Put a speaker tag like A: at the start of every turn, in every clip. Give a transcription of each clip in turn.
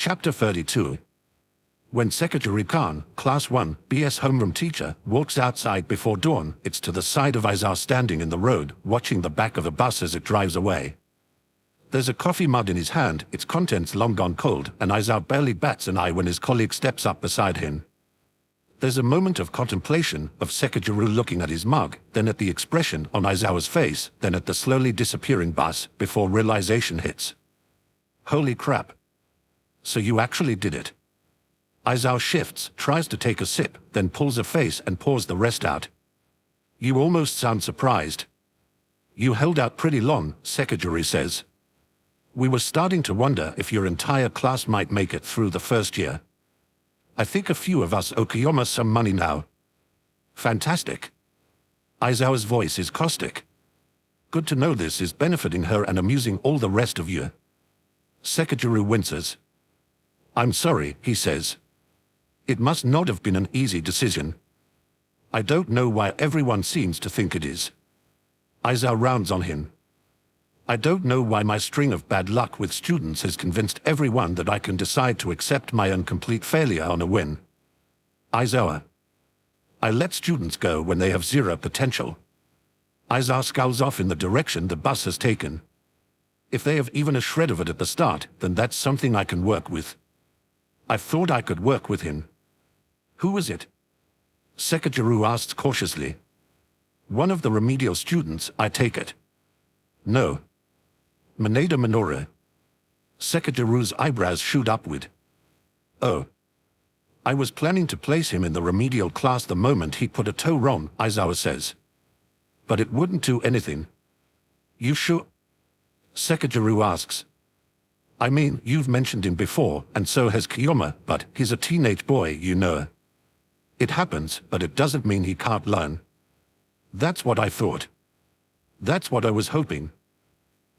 A: Chapter 32. When Sekiguru-kan, Class 1, BS homeroom teacher, walks outside before dawn, it's to the side of Aizawa standing in the road, watching the back of a bus as it drives away. There's a coffee mug in his hand, its contents long gone cold, and Aizawa barely bats an eye when his colleague steps up beside him. There's a moment of contemplation, of Sekiguru looking at his mug, then at the expression on Aizawa's face, then at the slowly disappearing bus, before realization hits. Holy crap. So you actually did it. Aizawa shifts, tries to take a sip, then pulls a face and pours the rest out. You almost sound surprised. You held out pretty long, Sekiguru says. We were starting to wonder if your entire class might make it through the first year. I think a few of us owe Kiyoma some money now. Fantastic. Aizawa's voice is caustic. Good to know this is benefiting her and amusing all the rest of you. Sekiguru winces. I'm sorry, he says. It must not have been an easy decision. I don't know why everyone seems to think it is. Aizawa rounds on him. I don't know why my string of bad luck with students has convinced everyone that I can decide to accept my own complete failure on a win. Aizawa. I let students go when they have zero potential. Aizawa scowls off in the direction the bus has taken. If they have even a shred of it at the start, then that's something I can work with. I thought I could work with him. Who was it? Sekiguru asks cautiously. One of the remedial students, I take it. No. Mineta Minoru. Sekiguru's eyebrows shoot upward. Oh. I was planning to place him in the remedial class the moment he put a toe wrong, Aizawa says. But it wouldn't do anything. You sure? Sekiguru asks. I mean, you've mentioned him before, and so has Kiyoma, but he's a teenage boy, you know. It happens, but it doesn't mean he can't learn. That's what I thought. That's what I was hoping.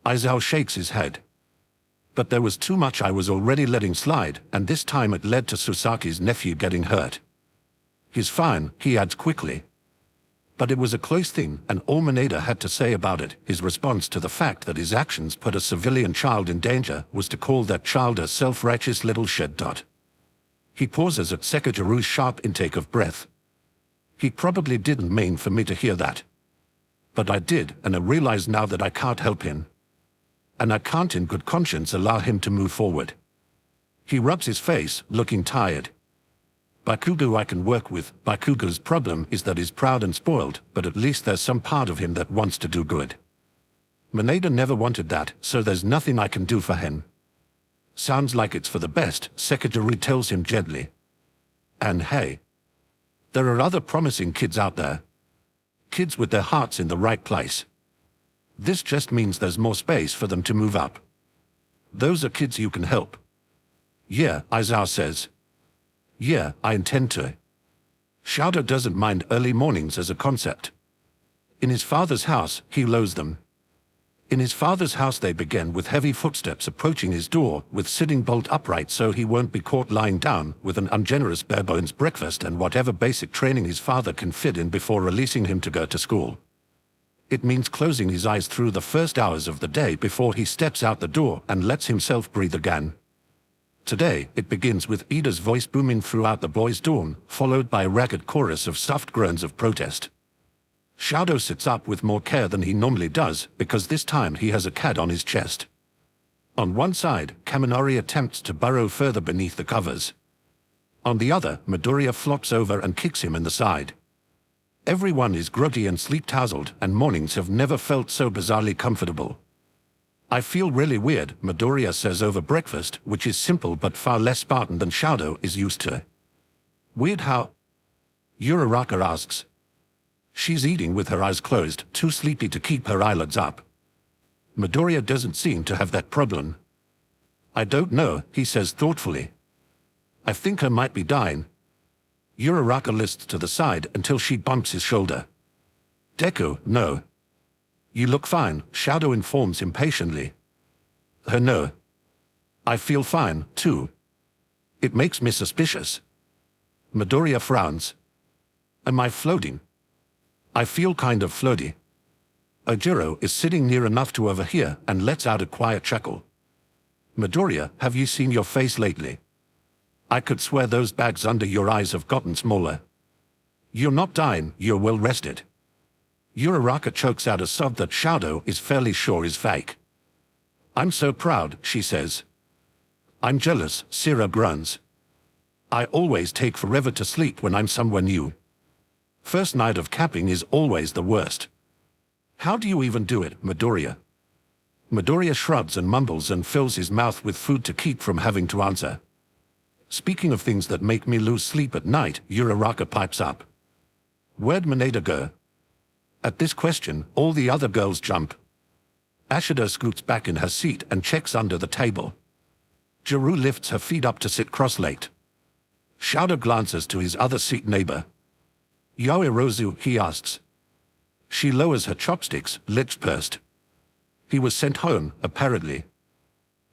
A: Aizawa shakes his head. But there was too much I was already letting slide, and this time it led to Susaki's nephew getting hurt. He's fine, he adds quickly. But it was a close thing, and all Mineta had to say about it, his response to the fact that his actions put a civilian child in danger, was to call that child a self-righteous little shit. He pauses at Sekiguru's sharp intake of breath. He probably didn't mean for me to hear that. But I did, and I realize now that I can't help him. And I can't in good conscience allow him to move forward. He rubs his face, looking tired. Bakugo I can work with. Bakugo's problem is that he's proud and spoiled, but at least there's some part of him that wants to do good. Mineta never wanted that, so there's nothing I can do for him. Sounds like it's for the best, Sekiguru tells him gently. And hey, there are other promising kids out there. Kids with their hearts in the right place. This just means there's more space for them to move up. Those are kids you can help. Yeah, Aizawa says. Yeah, I intend to. Shouder doesn't mind early mornings as a concept. In his father's house, he loathes them. In his father's house they begin with heavy footsteps approaching his door, with sitting bolt upright so he won't be caught lying down, with an ungenerous bare-bones breakfast and whatever basic training his father can fit in before releasing him to go to school. It means closing his eyes through the first hours of the day before he steps out the door and lets himself breathe again. Today, it begins with Ida's voice booming throughout the boys' dorm, followed by a ragged chorus of soft groans of protest. Shadow sits up with more care than he normally does, because this time he has a cat on his chest. On one side, Kaminari attempts to burrow further beneath the covers. On the other, Midoriya flops over and kicks him in the side. Everyone is groggy and sleep-tousled, and mornings have never felt so bizarrely comfortable. I feel really weird, Midoriya says over breakfast, which is simple but far less Spartan than Shadow is used to. Weird how? Uraraka asks. She's eating with her eyes closed, too sleepy to keep her eyelids up. Midoriya doesn't seem to have that problem. I don't know, he says thoughtfully. I think I might be dying. Uraraka lists to the side until she bumps his shoulder. Deku, no. You look fine, Shadow informs impatiently. Her no. I feel fine, too. It makes me suspicious. Midoriya frowns. Am I floating? I feel kind of floaty. Ojiro is sitting near enough to overhear and lets out a quiet chuckle. Midoriya, have you seen your face lately? I could swear those bags under your eyes have gotten smaller. You're not dying, you're well rested. Uraraka chokes out a sob that Shadow is fairly sure is fake. I'm so proud, she says. I'm jealous, Sira groans. I always take forever to sleep when I'm somewhere new. First night of capping is always the worst. How do you even do it, Midoriya? Midoriya shrugs and mumbles and fills his mouth with food to keep from having to answer. Speaking of things that make me lose sleep at night, Uraraka pipes up. Where'd Mineta go? At this question, all the other girls jump. Ashida scoots back in her seat and checks under the table. Jiru lifts her feet up to sit cross-legged. Shadow glances to his other seat neighbor. Yaoirozu, he asks. She lowers her chopsticks, lips pursed. He was sent home, apparently.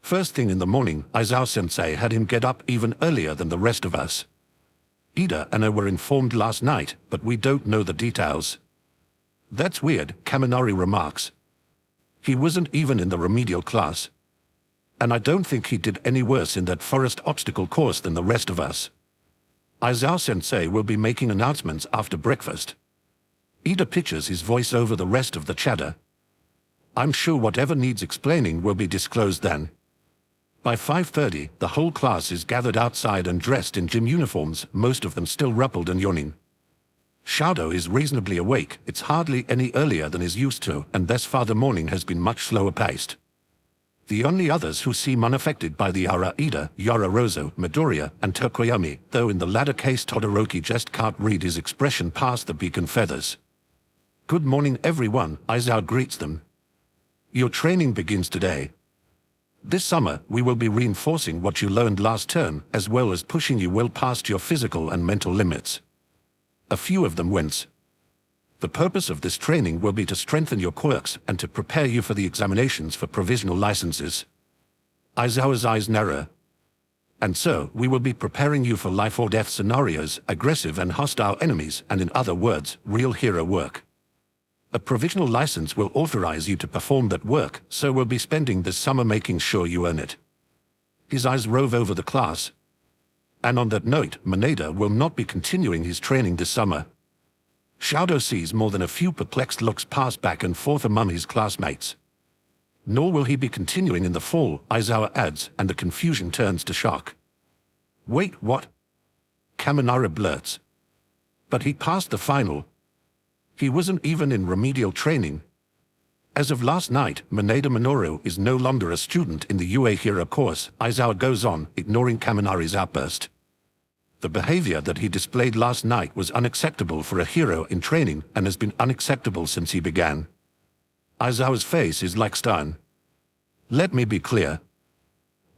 A: First thing in the morning, Aizawa-sensei had him get up even earlier than the rest of us. Ida and I were informed last night, but we don't know the details. That's weird, Kaminari remarks. He wasn't even in the remedial class. And I don't think he did any worse in that forest obstacle course than the rest of us. Aizawa-sensei will be making announcements after breakfast. Ida pitches his voice over the rest of the chatter. I'm sure whatever needs explaining will be disclosed then. By 5:30, the whole class is gathered outside and dressed in gym uniforms, most of them still ruffled and yawning. Shadow is reasonably awake, it's hardly any earlier than is used to, and thus far the morning has been much slower paced. The only others who seem unaffected by the are Ida, Yaoirozu, Midoriya, and Tokoyami, though in the latter case Todoroki just can't read his expression past the beacon feathers. Good morning everyone, Aizawa greets them. Your training begins today. This summer, we will be reinforcing what you learned last term, as well as pushing you well past your physical and mental limits. A few of them wince. The purpose of this training will be to strengthen your quirks and to prepare you for the examinations for provisional licenses. Aizawa's eyes narrow. And so, we will be preparing you for life or death scenarios, aggressive and hostile enemies, and in other words, real hero work. A provisional license will authorize you to perform that work, so we'll be spending this summer making sure you earn it. His eyes rove over the class. And on that note, Mineta will not be continuing his training this summer. Shadow sees more than a few perplexed looks pass back and forth among his classmates. Nor will he be continuing in the fall, Aizawa adds, and the confusion turns to shock. Wait, what? Kaminari blurts. But he passed the final. He wasn't even in remedial training. As of last night, Mineta Minoru is no longer a student in the UA Hero course, Aizawa goes on, ignoring Kaminari's outburst. The behavior that he displayed last night was unacceptable for a hero in training and has been unacceptable since he began. Aizawa's face is like stone. Let me be clear.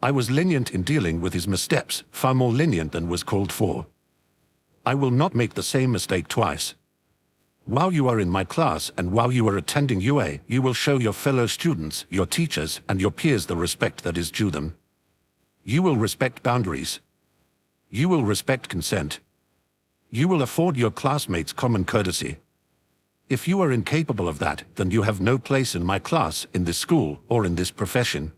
A: I was lenient in dealing with his missteps, far more lenient than was called for. I will not make the same mistake twice. While you are in my class and while you are attending UA, you will show your fellow students, your teachers, and your peers the respect that is due them. You will respect boundaries. You will respect consent. You will afford your classmates common courtesy. If you are incapable of that, then you have no place in my class, in this school, or in this profession.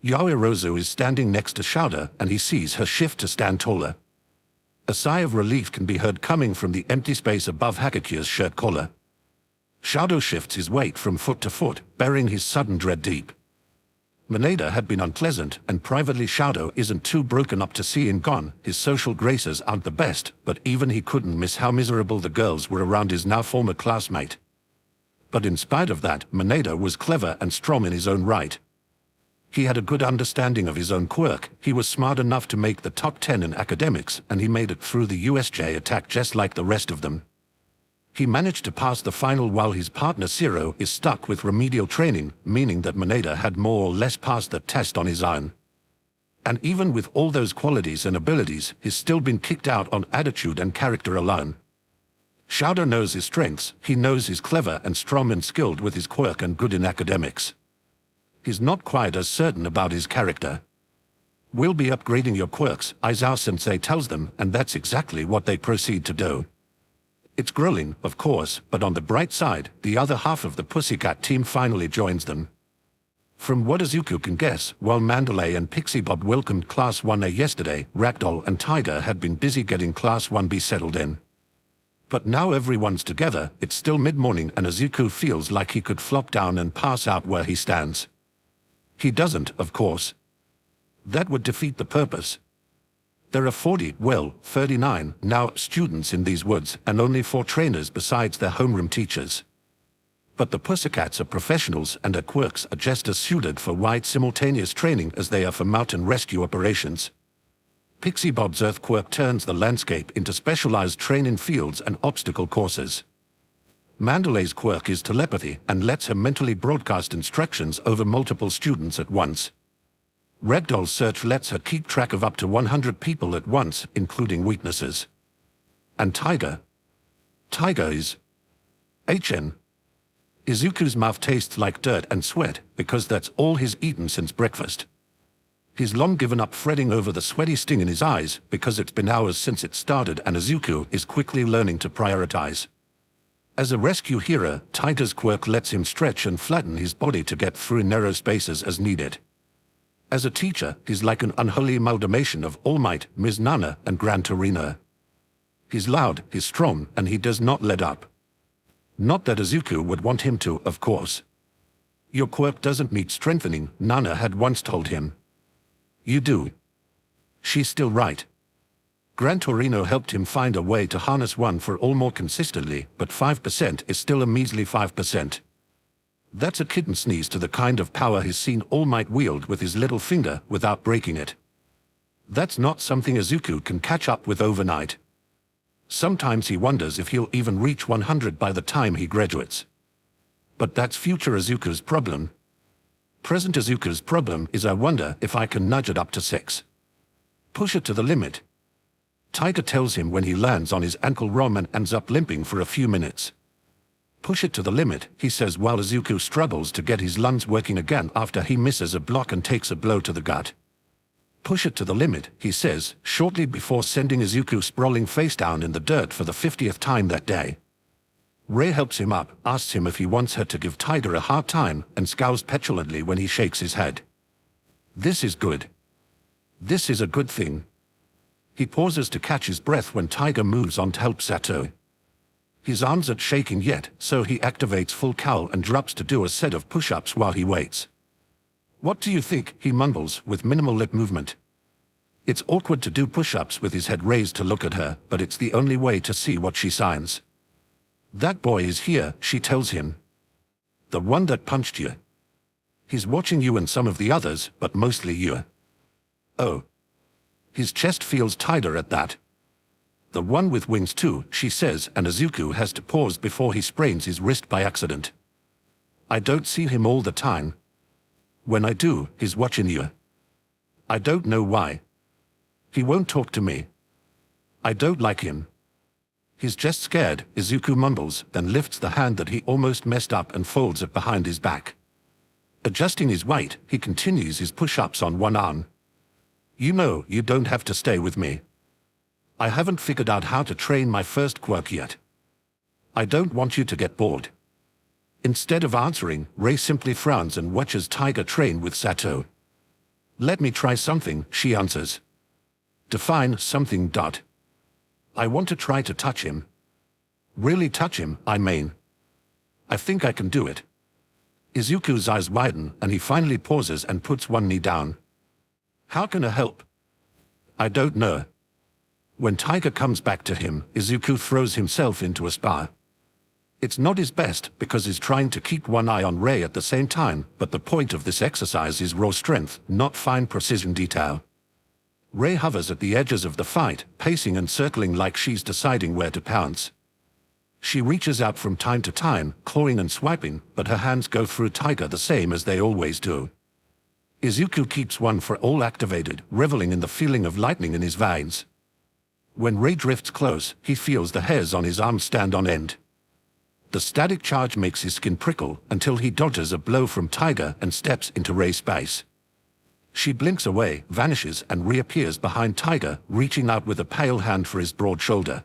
A: Yaoirozu is standing next to Shadow, and he sees her shift to stand taller. A sigh of relief can be heard coming from the empty space above Hakaku's shirt collar. Shadow shifts his weight from foot to foot, burying his sudden dread deep. Mineta had been unpleasant, and privately Shadow isn't too broken up to see him gone. His social graces aren't the best, but even he couldn't miss how miserable the girls were around his now former classmate. But in spite of that, Mineta was clever and strong in his own right. He had a good understanding of his own quirk, he was smart enough to make the top 10 in academics, and he made it through the USJ attack just like the rest of them. He managed to pass the final while his partner Zero is stuck with remedial training, meaning that Mineta had more or less passed the test on his own. And even with all those qualities and abilities, he's still been kicked out on attitude and character alone. Shadow knows his strengths, he knows he's clever and strong and skilled with his quirk and good in academics. He's not quite as certain about his character. We'll be upgrading your quirks, Aizawa-sensei tells them, and that's exactly what they proceed to do. It's grueling, of course, but on the bright side, the other half of the Pussycat team finally joins them. From what Izuku can guess, while Mandalay and Pixie Bob welcomed Class 1A yesterday, Ragdoll and Tiger had been busy getting Class 1B settled in. But now everyone's together, it's still mid-morning and Izuku feels like he could flop down and pass out where he stands. He doesn't, of course. That would defeat the purpose. There are 39 now students in these woods and only 4 trainers besides their homeroom teachers. But the Pussycats are professionals and their quirks are just as suited for wide simultaneous training as they are for mountain rescue operations. Pixie Bob's Earth quirk turns the landscape into specialized training fields and obstacle courses. Mandalay's quirk is telepathy and lets her mentally broadcast instructions over multiple students at once. Ragdoll's search lets her keep track of up to 100 people at once, including weaknesses. And Tiger is HN. Izuku's mouth tastes like dirt and sweat because that's all he's eaten since breakfast. He's long given up fretting over the sweaty sting in his eyes because it's been hours since it started and Izuku is quickly learning to prioritize. As a rescue hero, Tiger's quirk lets him stretch and flatten his body to get through narrow spaces as needed. As a teacher, he's like an unholy amalgamation of All Might, Ms. Nana, and Gran Torino. He's loud, he's strong, and he does not let up. Not that Izuku would want him to, of course. Your quirk doesn't need strengthening, Nana had once told him. You do. She's still right. Gran Torino helped him find a way to harness one for all more consistently, but 5% is still a measly 5%. That's a kitten sneeze to the kind of power he's seen All Might wield with his little finger without breaking it. That's not something Izuku can catch up with overnight. Sometimes he wonders if he'll even reach 100 by the time he graduates. But that's future Izuku's problem. Present Izuku's problem is I wonder if I can nudge it up to 6. Push it to the limit. Tiger tells him when he lands on his ankle ROM and ends up limping for a few minutes. Push it to the limit, he says while Izuku struggles to get his lungs working again after he misses a block and takes a blow to the gut. Push it to the limit, he says, shortly before sending Izuku sprawling face down in the dirt for the 50th time that day. Ray helps him up, asks him if he wants her to give Tiger a hard time, and scowls petulantly when he shakes his head. This is good. This is a good thing. He pauses to catch his breath when Tiger moves on to help Sato. His arms aren't shaking yet, so he activates full cowl and drops to do a set of push-ups while he waits. What do you think? He mumbles, with minimal lip movement. It's awkward to do push-ups with his head raised to look at her, but it's the only way to see what she signs. That boy is here, she tells him. The one that punched you. He's watching you and some of the others, but mostly you. Oh. His chest feels tighter at that. The one with wings too, she says, and Izuku has to pause before he sprains his wrist by accident. I don't see him all the time. When I do, he's watching you. I don't know why. He won't talk to me. I don't like him. He's just scared, Izuku mumbles, then lifts the hand that he almost messed up and folds it behind his back. Adjusting his weight, he continues his push-ups on one arm. You know, you don't have to stay with me. I haven't figured out how to train my first quirk yet. I don't want you to get bored. Instead of answering, Ray simply frowns and watches Tiger train with Sato. Let me try something, she answers. Define something. I want to try to touch him. Really touch him, I mean. I think I can do it. Izuku's eyes widen and he finally pauses and puts one knee down. How can I help? I don't know. When Tiger comes back to him, Izuku throws himself into a spar. It's not his best because he's trying to keep one eye on Ray at the same time, but the point of this exercise is raw strength, not fine precision detail. Ray hovers at the edges of the fight, pacing and circling like she's deciding where to pounce. She reaches out from time to time, clawing and swiping, but her hands go through Tiger the same as they always do. Izuku keeps one for all activated, reveling in the feeling of lightning in his veins. When Ray drifts close, he feels the hairs on his arms stand on end. The static charge makes his skin prickle until he dodges a blow from Tiger and steps into Ray's space. She blinks away, vanishes, and reappears behind Tiger, reaching out with a pale hand for his broad shoulder.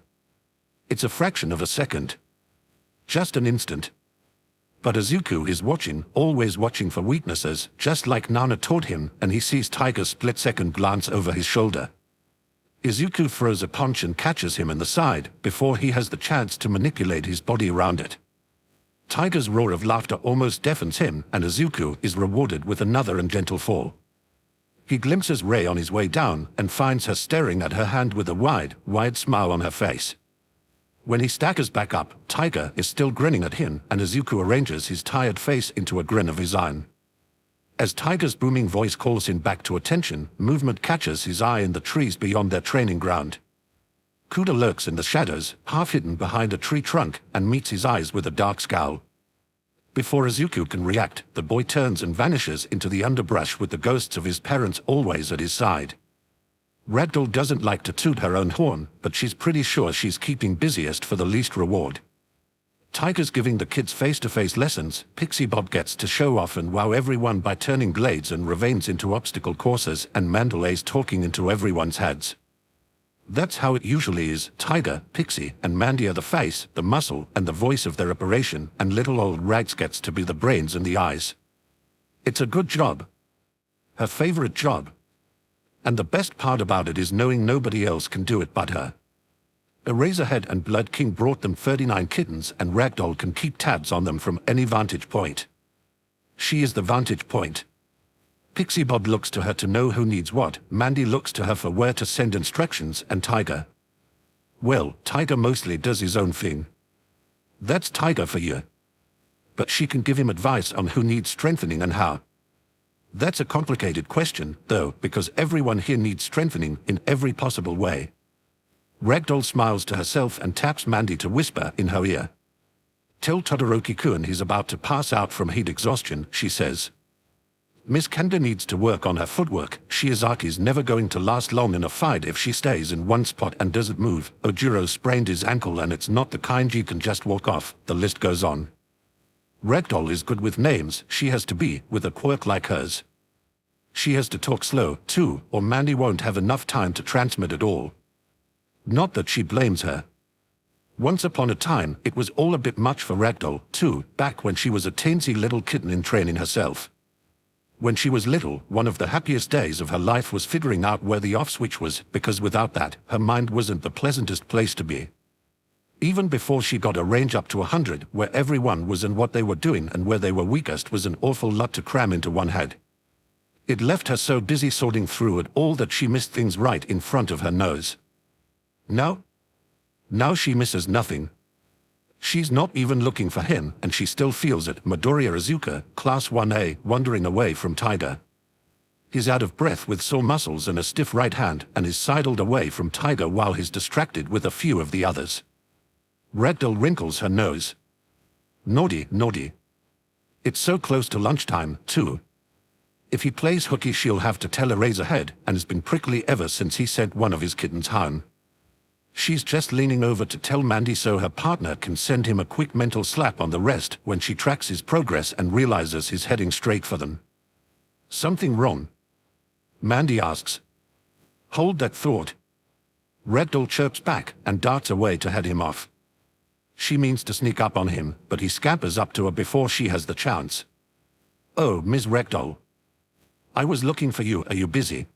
A: It's a fraction of a second. Just an instant. But Izuku is watching, always watching for weaknesses, just like Nana taught him, and he sees Tiger's split-second glance over his shoulder. Izuku throws a punch and catches him in the side, before he has the chance to manipulate his body around it. Tiger's roar of laughter almost deafens him, and Izuku is rewarded with another and gentle fall. He glimpses Rei on his way down, and finds her staring at her hand with a wide, wide smile on her face. When he staggers back up, Tiger is still grinning at him, and Izuku arranges his tired face into a grin of his own. As Tiger's booming voice calls him back to attention, movement catches his eye in the trees beyond their training ground. Kuda lurks in the shadows, half hidden behind a tree trunk, and meets his eyes with a dark scowl. Before Izuku can react, the boy turns and vanishes into the underbrush with the ghosts of his parents always at his side. Ragdoll doesn't like to toot her own horn, but she's pretty sure she's keeping busiest for the least reward. Tiger's giving the kids face-to-face lessons, Pixie Bob gets to show off and wow everyone by turning glades and ravines into obstacle courses, and Mandalay's talking into everyone's heads. That's how it usually is. Tiger, Pixie, and Mandy are the face, the muscle, and the voice of their operation, and little old Rags gets to be the brains and the eyes. It's a good job. Her favorite job. And the best part about it is knowing nobody else can do it but her. Eraserhead and Blood King brought them 39 kittens, and Ragdoll can keep tabs on them from any vantage point. She is the vantage point. Pixie Bob looks to her to know who needs what, Mandy looks to her for where to send instructions, and Tiger. Well, Tiger mostly does his own thing. That's Tiger for you. But she can give him advice on who needs strengthening and how. That's a complicated question, though, because everyone here needs strengthening in every possible way. Ragdoll smiles to herself and taps Mandy to whisper in her ear. Tell Todoroki-kun he's about to pass out from heat exhaustion, she says. Miss Kanda needs to work on her footwork. Shiozaki's never going to last long in a fight if she stays in one spot and doesn't move. Ojiro sprained his ankle and it's not the kind you can just walk off. The list goes on. Ragdoll is good with names. She has to be, with a quirk like hers. She has to talk slow, too, or Mandy won't have enough time to transmit it all. Not that she blames her. Once upon a time, it was all a bit much for Ragdoll, too, back when she was a teensy little kitten in training herself. When she was little, one of the happiest days of her life was figuring out where the off switch was, because without that, her mind wasn't the pleasantest place to be. Even before she got a range up to 100, where everyone was in what they were doing and where they were weakest was an awful lot to cram into one head. It left her so busy sorting through it all that she missed things right in front of her nose. Now she misses nothing. She's not even looking for him, and she still feels it. Midoriya Izuku, Class 1A, wandering away from Tiger. He's out of breath with sore muscles and a stiff right hand, and is sidled away from Tiger while he's distracted with a few of the others. Ragdoll wrinkles her nose. Naughty, naughty. It's so close to lunchtime, too. If he plays hooky, she'll have to tell Eraserhead, and has been prickly ever since he sent one of his kittens home. She's just leaning over to tell Mandy so her partner can send him a quick mental slap on the wrist when she tracks his progress and realizes he's heading straight for them. Something wrong? Mandy asks. Hold that thought. Ragdoll chirps back and darts away to head him off. She means to sneak up on him, but he scampers up to her before she has the chance. Oh, Ms. Ragdoll. I was looking for you. Are you busy?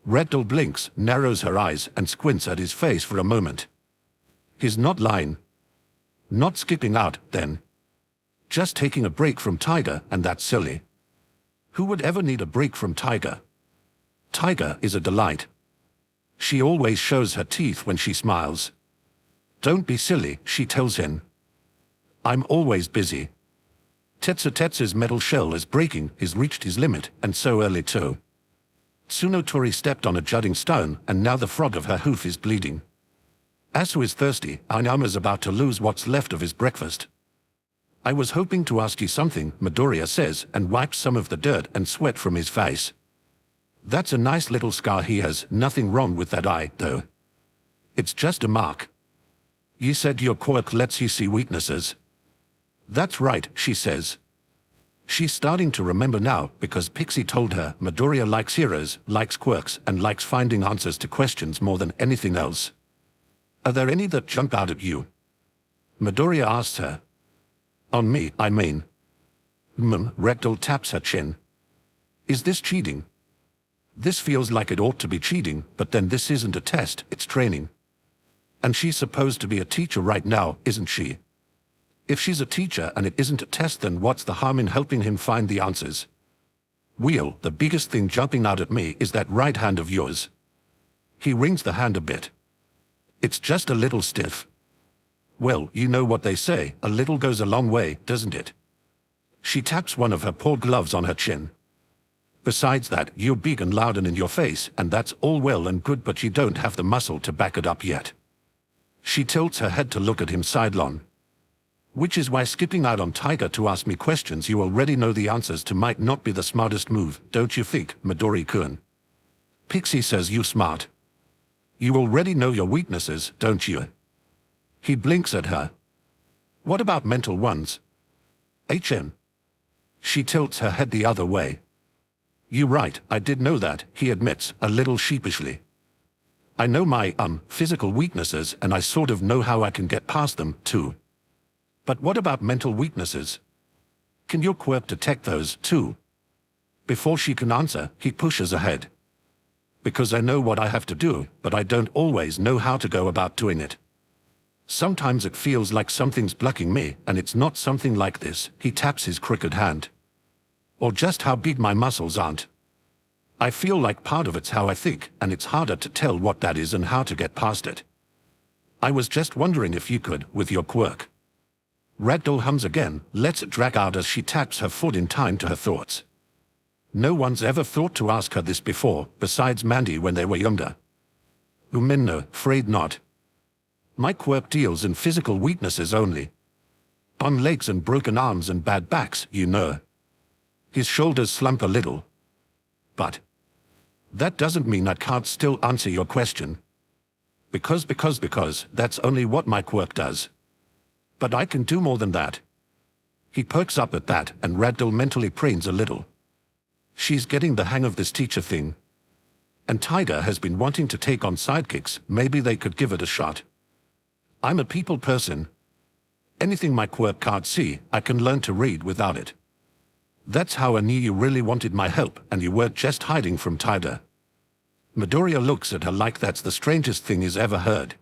A: Ragdoll blinks, narrows her eyes, and squints at his face for a moment. He's not lying. Not skipping out, then. Just taking a break from Tiger, and that's silly. Who would ever need a break from Tiger? Tiger is a delight. She always shows her teeth when she smiles. Don't be silly, she tells him. I'm always busy. Tetsu's metal shell is breaking. He's reached his limit, and so early too. Tsunotori stepped on a jutting stone, and now the frog of her hoof is bleeding. Asu is thirsty. Ainama's about to lose what's left of his breakfast. I was hoping to ask you something, Midoriya says, and wipes some of the dirt and sweat from his face. That's a nice little scar he has. Nothing wrong with that eye, though. It's just a mark. You said your quirk lets you see weaknesses. That's right, she says. She's starting to remember now, because Pixie told her Midoriya likes heroes, likes quirks, and likes finding answers to questions more than anything else. Are there any that jump out at you? Midoriya asks her. On me, I mean. Ragdoll taps her chin. Is this cheating? This feels like it ought to be cheating, but then this isn't a test, it's training. And she's supposed to be a teacher right now, isn't she? If she's a teacher and it isn't a test, then what's the harm in helping him find the answers? Wheel, the biggest thing jumping out at me is that right hand of yours. He wrings the hand a bit. It's just a little stiff. Well, you know what they say, a little goes a long way, doesn't it? She taps one of her poor gloves on her chin. Besides that, you're big and loud and in your face, and that's all well and good, but you don't have the muscle to back it up yet. She tilts her head to look at him sidelong. Which is why skipping out on Tiger to ask me questions you already know the answers to might not be the smartest move, don't you think, Midori-kun? Pixie says you smart. You already know your weaknesses, don't you? He blinks at her. What about mental ones? HM. She tilts her head the other way. You're right, I did know that, he admits, a little sheepishly. I know my, physical weaknesses, and I sort of know how I can get past them, too. But what about mental weaknesses? Can your quirk detect those, too? Before she can answer, he pushes ahead. Because I know what I have to do, but I don't always know how to go about doing it. Sometimes it feels like something's blocking me, and it's not something like this, he taps his crooked hand. Or just how big my muscles aren't. I feel like part of it's how I think, and it's harder to tell what that is and how to get past it. I was just wondering if you could, with your quirk. Ragdoll hums again, lets it drag out as she taps her foot in time to her thoughts. No one's ever thought to ask her this before, besides Mandy when they were younger. No, afraid not. My quirk deals in physical weaknesses only. On legs and broken arms and bad backs, you know. His shoulders slump a little. But that doesn't mean I can't still answer your question. Because that's only what my quirk does. But I can do more than that. He perks up at that, and Ragdoll mentally pranes a little. She's getting the hang of this teacher thing. And Tiger has been wanting to take on sidekicks, maybe they could give it a shot. I'm a people person. Anything my quirk can't see, I can learn to read without it. That's how I knew you really wanted my help, and you weren't just hiding from Tiger. Midoriya looks at her like that's the strangest thing he's ever heard.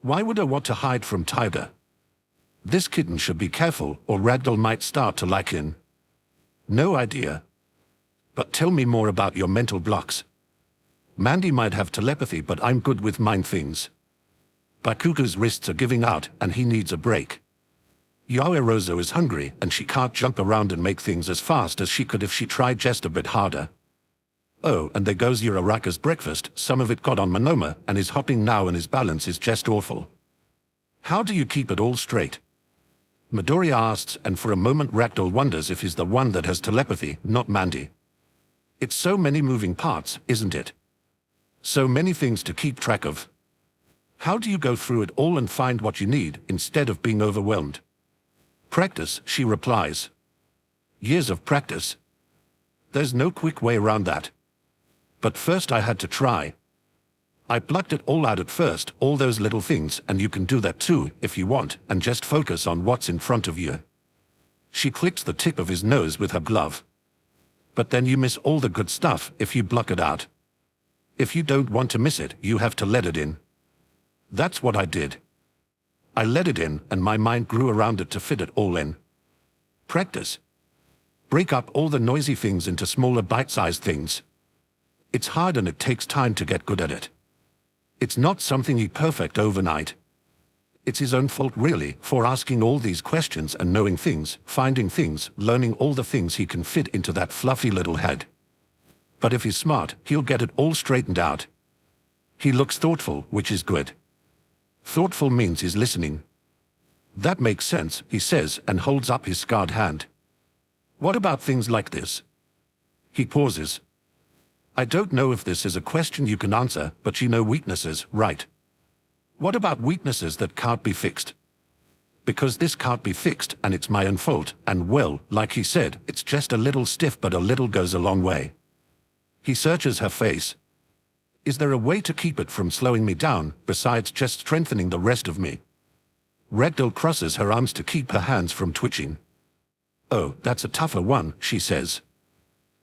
A: Why would I want to hide from Tiger? This kitten should be careful, or Ragdoll might start to like him. No idea. But tell me more about your mental blocks. Mandy might have telepathy, but I'm good with mind things. Bakugo's wrists are giving out, and he needs a break. Yaoirozo is hungry, and she can't jump around and make things as fast as she could if she tried just a bit harder. Oh, and there goes Uraraka's breakfast, some of it got on Monoma, and is hopping now and his balance is just awful. How do you keep it all straight? Midoriya asks, and for a moment Ragdoll wonders if he's the one that has telepathy, not Mandy. It's so many moving parts, isn't it? So many things to keep track of. How do you go through it all and find what you need, instead of being overwhelmed? Practice, she replies. Years of practice. There's no quick way around that. But first I had to try. I plucked it all out at first, all those little things, and you can do that too, if you want, and just focus on what's in front of you. She clicks the tip of his nose with her glove. But then you miss all the good stuff if you block it out. If you don't want to miss it, you have to let it in. That's what I did. I let it in, and my mind grew around it to fit it all in. Practice. Break up all the noisy things into smaller bite-sized things. It's hard and it takes time to get good at it. It's not something he perfect overnight. It's his own fault really, for asking all these questions and knowing things, finding things, learning all the things he can fit into that fluffy little head. But if he's smart, he'll get it all straightened out. He looks thoughtful, which is good. Thoughtful means he's listening. That makes sense, he says, and holds up his scarred hand. What about things like this? He pauses. I don't know if this is a question you can answer, but you know weaknesses, right? What about weaknesses that can't be fixed? Because this can't be fixed, and it's my own fault, and well, like he said, it's just a little stiff, but a little goes a long way. He searches her face. Is there a way to keep it from slowing me down, besides just strengthening the rest of me? Ragdoll crosses her arms to keep her hands from twitching. Oh, that's a tougher one, she says.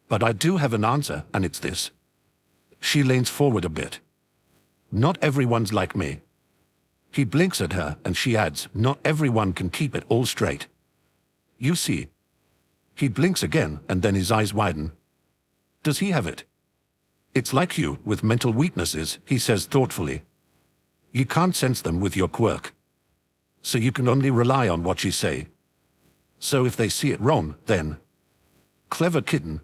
A: But I do have an answer, and it's this. She leans forward a bit. Not everyone's like me. He blinks at her, and she adds, not everyone can keep it all straight. You see. He blinks again, and then his eyes widen. Does he have it? It's like you, with mental weaknesses, he says thoughtfully. You can't sense them with your quirk. So you can only rely on what you say. So if they see it wrong, then... Clever kitten.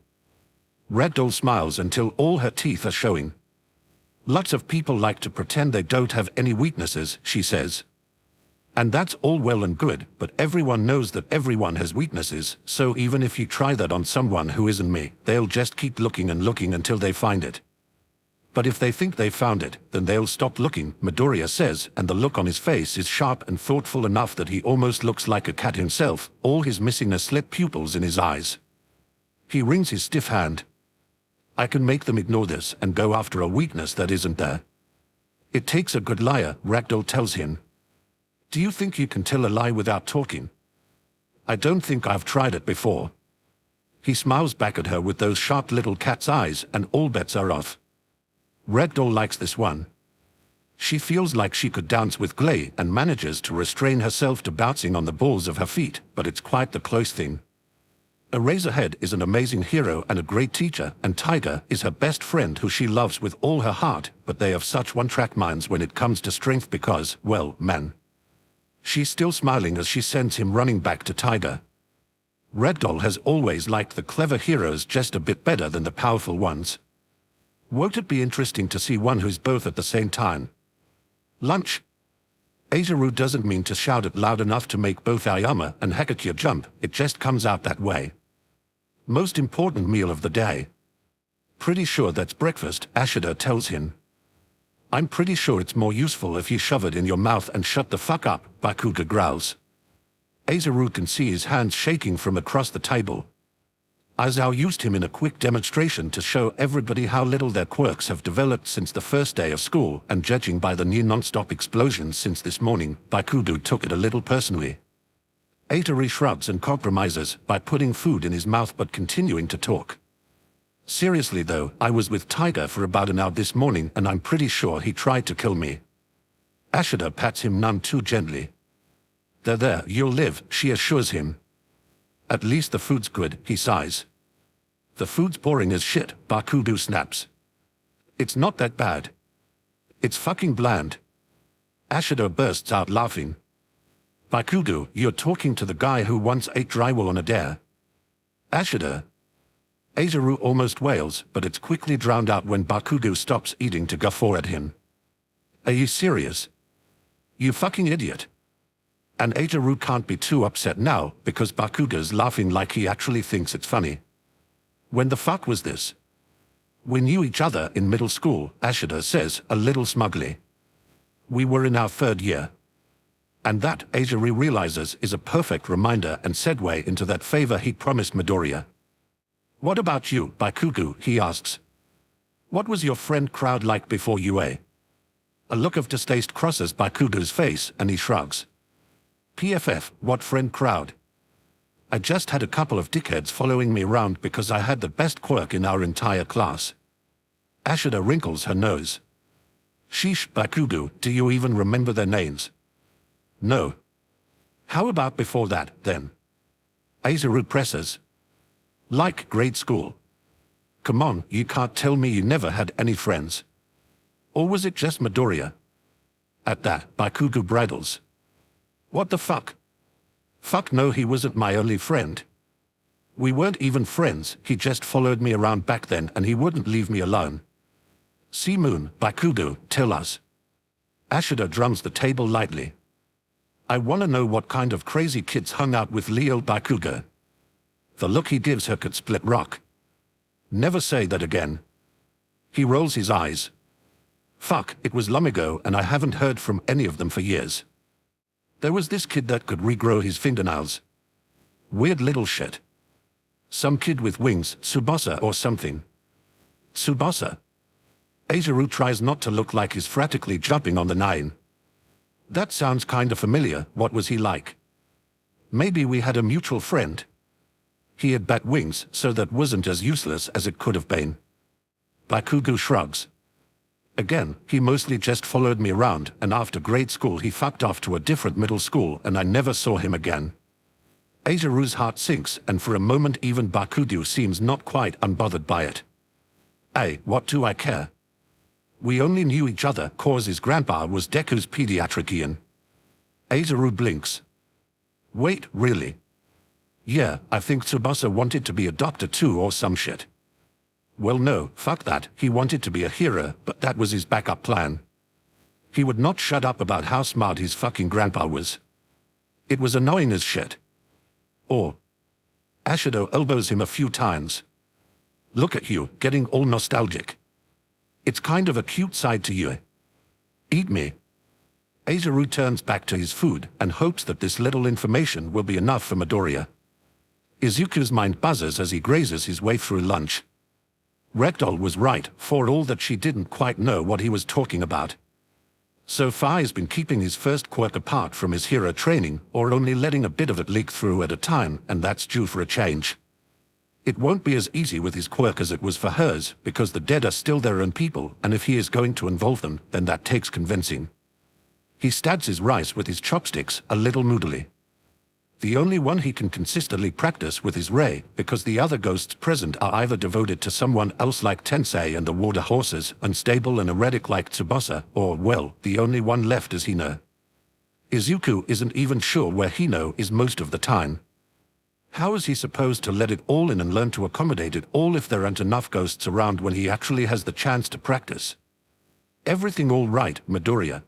A: Ragdoll smiles until all her teeth are showing. Lots of people like to pretend they don't have any weaknesses, she says. And that's all well and good, but everyone knows that everyone has weaknesses, so even if you try that on someone who isn't me, they'll just keep looking and looking until they find it. But if they think they found it, then they'll stop looking, Midoriya says, and the look on his face is sharp and thoughtful enough that he almost looks like a cat himself, all his missing are slit pupils in his eyes. He wrings his stiff hand. I can make them ignore this and go after a weakness that isn't there. It takes a good liar, Ragdoll tells him. Do you think you can tell a lie without talking? I don't think I've tried it before. He smiles back at her with those sharp little cat's eyes, and all bets are off. Ragdoll likes this one. She feels like she could dance with glee and manages to restrain herself to bouncing on the balls of her feet, but it's quite the close thing. Eraserhead is an amazing hero and a great teacher, and Tiger is her best friend who she loves with all her heart, but they have such one-track minds when it comes to strength because, well, man. She's still smiling as she sends him running back to Tiger. Ragdoll has always liked the clever heroes just a bit better than the powerful ones. Won't it be interesting to see one who's both at the same time? Lunch. Aizaru doesn't mean to shout it loud enough to make both Ayama and Hakakia jump, it just comes out that way. Most important meal of the day. Pretty sure that's breakfast, Ashida tells him. I'm pretty sure it's more useful if you shove it in your mouth and shut the fuck up, Bakuga growls. Aizaru can see his hands shaking from across the table. Aizaru used him in a quick demonstration to show everybody how little their quirks have developed since the first day of school, and judging by the near non-stop explosions since this morning, Bakugo took it a little personally. Aizaru shrugs and compromises by putting food in his mouth but continuing to talk. Seriously though, I was with Tiger for about an hour this morning and I'm pretty sure he tried to kill me. Ashida pats him none too gently. There, you'll live, she assures him. At least the food's good, he sighs. The food's boring as shit, Bakugo snaps. It's not that bad. It's fucking bland. Ashida bursts out laughing. Bakugo, you're talking to the guy who once ate drywall on a dare. Ashida. Aizaru almost wails, but it's quickly drowned out when Bakugo stops eating to guffaw at him. Are you serious? You fucking idiot. And Aizaru can't be too upset now, because Bakugo's laughing like he actually thinks it's funny. When the fuck was this? We knew each other in middle school, Ashida says, a little smugly. We were in our third year. And that, Aizaru realizes, is a perfect reminder and segue into that favor he promised Midoriya. What about you, Bakugo, he asks. What was your friend crowd like before UA? A look of distaste crosses Bakugo's face, and he shrugs. PFF, what friend crowd? I just had a couple of dickheads following me around because I had the best quirk in our entire class. Ashida wrinkles her nose. Sheesh, Bakugo, do you even remember their names? No. How about before that, then? Aizaru presses. Like grade school. Come on, you can't tell me you never had any friends. Or was it just Midoriya? At that, Bakugo bridles. What the fuck? Fuck no, he wasn't my only friend. We weren't even friends, he just followed me around back then and he wouldn't leave me alone. Sea Moon, Bakugo, tell us. Ashida drums the table lightly. I wanna know what kind of crazy kids hung out with Leo Bakugo. The look he gives her could split rock. Never say that again. He rolls his eyes. Fuck, it was long ago and I haven't heard from any of them for years. There was this kid that could regrow his fingernails. Weird little shit. Some kid with wings, Tsubasa or something. Tsubasa? Aizaru tries not to look like he's frantically jumping on the 9. That sounds kinda familiar. What was he like? Maybe we had a mutual friend. He had bat wings, so that wasn't as useless as it could have been. Bakugo shrugs. Again, he mostly just followed me around, and after grade school he fucked off to a different middle school and I never saw him again. Eizaru's heart sinks, and for a moment even Bakugo seems not quite unbothered by it. Hey, what do I care? We only knew each other cause his grandpa was Deku's pediatrician. Eizaru blinks. Wait, really? Yeah, I think Tsubasa wanted to be a doctor too or some shit. Well no, fuck that, he wanted to be a hero, but that was his backup plan. He would not shut up about how smart his fucking grandpa was. It was annoying as shit. Or Ashido elbows him a few times. Look at you, getting all nostalgic. It's kind of a cute side to you. Eat me. Eizaru turns back to his food and hopes that this little information will be enough for Midoriya. Izuku's mind buzzes as he grazes his way through lunch. Ragdoll was right, for all that she didn't quite know what he was talking about. So far he's been keeping his first quirk apart from his hero training, or only letting a bit of it leak through at a time, and that's due for a change. It won't be as easy with his quirk as it was for hers, because the dead are still their own people, and if he is going to involve them, then that takes convincing. He stabs his rice with his chopsticks a little moodily. The only one he can consistently practice with is Rei, because the other ghosts present are either devoted to someone else like Tensei and the water horses, unstable and erratic like Tsubasa, or, well, the only one left is Hino. Izuku isn't even sure where Hino is most of the time. How is he supposed to let it all in and learn to accommodate it all if there aren't enough ghosts around when he actually has the chance to practice? Everything all right, Midoriya?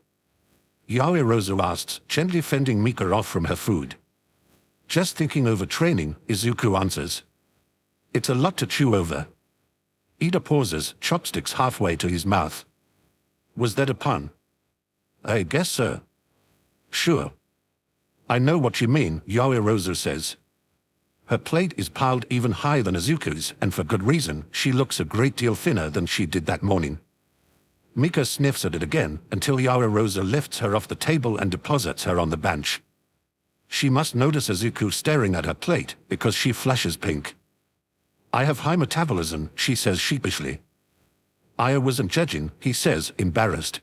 A: Yaoirozu asks, gently fending Mika off from her food. Just thinking over training, Izuku answers. It's a lot to chew over. Ida pauses, chopsticks halfway to his mouth. Was that a pun? I guess so. Sure. I know what you mean, Yaoirozu says. Her plate is piled even higher than Izuku's, and for good reason. She looks a great deal thinner than she did that morning. Mika sniffs at it again, until Yaoirozu lifts her off the table and deposits her on the bench. She must notice Izuku staring at her plate, because she flushes pink. I have high metabolism, she says sheepishly. I wasn't judging, he says, embarrassed.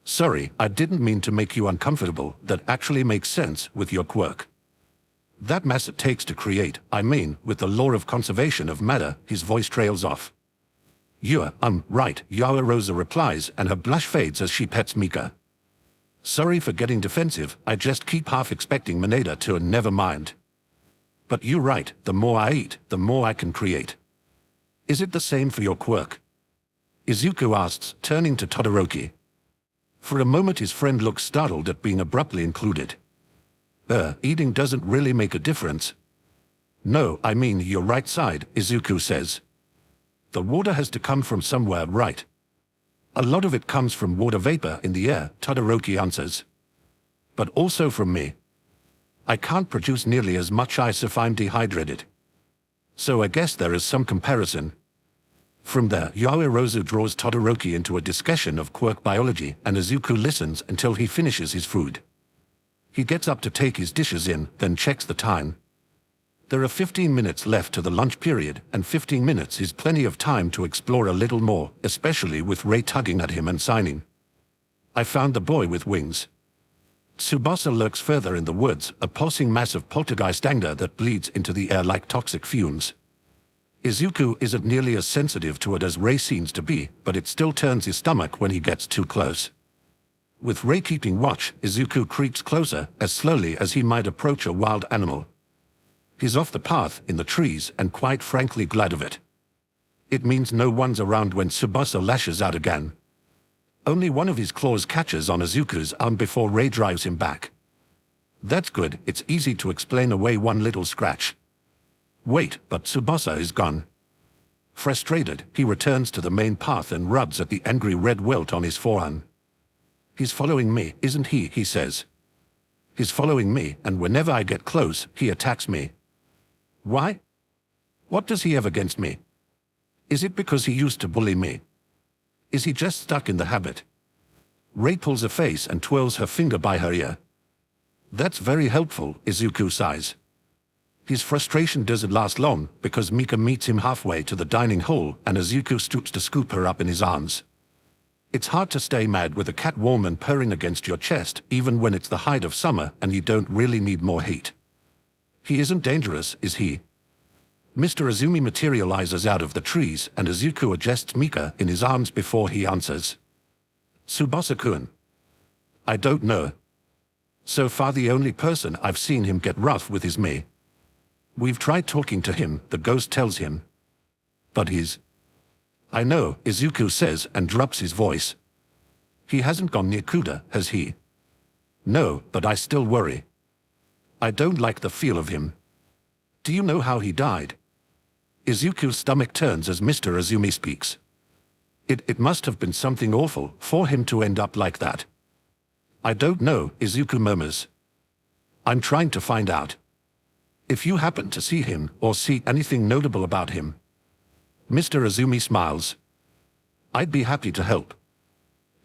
A: Sorry, I didn't mean to make you uncomfortable. That actually makes sense with your quirk. That mass it takes to create, I mean, with the law of conservation of matter, his voice trails off. You're, right, Yaoirozu replies, and her blush fades as she pets Mika. Sorry for getting defensive, I just keep half expecting Mineta to never mind. But you're right, the more I eat, the more I can create. Is it the same for your quirk? Izuku asks, turning to Todoroki. For a moment his friend looks startled at being abruptly included. Eating doesn't really make a difference. No, I mean your right side, Izuku says. The water has to come from somewhere, right? A lot of it comes from water vapor in the air, Todoroki answers. But also from me. I can't produce nearly as much ice if I'm dehydrated. So I guess there is some comparison. From there, Yaoirozu draws Todoroki into a discussion of quirk biology, and Izuku listens until he finishes his food. He gets up to take his dishes in, then checks the time. There are 15 minutes left to the lunch period, and 15 minutes is plenty of time to explore a little more, especially with Rei tugging at him and signing. I found the boy with wings. Tsubasa lurks further in the woods, a pulsing mass of poltergeist anger that bleeds into the air like toxic fumes. Izuku isn't nearly as sensitive to it as Rei seems to be, but it still turns his stomach when he gets too close. With Rei keeping watch, Izuku creeps closer, as slowly as he might approach a wild animal. He's off the path, in the trees, and quite frankly glad of it. It means no one's around when Tsubasa lashes out again. Only one of his claws catches on Izuku's arm before Rei drives him back. That's good, it's easy to explain away one little scratch. Wait, but Tsubasa is gone. Frustrated, he returns to the main path and rubs at the angry red welt on his forearm. He's following me, isn't he? He says. He's following me, and whenever I get close, he attacks me. Why? What does he have against me? Is it because he used to bully me? Is he just stuck in the habit? Rei pulls a face and twirls her finger by her ear. That's very helpful, Izuku sighs. His frustration doesn't last long, because Mika meets him halfway to the dining hall and Izuku stoops to scoop her up in his arms. It's hard to stay mad with a cat warm and purring against your chest, even when it's the height of summer and you don't really need more heat. He isn't dangerous, is he? Mr. Azumi materializes out of the trees and Izuku adjusts Mika in his arms before he answers. Tsubasa-kun. I don't know. So far the only person I've seen him get rough with is me. We've tried talking to him, the ghost tells him. But he's... I know, Izuku says and drops his voice. He hasn't gone near Kuda, has he? No, but I still worry. I don't like the feel of him. Do you know how he died? Izuku's stomach turns as Mr. Azumi speaks. It must have been something awful for him to end up like that. I don't know, Izuku murmurs. I'm trying to find out. If you happen to see him or see anything notable about him. Mr. Azumi smiles. I'd be happy to help.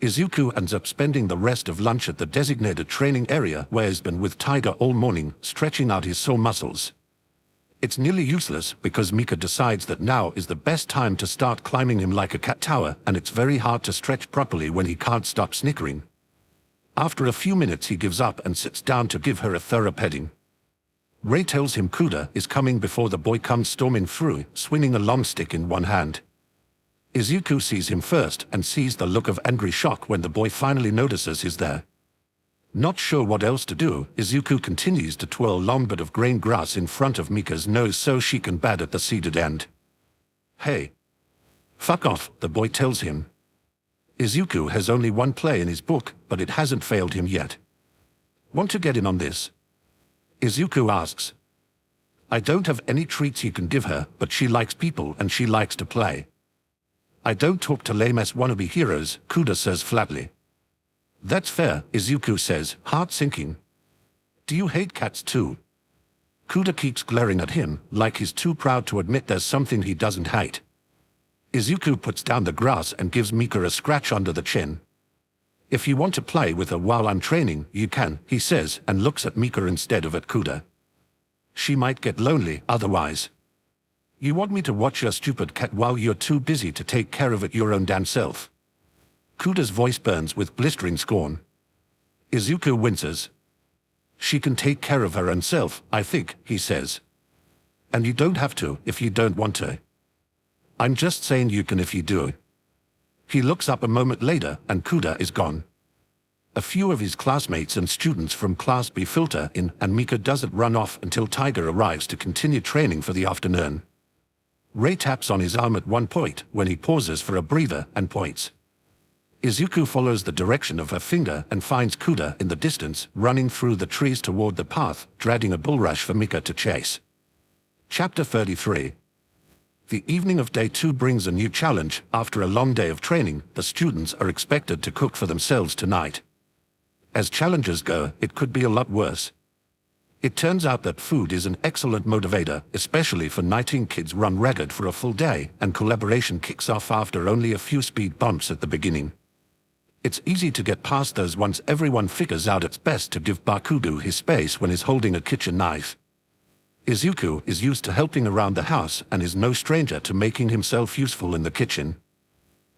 A: Izuku ends up spending the rest of lunch at the designated training area where he's been with Tiger all morning, stretching out his sore muscles. It's nearly useless because Mika decides that now is the best time to start climbing him like a cat tower, and it's very hard to stretch properly when he can't stop snickering. After a few minutes he gives up and sits down to give her a thorough petting. Rei tells him Kuda is coming before the boy comes storming through, swinging a long stick in one hand. Izuku sees him first and sees the look of angry shock when the boy finally notices he's there. Not sure what else to do, Izuku continues to twirl a long bit of grain grass in front of Mika's nose so she can bat at the seeded end. Hey. Fuck off, the boy tells him. Izuku has only one play in his book, but it hasn't failed him yet. Want to get in on this? Izuku asks. I don't have any treats you can give her, but she likes people and she likes to play. I don't talk to lame-ass wannabe heroes, Kuda says flatly. That's fair, Izuku says, heart sinking. Do you hate cats too? Kuda keeps glaring at him, like he's too proud to admit there's something he doesn't hate. Izuku puts down the grass and gives Mika a scratch under the chin. If you want to play with her while I'm training, you can, he says, and looks at Mika instead of at Kuda. She might get lonely otherwise. You want me to watch your stupid cat while you're too busy to take care of it your own damn self? Kuda's voice burns with blistering scorn. Izuku winces. She can take care of her own self, I think, he says. And you don't have to if you don't want to. I'm just saying you can if you do. He looks up a moment later and Kuda is gone. A few of his classmates and students from Class B filter in and Mika doesn't run off until Tiger arrives to continue training for the afternoon. Rei taps on his arm at one point when he pauses for a breather and points. Izuku follows the direction of her finger and finds Kuda in the distance, running through the trees toward the path, dragging a bulrush for Mika to chase. Chapter 33. The evening of day 2 brings a new challenge. After a long day of training, the students are expected to cook for themselves tonight. As challenges go, it could be a lot worse. It turns out that food is an excellent motivator, especially for nighting kids run ragged for a full day, and collaboration kicks off after only a few speed bumps at the beginning. It's easy to get past those once everyone figures out it's best to give Bakugo his space when he's holding a kitchen knife. Izuku is used to helping around the house and is no stranger to making himself useful in the kitchen.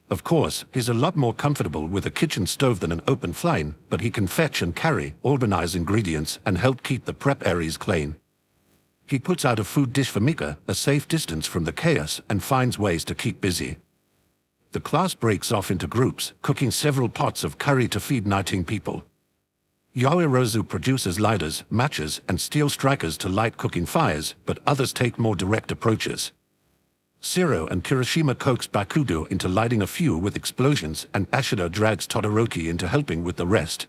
A: Of course, he's a lot more comfortable with a kitchen stove than an open flame, but he can fetch and carry, organize ingredients, and help keep the prep areas clean. He puts out a food dish for Mika, a safe distance from the chaos, and finds ways to keep busy. The class breaks off into groups, cooking several pots of curry to feed nighting people. Yaoirozu produces lighters, matches, and steel strikers to light cooking fires, but others take more direct approaches. Shiro and Kirishima coax Bakugo into lighting a few with explosions, and Ashido drags Todoroki into helping with the rest.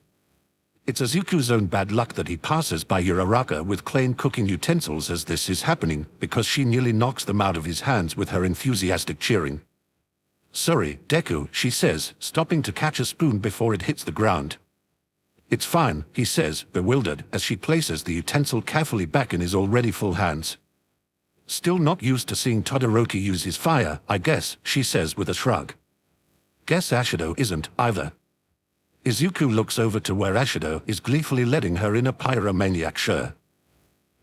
A: It's Izuku's own bad luck that he passes by Uraraka with clean cooking utensils as this is happening, because she nearly knocks them out of his hands with her enthusiastic cheering. Sorry, Deku, she says, stopping to catch a spoon before it hits the ground. It's fine, he says, bewildered, as she places the utensil carefully back in his already full hands. Still not used to seeing Todoroki use his fire, I guess, she says with a shrug. Guess Ashido isn't, either. Izuku looks over to where Ashido is gleefully letting her in a pyromaniac show.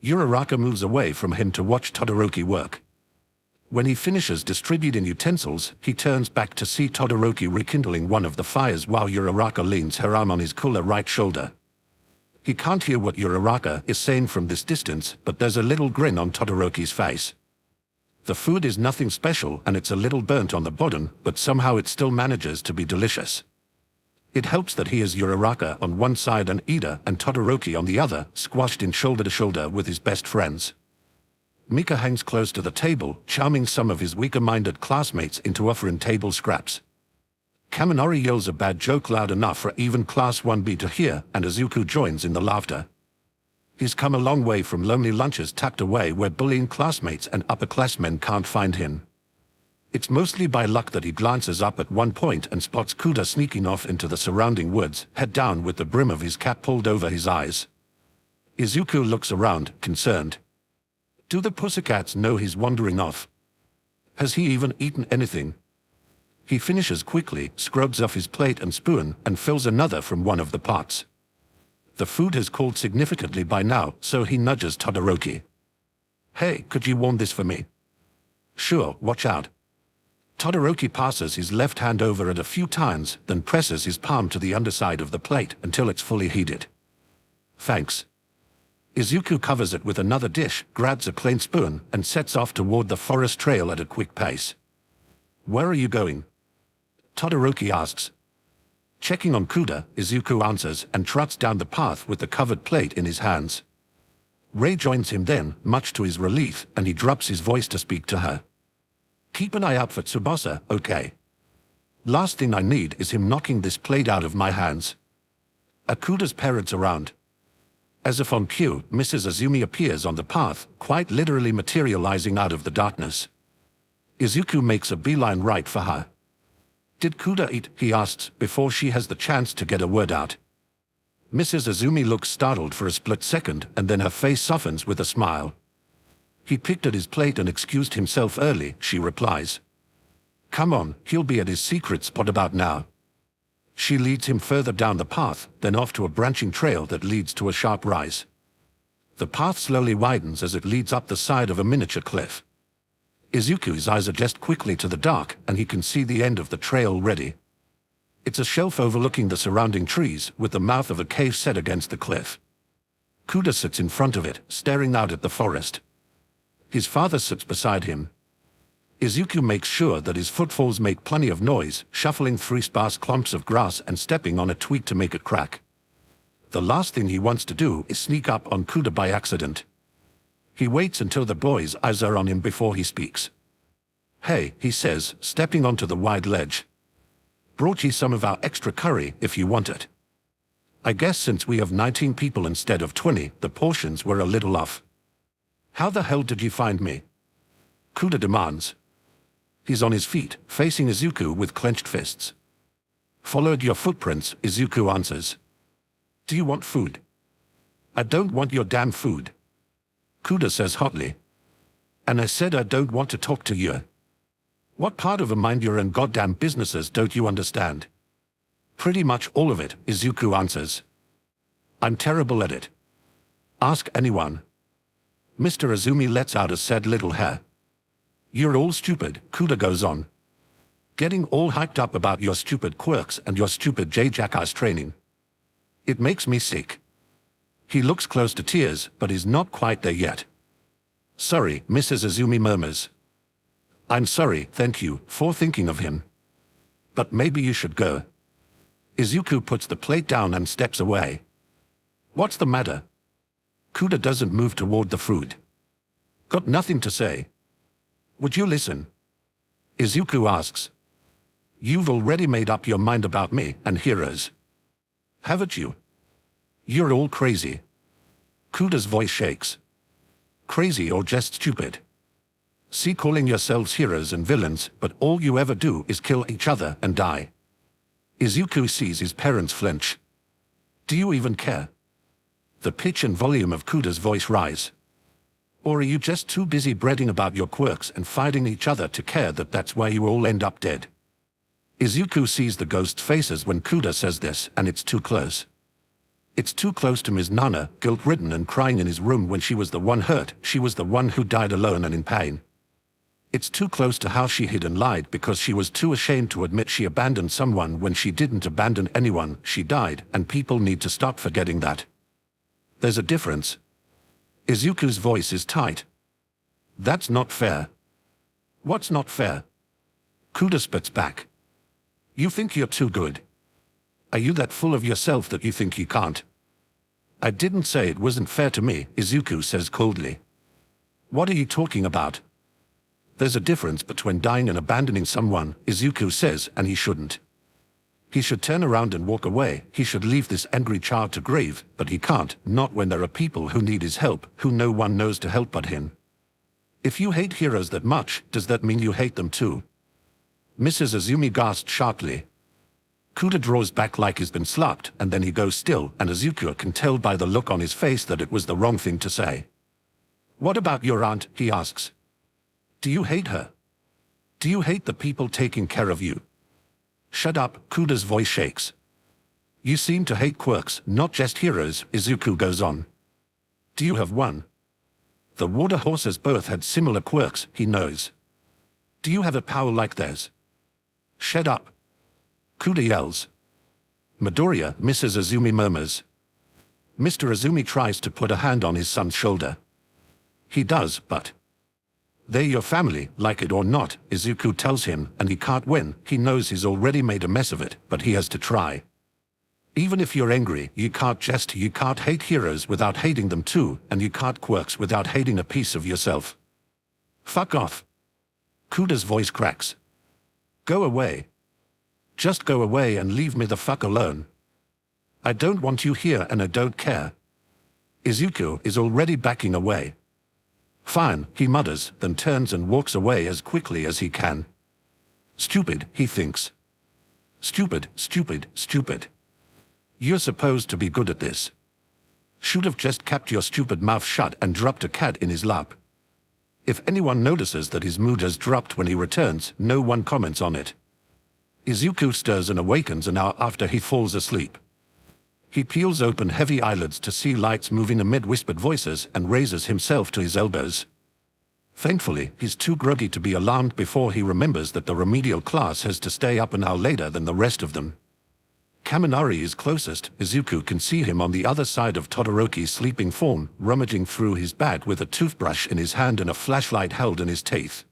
A: Uraraka moves away from him to watch Todoroki work. When he finishes distributing utensils, he turns back to see Todoroki rekindling one of the fires while Uraraka leans her arm on his cooler right shoulder. He can't hear what Uraraka is saying from this distance, but there's a little grin on Todoroki's face. The food is nothing special and it's a little burnt on the bottom, but somehow it still manages to be delicious. It helps that he is Uraraka on one side and Ida and Todoroki on the other, squashed in shoulder to shoulder with his best friends. Mika hangs close to the table, charming some of his weaker-minded classmates into offering table scraps. Kaminari yells a bad joke loud enough for even Class 1B to hear, and Izuku joins in the laughter. He's come a long way from lonely lunches tucked away where bullying classmates and upperclassmen can't find him. It's mostly by luck that he glances up at one point and spots Kuda sneaking off into the surrounding woods, head down with the brim of his cap pulled over his eyes. Izuku looks around, concerned. Do the pussycats know he's wandering off? Has he even eaten anything? He finishes quickly, scrubs off his plate and spoon, and fills another from one of the pots. The food has cooled significantly by now, so he nudges Todoroki. Hey, could you warm this for me? Sure, watch out. Todoroki passes his left hand over it a few times, then presses his palm to the underside of the plate until it's fully heated. Thanks. Izuku covers it with another dish, grabs a clean spoon, and sets off toward the forest trail at a quick pace. Where are you going? Todoroki asks. Checking on Kuda, Izuku answers and trots down the path with the covered plate in his hands. Rei joins him then, much to his relief, and he drops his voice to speak to her. Keep an eye out for Tsubasa, okay? Last thing I need is him knocking this plate out of my hands. Akuda's parents around. As if on cue, Mrs. Azumi appears on the path, quite literally materializing out of the darkness. Izuku makes a beeline right for her. Did Kuda eat? He asks, before she has the chance to get a word out. Mrs. Azumi looks startled for a split second, and then her face softens with a smile. He picked at his plate and excused himself early, she replies. Come on, he'll be at his secret spot about now. She leads him further down the path, then off to a branching trail that leads to a sharp rise. The path slowly widens as it leads up the side of a miniature cliff. Izuku's eyes adjust quickly to the dark, and he can see the end of the trail already. It's a shelf overlooking the surrounding trees, with the mouth of a cave set against the cliff. Kuda sits in front of it, staring out at the forest. His father sits beside him. Izuku makes sure that his footfalls make plenty of noise, shuffling through sparse clumps of grass and stepping on a twig to make it crack. The last thing he wants to do is sneak up on Kuda by accident. He waits until the boy's eyes are on him before he speaks. Hey, he says, stepping onto the wide ledge. Brought you some of our extra curry, if you want it. I guess since we have 19 people instead of 20, the portions were a little off. How the hell did you find me? Kuda demands. He's on his feet, facing Izuku with clenched fists. Followed your footprints, Izuku answers. Do you want food? I don't want your damn food. Kuda says hotly. And I said I don't want to talk to you. What part of a mind your own goddamn businesses don't you understand? Pretty much all of it, Izuku answers. I'm terrible at it. Ask anyone. Mr. Azumi lets out a sad little hair. You're all stupid, Kuda goes on. Getting all hyped up about your stupid quirks and your stupid J-Jackass training. It makes me sick. He looks close to tears, but is not quite there yet. Sorry, Mrs. Azumi murmurs. I'm sorry, thank you, for thinking of him. But maybe you should go. Izuku puts the plate down and steps away. What's the matter? Kuda doesn't move toward the food. Got nothing to say. Would you listen? Izuku asks. You've already made up your mind about me and heroes. Haven't you? You're all crazy. Kuda's voice shakes. Crazy or just stupid? See, calling yourselves heroes and villains, but all you ever do is kill each other and die. Izuku sees his parents flinch. Do you even care? The pitch and volume of Kuda's voice rise. Or are you just too busy bragging about your quirks and fighting each other to care that that's why you all end up dead? Izuku sees the ghosts' faces when Kuda says this, and it's too close. It's too close to Ms. Nana, guilt-ridden and crying in his room when she was the one hurt, she was the one who died alone and in pain. It's too close to how she hid and lied because she was too ashamed to admit she abandoned someone when she didn't abandon anyone, she died, and people need to stop forgetting that. There's a difference. Izuku's voice is tight. That's not fair. What's not fair? Kuda spits back. You think you're too good. Are you that full of yourself that you think you can't? I didn't say it wasn't fair to me, Izuku says coldly. What are you talking about? There's a difference between dying and abandoning someone, Izuku says, and he shouldn't. He should turn around and walk away, he should leave this angry child to grieve, but he can't, not when there are people who need his help, who no one knows to help but him. If you hate heroes that much, does that mean you hate them too? Mrs. Azumi gasped sharply. Kuda draws back like he's been slapped, and then he goes still, and Izuku can tell by the look on his face that it was the wrong thing to say. What about your aunt, he asks. Do you hate her? Do you hate the people taking care of you? Shut up, Kuda's voice shakes. You seem to hate quirks, not just heroes, Izuku goes on. Do you have one? The water horses both had similar quirks, he knows. Do you have a power like theirs? Shut up. Kuda yells. Midoriya, Mrs. Azumi murmurs. Mr. Azumi tries to put a hand on his son's shoulder. He does, but... They're your family, like it or not, Izuku tells him, and he can't win. He knows he's already made a mess of it, but he has to try. Even if you're angry, you can't hate heroes without hating them too, and you can't quirks without hating a piece of yourself. Fuck off. Kuda's voice cracks. Go away. Just go away and leave me the fuck alone. I don't want you here and I don't care. Izuku is already backing away. Fine, he mutters, then turns and walks away as quickly as he can. Stupid, he thinks. Stupid, stupid, stupid. You're supposed to be good at this. Should have just kept your stupid mouth shut and dropped a cat in his lap. If anyone notices that his mood has dropped when he returns, no one comments on it. Izuku stirs and awakens an hour after he falls asleep. He peels open heavy eyelids to see lights moving amid whispered voices and raises himself to his elbows. Thankfully, he's too groggy to be alarmed before he remembers that the remedial class has to stay up an hour later than the rest of them. Kaminari is closest. Izuku can see him on the other side of Todoroki's sleeping form, rummaging through his bag with a toothbrush in his hand and a flashlight held in his teeth.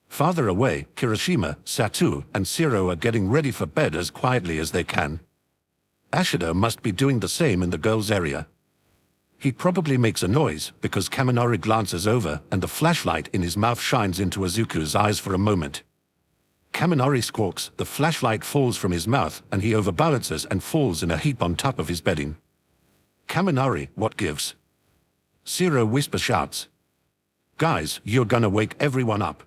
A: Farther away, Kirishima, Satu, and Shiro are getting ready for bed as quietly as they can. Ashida must be doing the same in the girls' area. He probably makes a noise because Kaminari glances over and the flashlight in his mouth shines into Izuku's eyes for a moment. Kaminari squawks, the flashlight falls from his mouth and he overbalances and falls in a heap on top of his bedding. Kaminari, what gives? Shiro whisper shouts. Guys, you're gonna wake everyone up.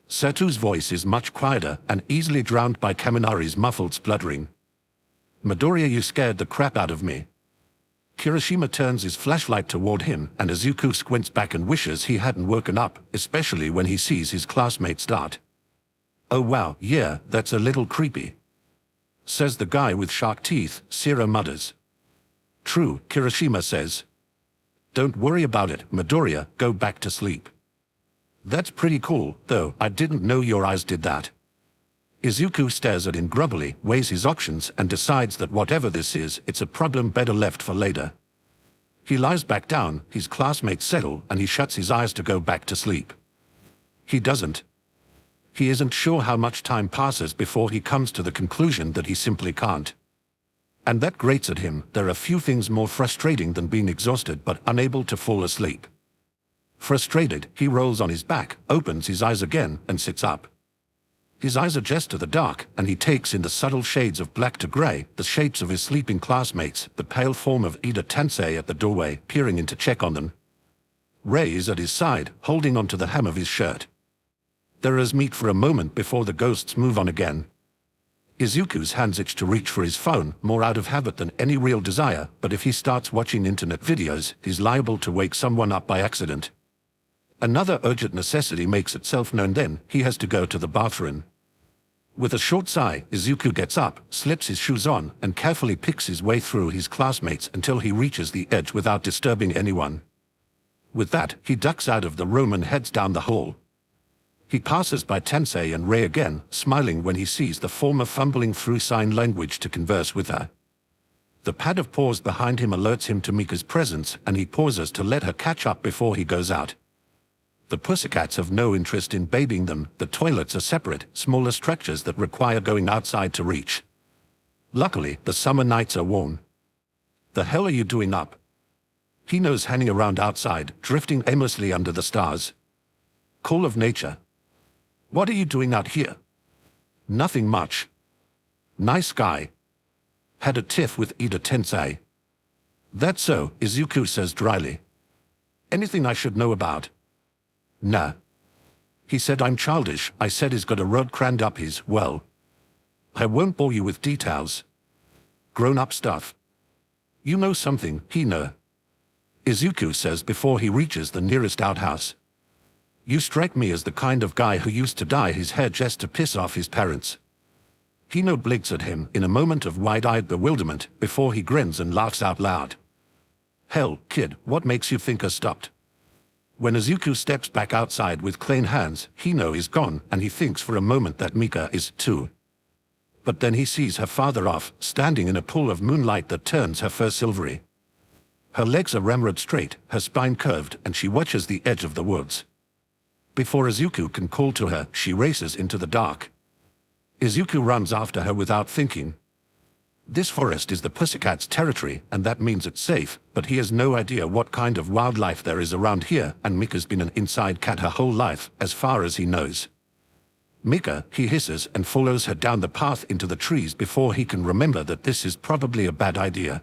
A: Satu's voice is much quieter and easily drowned by Kaminari's muffled spluttering. Midoriya, you scared the crap out of me. Kirishima turns his flashlight toward him, and Izuku squints back and wishes he hadn't woken up, especially when he sees his classmate start. Oh wow, yeah, that's a little creepy. Says the guy with shark teeth, Shiro mutters. True, Kirishima says. Don't worry about it, Midoriya, go back to sleep. That's pretty cool, though, I didn't know your eyes did that. Izuku stares at him grumpily, weighs his options, and decides that whatever this is, it's a problem better left for later. He lies back down, his classmates settle, and he shuts his eyes to go back to sleep. He doesn't. He isn't sure how much time passes before he comes to the conclusion that he simply can't. And that grates at him. There are few things more frustrating than being exhausted but unable to fall asleep. Frustrated, he rolls on his back, opens his eyes again, and sits up. His eyes adjust to the dark, and he takes in the subtle shades of black to gray, the shapes of his sleeping classmates, the pale form of Ida Tensei at the doorway, peering in to check on them. Rei is at his side, holding onto the hem of his shirt. There is meat for a moment before the ghosts move on again. Izuku's hands itch to reach for his phone, more out of habit than any real desire, but if he starts watching internet videos, he's liable to wake someone up by accident. Another urgent necessity makes itself known then, he has to go to the bathroom. With a short sigh, Izuku gets up, slips his shoes on, and carefully picks his way through his classmates until he reaches the edge without disturbing anyone. With that, he ducks out of the room and heads down the hall. He passes by Tensei and Rei again, smiling when he sees the former fumbling through sign language to converse with her. The pad of paws behind him alerts him to Mika's presence, and he pauses to let her catch up before he goes out. The pussycats have no interest in bathing them. The toilets are separate, smaller structures that require going outside to reach. Luckily, the summer nights are warm. The hell are you doing up? He knows hanging around outside, drifting aimlessly under the stars. Call of nature. What are you doing out here? Nothing much. Nice guy. Had a tiff with Ida Tensei. That's so, Izuku says dryly. Anything I should know about? Nah. He said I'm childish. I said he's got a road crammed up his, well. I won't bore you with details. Grown-up stuff. You know something, he know. Izuku says before he reaches the nearest outhouse. You strike me as the kind of guy who used to dye his hair just to piss off his parents. Hino blinks at him in a moment of wide-eyed bewilderment before he grins and laughs out loud. Hell, kid, what makes you think I stopped? When Izuku steps back outside with clean hands, Hino is gone and he thinks for a moment that Mika is too. But then he sees her father off, standing in a pool of moonlight that turns her fur silvery. Her legs are ramrod straight, her spine curved, and she watches the edge of the woods. Before Izuku can call to her, she races into the dark. Izuku runs after her without thinking. This forest is the pussycat's territory, and that means it's safe, but he has no idea what kind of wildlife there is around here, and Mika's been an inside cat her whole life, as far as he knows. Mika, he hisses and follows her down the path into the trees before he can remember that this is probably a bad idea.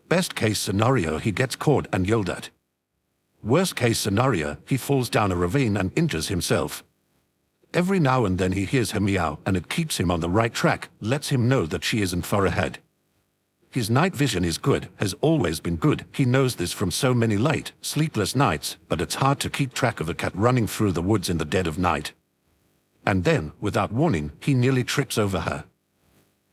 A: Best case scenario, he gets caught and yelled at. Worst case scenario, he falls down a ravine and injures himself. Every now and then he hears her meow, and it keeps him on the right track, lets him know that she isn't far ahead. His night vision is good, has always been good. He knows this from so many late, sleepless nights, but it's hard to keep track of a cat running through the woods in the dead of night. And then, without warning, he nearly trips over her.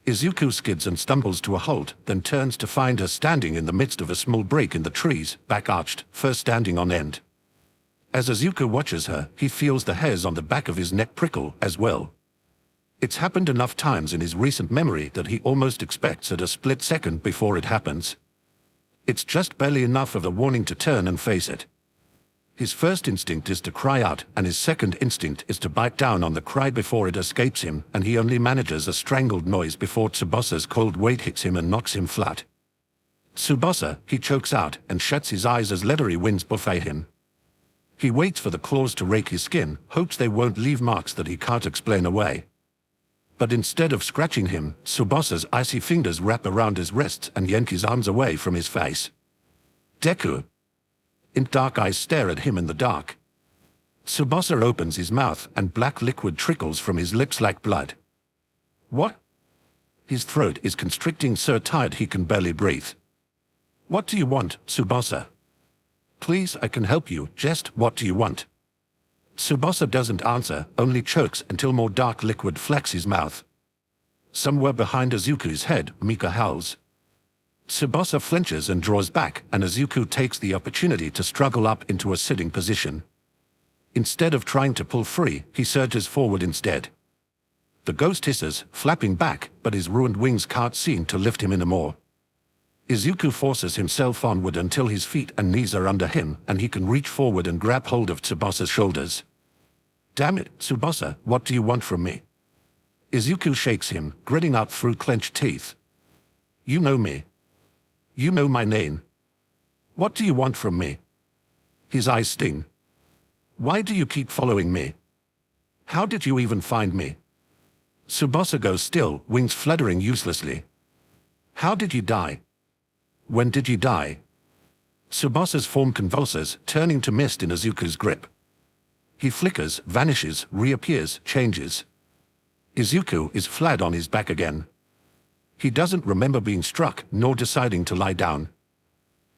A: Izuku skids and stumbles to a halt, then turns to find her standing in the midst of a small break in the trees, back arched, fur standing on end. As Izuku watches her, he feels the hairs on the back of his neck prickle as well. It's happened enough times in his recent memory that he almost expects it a split second before it happens. It's just barely enough of a warning to turn and face it. His first instinct is to cry out, and his second instinct is to bite down on the cry before it escapes him, and he only manages a strangled noise before Tsubasa's cold weight hits him and knocks him flat. Tsubasa, he chokes out and shuts his eyes as leathery winds buffet him. He waits for the claws to rake his skin, hopes they won't leave marks that he can't explain away. But instead of scratching him, Tsubasa's icy fingers wrap around his wrists and yank his arms away from his face. Deku. In dark eyes stare at him in the dark. Tsubasa opens his mouth and black liquid trickles from his lips like blood. What? His throat is constricting so tight he can barely breathe. What do you want, Tsubasa? Please, I can help you, just what do you want? Tsubasa doesn't answer, only chokes until more dark liquid flecks his mouth. Somewhere behind Izuku's head, Mika howls. Tsubasa flinches and draws back, and Izuku takes the opportunity to struggle up into a sitting position. Instead of trying to pull free, he surges forward instead. The ghost hisses, flapping back, but his ruined wings can't seem to lift him anymore. Izuku forces himself onward until his feet and knees are under him, and he can reach forward and grab hold of Tsubasa's shoulders. Damn it, Tsubasa, what do you want from me? Izuku shakes him, gritting out through clenched teeth. You know me. You know my name. What do you want from me? His eyes sting. Why do you keep following me? How did you even find me? Tsubasa goes still, wings fluttering uselessly. How did you die? When did you die? Tsubasa's form convulses, turning to mist in Izuku's grip. He flickers, vanishes, reappears, changes. Izuku is flat on his back again. He doesn't remember being struck, nor deciding to lie down.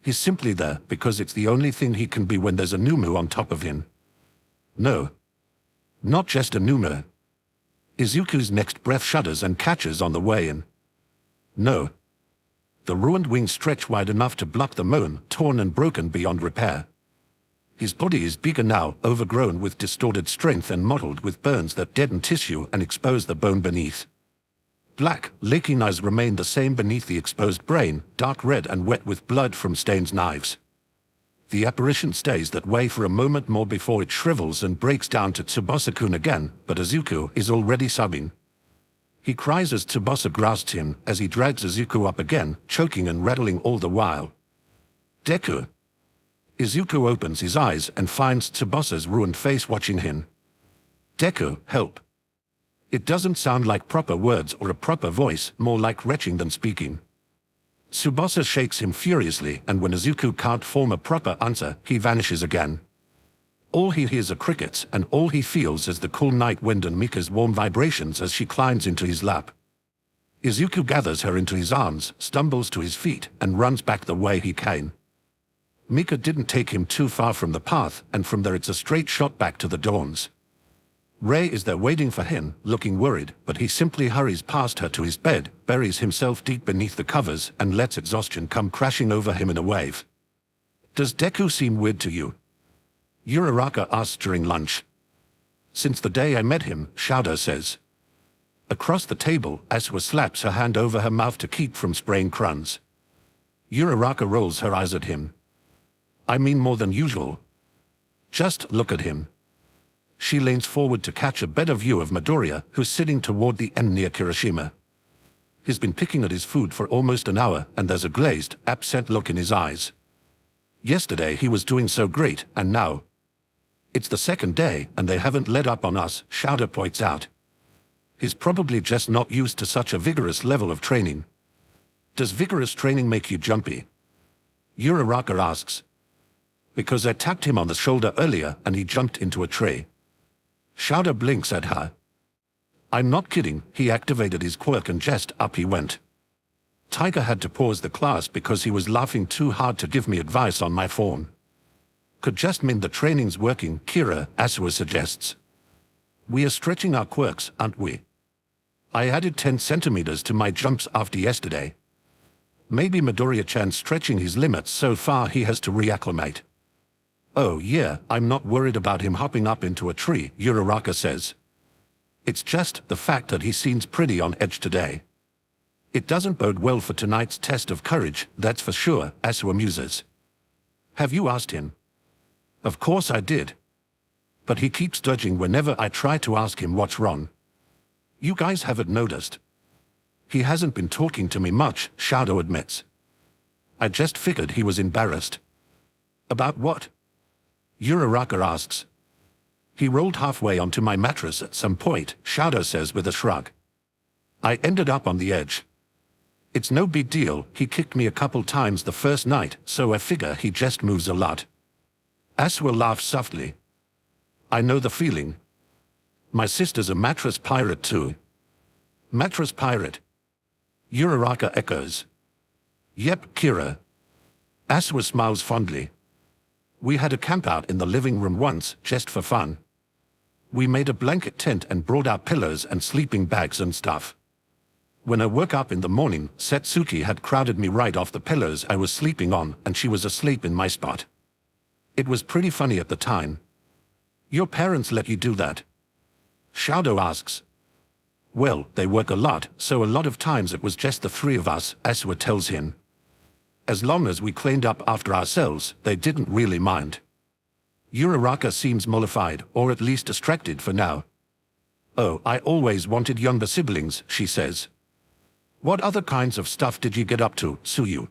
A: He's simply there because it's the only thing he can be when there's a Numu on top of him. No. Not just a Numu. Izuku's next breath shudders and catches on the way in. No. The ruined wings stretch wide enough to block the moan, torn and broken beyond repair. His body is bigger now, overgrown with distorted strength and mottled with burns that deaden tissue and expose the bone beneath. Black, leaking eyes remain the same beneath the exposed brain, dark red and wet with blood from Stain's knives. The apparition stays that way for a moment more before it shrivels and breaks down to Tsubasa-kun again, but Izuku is already sobbing. He cries as Tsubasa grasps him as he drags Izuku up again, choking and rattling all the while. Deku. Izuku opens his eyes and finds Tsubasa's ruined face watching him. Deku, help. It doesn't sound like proper words or a proper voice, more like retching than speaking. Tsubasa shakes him furiously, and when Izuku can't form a proper answer, he vanishes again. All he hears are crickets, and all he feels is the cool night wind and Mika's warm vibrations as she climbs into his lap. Izuku gathers her into his arms, stumbles to his feet, and runs back the way he came. Mika didn't take him too far from the path, and from there it's a straight shot back to the Dawns. Ray is there waiting for him, looking worried, but he simply hurries past her to his bed, buries himself deep beneath the covers, and lets exhaustion come crashing over him in a wave. Does Deku seem weird to you? Uraraka asks during lunch. Since the day I met him, Shouda says. Across the table, Aswa slaps her hand over her mouth to keep from spraying crumbs. Uraraka rolls her eyes at him. I mean more than usual. Just look at him. She leans forward to catch a better view of Midoriya, who's sitting toward the end near Kirishima. He's been picking at his food for almost an hour, and there's a glazed, absent look in his eyes. Yesterday he was doing so great, and now... It's the second day, and they haven't let up on us, Shouda points out. He's probably just not used to such a vigorous level of training. Does vigorous training make you jumpy? Uraraka asks. Because I tapped him on the shoulder earlier, and he jumped into a tree. Shouda blinks at her. I'm not kidding, he activated his quirk and just up he went. Tiger had to pause the class because he was laughing too hard to give me advice on my form. Could just mean the training's working, Kira, Asua suggests. We are stretching our quirks, aren't we? I added 10 centimeters to my jumps after yesterday. Maybe Midoriya-chan's stretching his limits so far he has to reacclimate. Oh yeah, I'm not worried about him hopping up into a tree, Uraraka says. It's just the fact that he seems pretty on edge today. It doesn't bode well for tonight's test of courage, that's for sure, Asua muses. Have you asked him? Of course I did. But he keeps dodging whenever I try to ask him what's wrong. You guys haven't noticed. He hasn't been talking to me much, Shadow admits. I just figured he was embarrassed. About what? Uraraka asks. He rolled halfway onto my mattress at some point, Shadow says with a shrug. I ended up on the edge. It's no big deal, he kicked me a couple times the first night, so I figure he just moves a lot. Aswa laughs softly. I know the feeling. My sister's a mattress pirate too. Mattress pirate? Uraraka echoes. Yep, Kira. Aswa smiles fondly. We had a campout in the living room once, just for fun. We made a blanket tent and brought out pillows and sleeping bags and stuff. When I woke up in the morning, Setsuki had crowded me right off the pillows I was sleeping on, and she was asleep in my spot. It was pretty funny at the time. Your parents let you do that? Shoudo asks. Well, they work a lot, so a lot of times it was just the three of us, Aswa tells him. As long as we cleaned up after ourselves, they didn't really mind. Uraraka seems mollified, or at least distracted for now. Oh, I always wanted younger siblings, she says. What other kinds of stuff did you get up to, Tsuyu?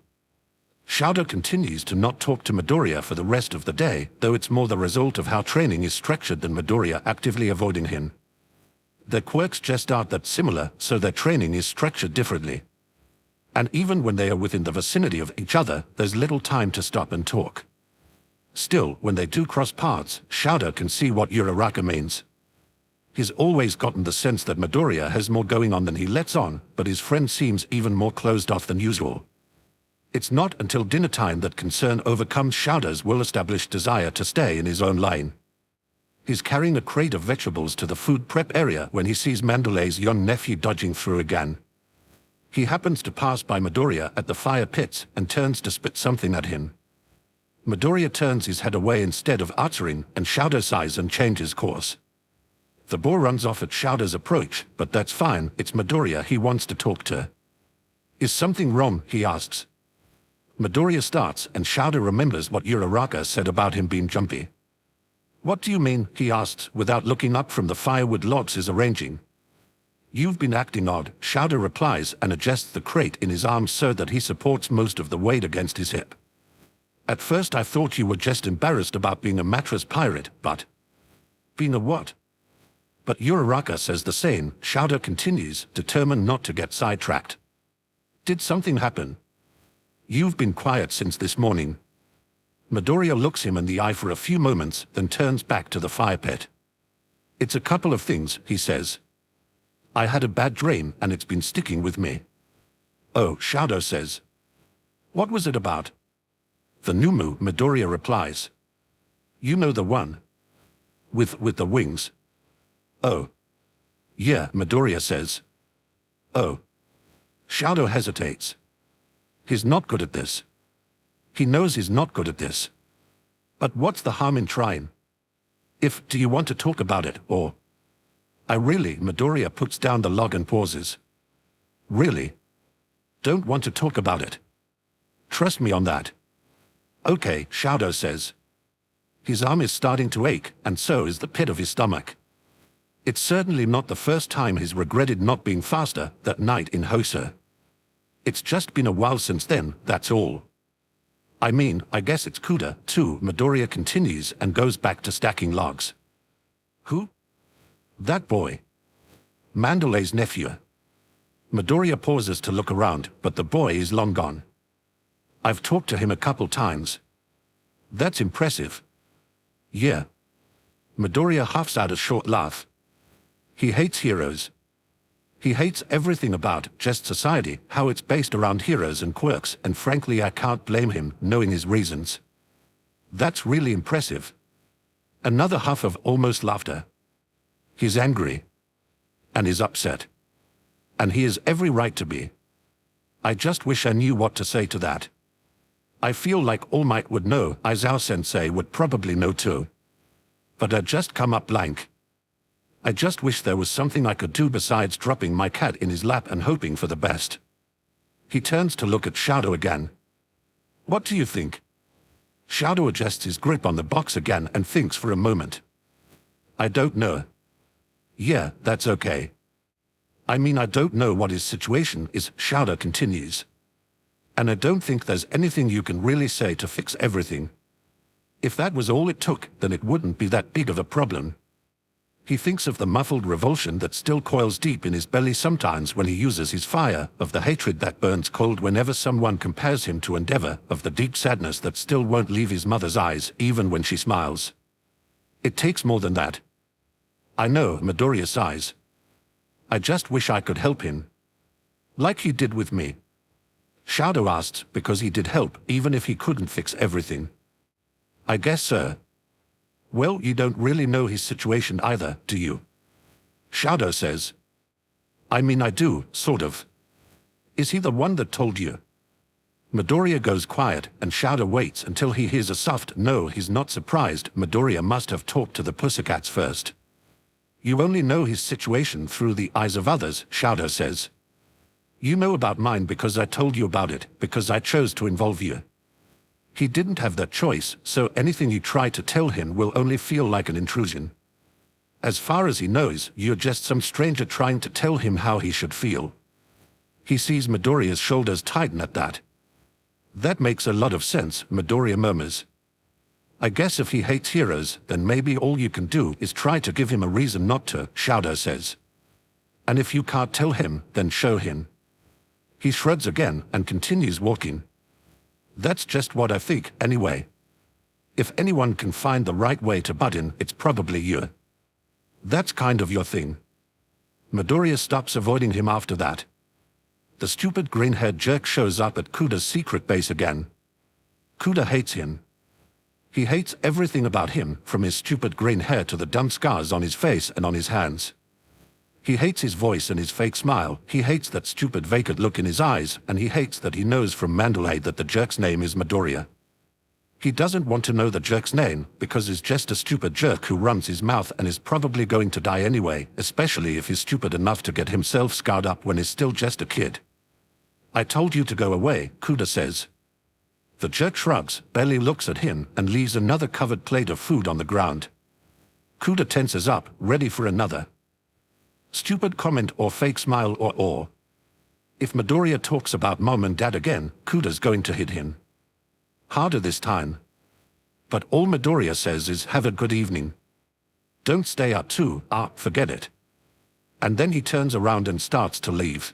A: Shouda continues to not talk to Midoriya for the rest of the day, though it's more the result of how training is structured than Midoriya actively avoiding him. Their quirks just aren't that similar, so their training is structured differently. And even when they are within the vicinity of each other, there's little time to stop and talk. Still, when they do cross paths, Shouda can see what Uraraka means. He's always gotten the sense that Midoriya has more going on than he lets on, but his friend seems even more closed off than usual. It's not until dinner time that concern overcomes Shouda's well-established desire to stay in his own lane. He's carrying a crate of vegetables to the food prep area when he sees Mandalay's young nephew dodging through again. He happens to pass by Midoriya at the fire pits and turns to spit something at him. Midoriya turns his head away instead of answering, and Shadow sighs and changes course. The boy runs off at Shadow's approach, but that's fine, it's Midoriya he wants to talk to. Is something wrong, he asks. Midoriya starts, and Shadow remembers what Uraraka said about him being jumpy. What do you mean, he asks, without looking up from the firewood logs he's arranging. You've been acting odd, Shadow replies and adjusts the crate in his arms so that he supports most of the weight against his hip. At first I thought you were just embarrassed about being a mattress pirate, but... Being a what? But Uraraka says the same, Shadow continues, determined not to get sidetracked. Did something happen? You've been quiet since this morning. Midoriya looks him in the eye for a few moments, then turns back to the fire pit. It's a couple of things, he says. I had a bad dream, and it's been sticking with me. Oh, Shadow says. What was it about? The Numu, Midoriya replies. You know the one. With the wings. Oh. Yeah, Midoriya says. Oh. Shadow hesitates. He's not good at this. He knows he's not good at this. But what's the harm in trying? Do you want to talk about it, or... Midoriya puts down the log and pauses. Really? Don't want to talk about it. Trust me on that. Okay, Shadow says. His arm is starting to ache, and so is the pit of his stomach. It's certainly not the first time he's regretted not being faster that night in Hosa. It's just been a while since then, that's all. I guess it's Kuda, too, Midoriya continues and goes back to stacking logs. Who? That boy. Mandalay's nephew. Midoriya pauses to look around, but the boy is long gone. I've talked to him a couple times. That's impressive. Yeah. Midoriya huffs out a short laugh. He hates heroes. He hates everything about just society, how it's based around heroes and quirks, and frankly I can't blame him, knowing his reasons. That's really impressive. Another huff of almost laughter. He's angry. And he's upset. And he has every right to be. I just wish I knew what to say to that. I feel like All Might would know, Aizawa-sensei would probably know too. But I just come up blank. I just wish there was something I could do besides dropping my cat in his lap and hoping for the best. He turns to look at Shadow again. What do you think? Shadow adjusts his grip on the box again and thinks for a moment. I don't know. Yeah, that's okay. I don't know what his situation is, Shadow continues. And I don't think there's anything you can really say to fix everything. If that was all it took, then it wouldn't be that big of a problem. He thinks of the muffled revulsion that still coils deep in his belly sometimes when he uses his fire, of the hatred that burns cold whenever someone compares him to Endeavor, of the deep sadness that still won't leave his mother's eyes, even when she smiles. It takes more than that. I know, Midoriya sighs. I just wish I could help him. Like he did with me. Shadow asks because he did help, even if he couldn't fix everything. I guess so. Well, you don't really know his situation either, do you? Shadow says. I do, sort of. Is he the one that told you? Midoriya goes quiet, and Shadow waits until he hears a soft no. He's not surprised. Midoriya must have talked to the pussycats first. You only know his situation through the eyes of others, Shadow says. You know about mine because I told you about it, because I chose to involve you. He didn't have that choice, so anything you try to tell him will only feel like an intrusion. As far as he knows, you're just some stranger trying to tell him how he should feel. He sees Midoriya's shoulders tighten at that. That makes a lot of sense, Midoriya murmurs. I guess if he hates heroes, then maybe all you can do is try to give him a reason not to, Shadow says. And if you can't tell him, then show him. He shrugs again and continues walking. That's just what I think, anyway. If anyone can find the right way to butt in, it's probably you. That's kind of your thing. Midoriya stops avoiding him after that. The stupid green-haired jerk shows up at Kuda's secret base again. Kuda hates him. He hates everything about him, from his stupid green hair to the dumb scars on his face and on his hands. He hates his voice and his fake smile, he hates that stupid vacant look in his eyes, and he hates that he knows from Mandalay that the jerk's name is Midoriya. He doesn't want to know the jerk's name, because he's just a stupid jerk who runs his mouth and is probably going to die anyway, especially if he's stupid enough to get himself scarred up when he's still just a kid. I told you to go away, Kuda says. The jerk shrugs, barely looks at him, and leaves another covered plate of food on the ground. Kuda tenses up, ready for another stupid comment or fake smile or. If Midoriya talks about mom and dad again, Kuda's going to hit him. Harder this time. But all Midoriya says is have a good evening. Don't stay up too, forget it. And then he turns around and starts to leave.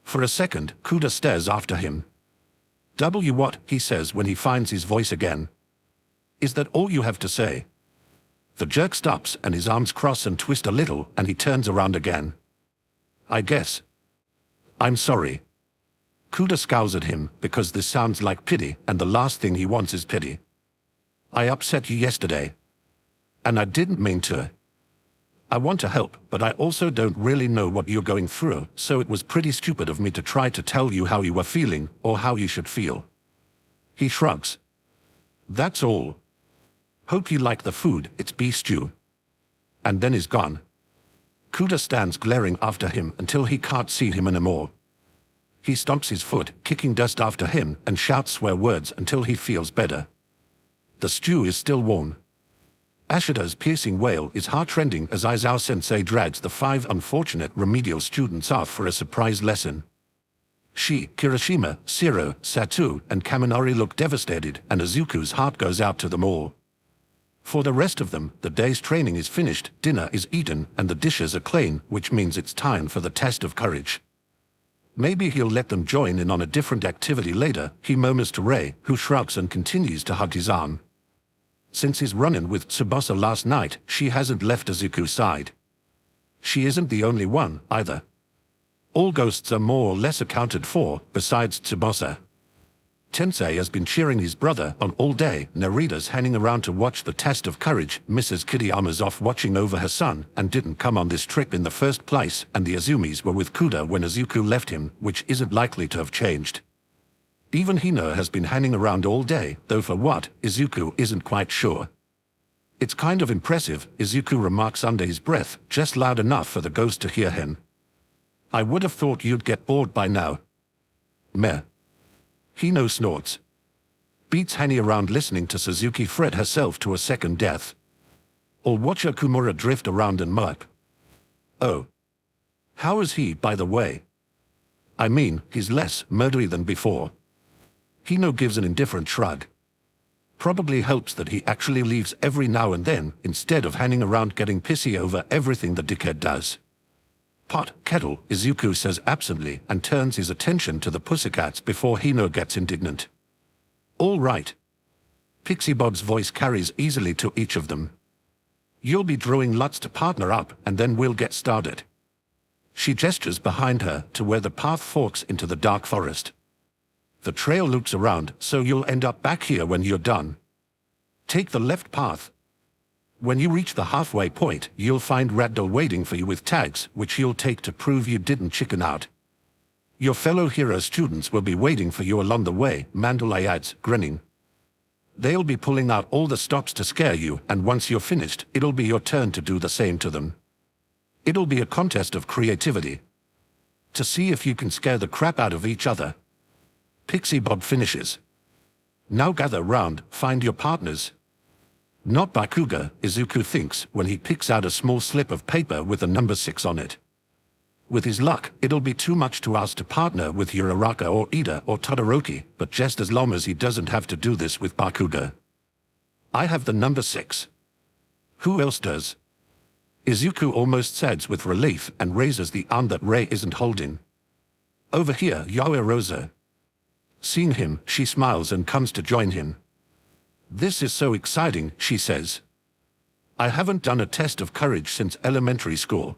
A: For a second, Kuda stares after him. What, he says when he finds his voice again. Is that all you have to say? The jerk stops and his arms cross and twist a little and he turns around again. I guess. I'm sorry. Kuda scowls at him because this sounds like pity and the last thing he wants is pity. I upset you yesterday. And I didn't mean to. I want to help, but I also don't really know what you're going through, so it was pretty stupid of me to try to tell you how you were feeling or how you should feel. He shrugs. That's all. Hope you like the food, it's beef stew. And then is gone. Kuda stands glaring after him until he can't see him anymore. He stomps his foot, kicking dust after him, and shouts swear words until he feels better. The stew is still warm. Ashida's piercing wail is heart-rending as Aizawa sensei drags the 5 unfortunate remedial students off for a surprise lesson. She, Kirishima, Shiro, Satu, and Kaminari look devastated, and Izuku's heart goes out to them all. For the rest of them, the day's training is finished, dinner is eaten, and the dishes are clean, which means it's time for the test of courage. Maybe he'll let them join in on a different activity later, he murmurs to Rei, who shrugs and continues to hug his arm. Since his run-in with Tsubasa last night, she hasn't left Izuku's side. She isn't the only one, either. All ghosts are more or less accounted for, besides Tsubasa. Tensei has been cheering his brother on all day, Narita's hanging around to watch the test of courage, Mrs. Kiriyama's off watching over her son, and didn't come on this trip in the first place, and the Azumis were with Kuda when Izuku left him, which isn't likely to have changed. Even Hino has been hanging around all day, though for what, Izuku isn't quite sure. It's kind of impressive, Izuku remarks under his breath, just loud enough for the ghost to hear him. I would have thought you'd get bored by now. Meh. Hino snorts. Beats hanging around listening to Suzuki fret herself to a second death. Or watch Okumura drift around and mope. Oh. How is he, by the way? I mean, he's less murdery than before. Hino gives an indifferent shrug. Probably hopes that he actually leaves every now and then, instead of hanging around getting pissy over everything the dickhead does. Pot, kettle, Izuku says absently and turns his attention to the pussycats before Hino gets indignant. All right. Pixie Bob's voice carries easily to each of them. You'll be drawing lots to partner up and then we'll get started. She gestures behind her to where the path forks into the dark forest. The trail loops around, so you'll end up back here when you're done. Take the left path. When you reach the halfway point, you'll find Ragdoll waiting for you with tags, which you'll take to prove you didn't chicken out. Your fellow hero students will be waiting for you along the way, Mandalay adds, grinning. They'll be pulling out all the stops to scare you, and once you're finished, it'll be your turn to do the same to them. It'll be a contest of creativity. To see if you can scare the crap out of each other. Pixie Bob finishes. Now gather round, find your partners. Not Bakuga, Izuku thinks when he picks out a small slip of paper with the number 6 on it. With his luck, it'll be too much to ask to partner with Uraraka or Ida or Todoroki, but just as long as he doesn't have to do this with Bakuga. I have the number 6. Who else does? Izuku almost says with relief and raises the arm that Rei isn't holding. Over here, Yaoi Rosa. Seeing him, she smiles and comes to join him. This is so exciting, she says. I haven't done a test of courage since elementary school.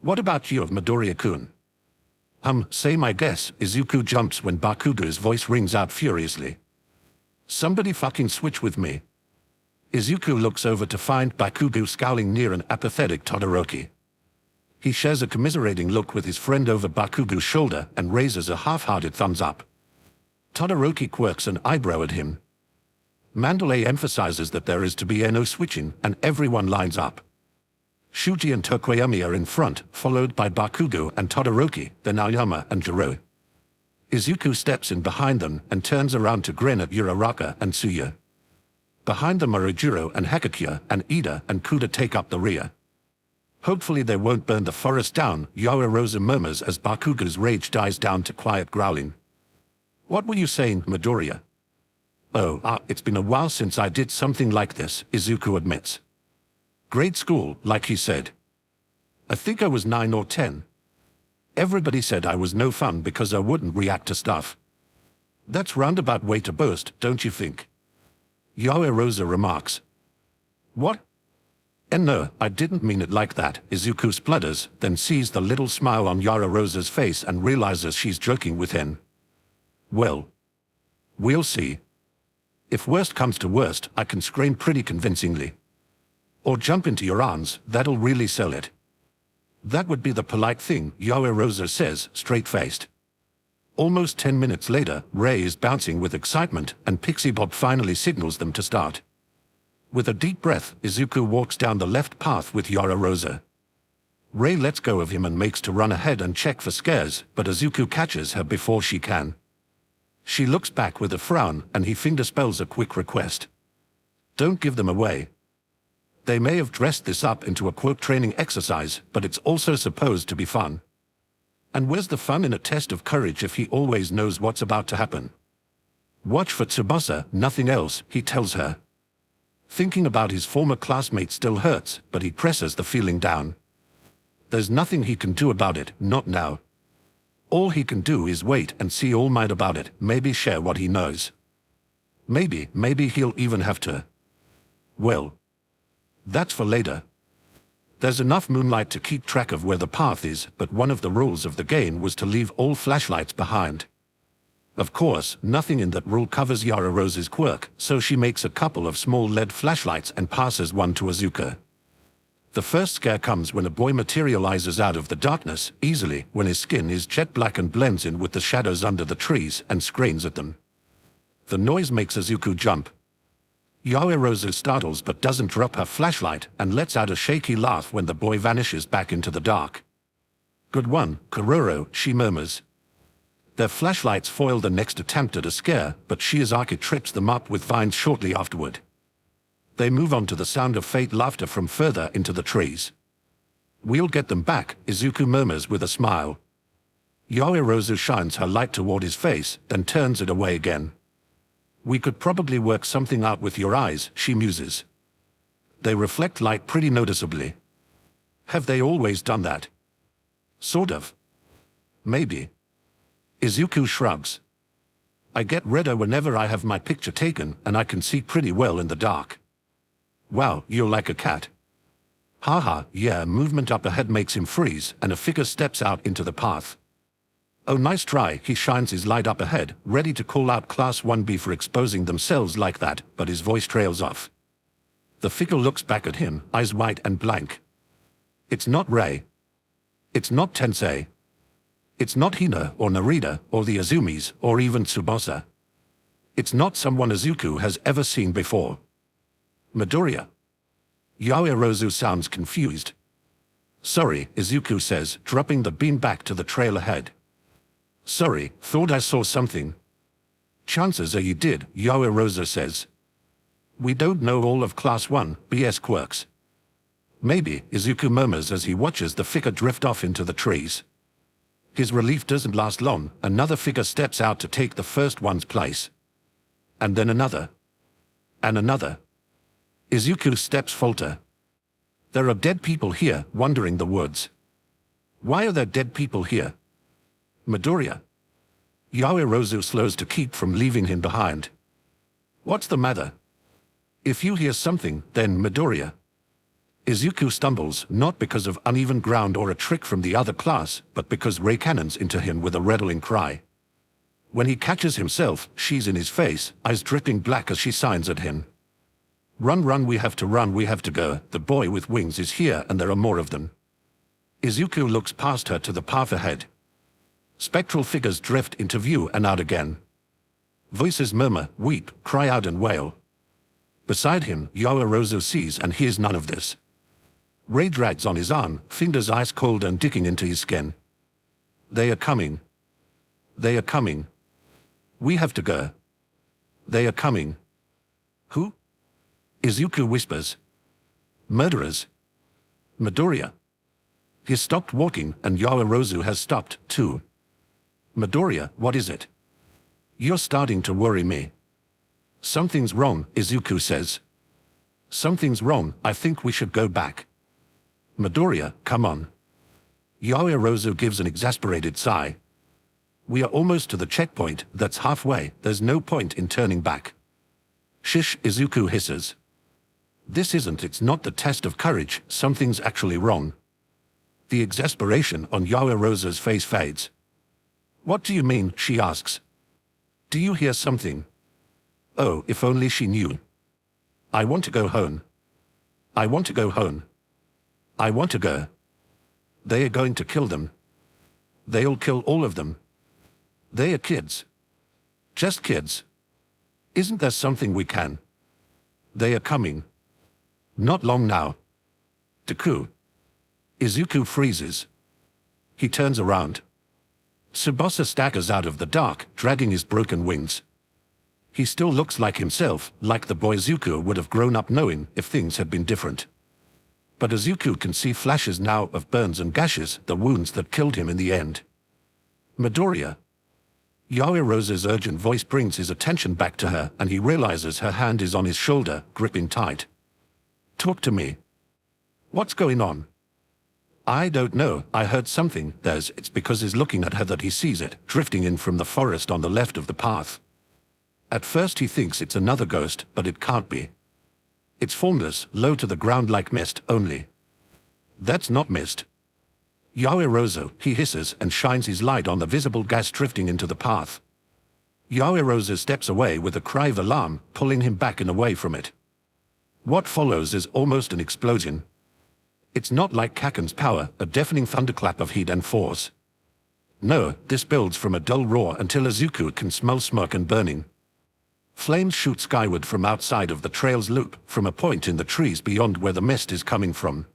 A: What about you, Midoriya-kun? Same I guess, Izuku jumps when Bakuga's voice rings out furiously. Somebody fucking switch with me. Izuku looks over to find Bakugo scowling near an apathetic Todoroki. He shares a commiserating look with his friend over Bakugo's shoulder and raises a half-hearted thumbs up. Todoroki quirks an eyebrow at him. Mandalay emphasizes that there is to be no switching, and everyone lines up. Shuji and Tokoyami are in front, followed by Bakugo and Todoroki, then Aoyama and Jiro. Izuku steps in behind them and turns around to grin at Uraraka and Tsuyu. Behind them are Ujiro and Hakakuya, and Ida and Kuda take up the rear. Hopefully they won't burn the forest down, Yaoyorozu murmurs as Bakugo's rage dies down to quiet growling. What were you saying, Midoriya? It's been a while since I did something like this, Izuku admits. Grade school, like he said. I think I was 9 or 10. Everybody said I was no fun because I wouldn't react to stuff. That's roundabout way to boast, don't you think? Yaoyorozu remarks. What? And no, I didn't mean it like that, Izuku splutters, then sees the little smile on Yaoyorozu's face and realizes she's joking with him. Well, we'll see. If worst comes to worst, I can scream pretty convincingly. Or jump into your arms, that'll really sell it. That would be the polite thing, Yaoyorozu says, straight-faced. Almost 10 minutes later, Ray is bouncing with excitement, and Pixie Bob finally signals them to start. With a deep breath, Izuku walks down the left path with Yaoyorozu. Ray lets go of him and makes to run ahead and check for scares, but Izuku catches her before she can. She looks back with a frown, and he fingerspells a quick request. Don't give them away. They may have dressed this up into a quote training exercise, but it's also supposed to be fun. And where's the fun in a test of courage if he always knows what's about to happen? Watch for Tsubasa, nothing else, he tells her. Thinking about his former classmate still hurts, but he presses the feeling down. There's nothing he can do about it, not now. All he can do is wait and see All Might about it, maybe share what he knows. Maybe he'll even have to. Well, that's for later. There's enough moonlight to keep track of where the path is, but one of the rules of the game was to leave all flashlights behind. Of course, nothing in that rule covers Yaoyorozu's quirk, so she makes a couple of small LED flashlights and passes one to Izuku. The first scare comes when a boy materializes out of the darkness, easily, when his skin is jet black and blends in with the shadows under the trees, and screams at them. The noise makes Izuku jump. Yaoyorozu startles but doesn't drop her flashlight, and lets out a shaky laugh when the boy vanishes back into the dark. Good one, Kuroro, she murmurs. Their flashlights foil the next attempt at a scare, but Shiozaki trips them up with vines shortly afterward. They move on to the sound of faint laughter from further into the trees. We'll get them back, Izuku murmurs with a smile. Yaoyorozu shines her light toward his face, then turns it away again. We could probably work something out with your eyes, she muses. They reflect light pretty noticeably. Have they always done that? Sort of. Maybe. Izuku shrugs. I get redder whenever I have my picture taken, and I can see pretty well in the dark. Wow, you're like a cat. Haha, yeah, movement up ahead makes him freeze, and a figure steps out into the path. Oh, nice try, he shines his light up ahead, ready to call out Class 1B for exposing themselves like that, but his voice trails off. The figure looks back at him, eyes wide and blank. It's not Ray. It's not Tensei. It's not Hina or Narita or the Azumis or even Tsubasa. It's not someone Izuku has ever seen before. Midoriya. Yaoyorozu sounds confused. Sorry, Izuku says, dropping the beam back to the trail ahead. Sorry, thought I saw something. Chances are you did, Yaoyorozu says. We don't know all of Class 1 BS quirks. Maybe, Izuku murmurs as he watches the figure drift off into the trees. His relief doesn't last long, another figure steps out to take the first one's place. And then another. And another. Izuku's steps falter. There are dead people here, wandering the woods. Why are there dead people here? Midoriya. Yaoyorozu slows to keep from leaving him behind. What's the matter? If you hear something, then Midoriya. Izuku stumbles, not because of uneven ground or a trick from the other class, but because Ray cannons into him with a rattling cry. When he catches himself, she's in his face, eyes dripping black as she signs at him. Run, run, we have to go. The boy with wings is here and there are more of them. Izuku looks past her to the path ahead. Spectral figures drift into view and out again. Voices murmur, weep, cry out and wail. Beside him, Yaoyorozu sees and hears none of this. Ray drags on his arm, fingers ice cold and digging into his skin. They are coming. They are coming. We have to go. They are coming. Who? Izuku whispers. Murderers. Midoriya. He stopped walking and Yaoyorozu has stopped, too. Midoriya, what is it? You're starting to worry me. Something's wrong, Izuku says. Something's wrong, I think we should go back. Midoriya, come on. Yaoyorozu gives an exasperated sigh. We are almost to the checkpoint, that's halfway, there's no point in turning back. Shish, Izuku hisses. It's not the test of courage, something's actually wrong. The exasperation on Yaoyorozu's face fades. What do you mean, she asks. Do you hear something? Oh, if only she knew. I want to go home. I want to go home. I want to go. They are going to kill them. They'll kill all of them. They are kids. Just kids. Isn't there something we can? They are coming. Not long now. Deku. Izuku freezes. He turns around. Tsubasa staggers out of the dark, dragging his broken wings. He still looks like himself, like the boy Izuku would have grown up knowing if things had been different. But Izuku can see flashes now of burns and gashes, the wounds that killed him in the end. Midoriya. Yaoyorozu's urgent voice brings his attention back to her, and he realizes her hand is on his shoulder, gripping tight. Talk to me. What's going on? I don't know, I heard something. It's because he's looking at her that he sees it, drifting in from the forest on the left of the path. At first he thinks it's another ghost, but it can't be. It's formless, low to the ground like mist, only. That's not mist. Yaoyorozu, he hisses and shines his light on the visible gas drifting into the path. Yaoyorozu steps away with a cry of alarm, pulling him back and away from it. What follows is almost an explosion. It's not like Kaken's power, a deafening thunderclap of heat and force. No, this builds from a dull roar until Izuku can smell smoke and burning. Flames shoot skyward from outside of the trail's loop, from a point in the trees beyond where the mist is coming from.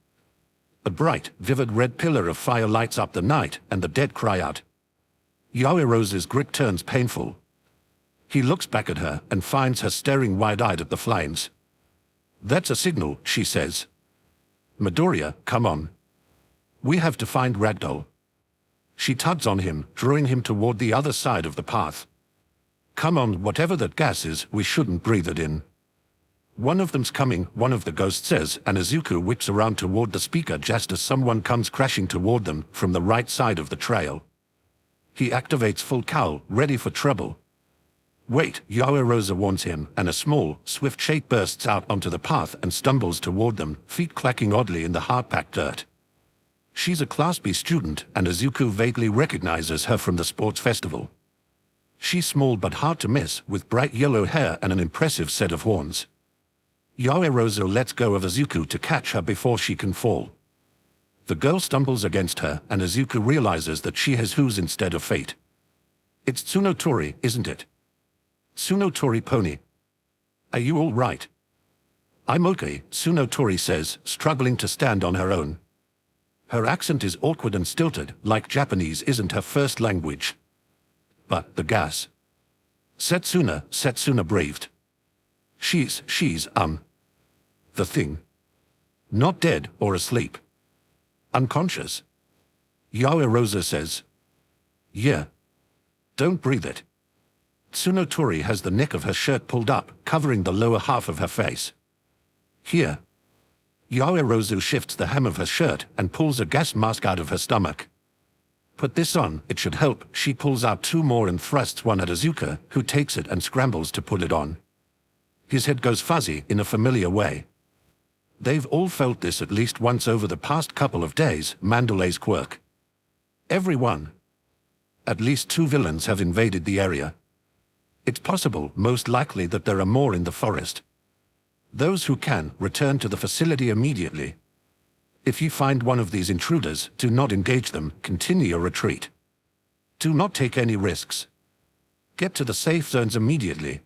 A: A bright, vivid red pillar of fire lights up the night, and the dead cry out. Yaoyorozu's grip turns painful. He looks back at her and finds her staring wide-eyed at the flames. That's a signal, she says. Midoriya, come on. We have to find Ragdoll. She tugs on him, drawing him toward the other side of the path. Come on, whatever that gas is, we shouldn't breathe it in. One of them's coming, one of the ghosts says, and Izuku whips around toward the speaker just as someone comes crashing toward them from the right side of the trail. He activates full cowl, ready for trouble. Wait, Yaoyorozu warns him, and a small, swift shape bursts out onto the path and stumbles toward them, feet clacking oddly in the hard-packed dirt. She's a Class B student, and Izuku vaguely recognizes her from the sports festival. She's small but hard to miss, with bright yellow hair and an impressive set of horns. Yaoyorozu lets go of Izuku to catch her before she can fall. The girl stumbles against her, and Izuku realizes that she has hooves instead of feet. It's Tsunotori, isn't it? Tsunotori pony. Are you all right? I'm okay, Tsunotori says, struggling to stand on her own. Her accent is awkward and stilted, like Japanese isn't her first language. But the gas. Setsuna breathed. She's, the thing. Not dead or asleep. Unconscious. Yaoyorozu says. Yeah. Don't breathe it. Tsunotori has the neck of her shirt pulled up, covering the lower half of her face. Here. Yaoyorozu shifts the hem of her shirt and pulls a gas mask out of her stomach. Put this on, it should help. She pulls out two more and thrusts one at Izuku, who takes it and scrambles to put it on. His head goes fuzzy in a familiar way. They've all felt this at least once over the past couple of days, Mandalay's quirk. Everyone. At least 2 villains have invaded the area. It's possible, most likely, that there are more in the forest. Those who can, return to the facility immediately. If you find one of these intruders, do not engage them, continue your retreat. Do not take any risks. Get to the safe zones immediately.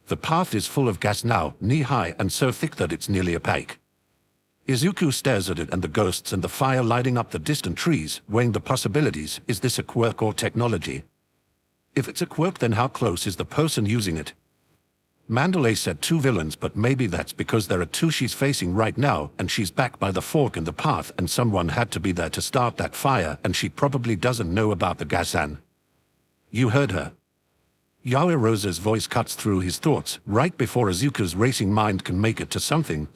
A: The path is full of gas now, knee-high and so thick that it's nearly opaque. Izuku stares at it and the ghosts and the fire lighting up the distant trees, weighing the possibilities. Is this a quirk or technology? If it's a quirk, then how close is the person using it? Mandalay said 2 villains, but maybe that's because there are 2 she's facing right now, and she's back by the fork in the path, and someone had to be there to start that fire, and she probably doesn't know about the Gasan. You heard her. Yaoyorozu's voice cuts through his thoughts, right before Izuku's racing mind can make it to something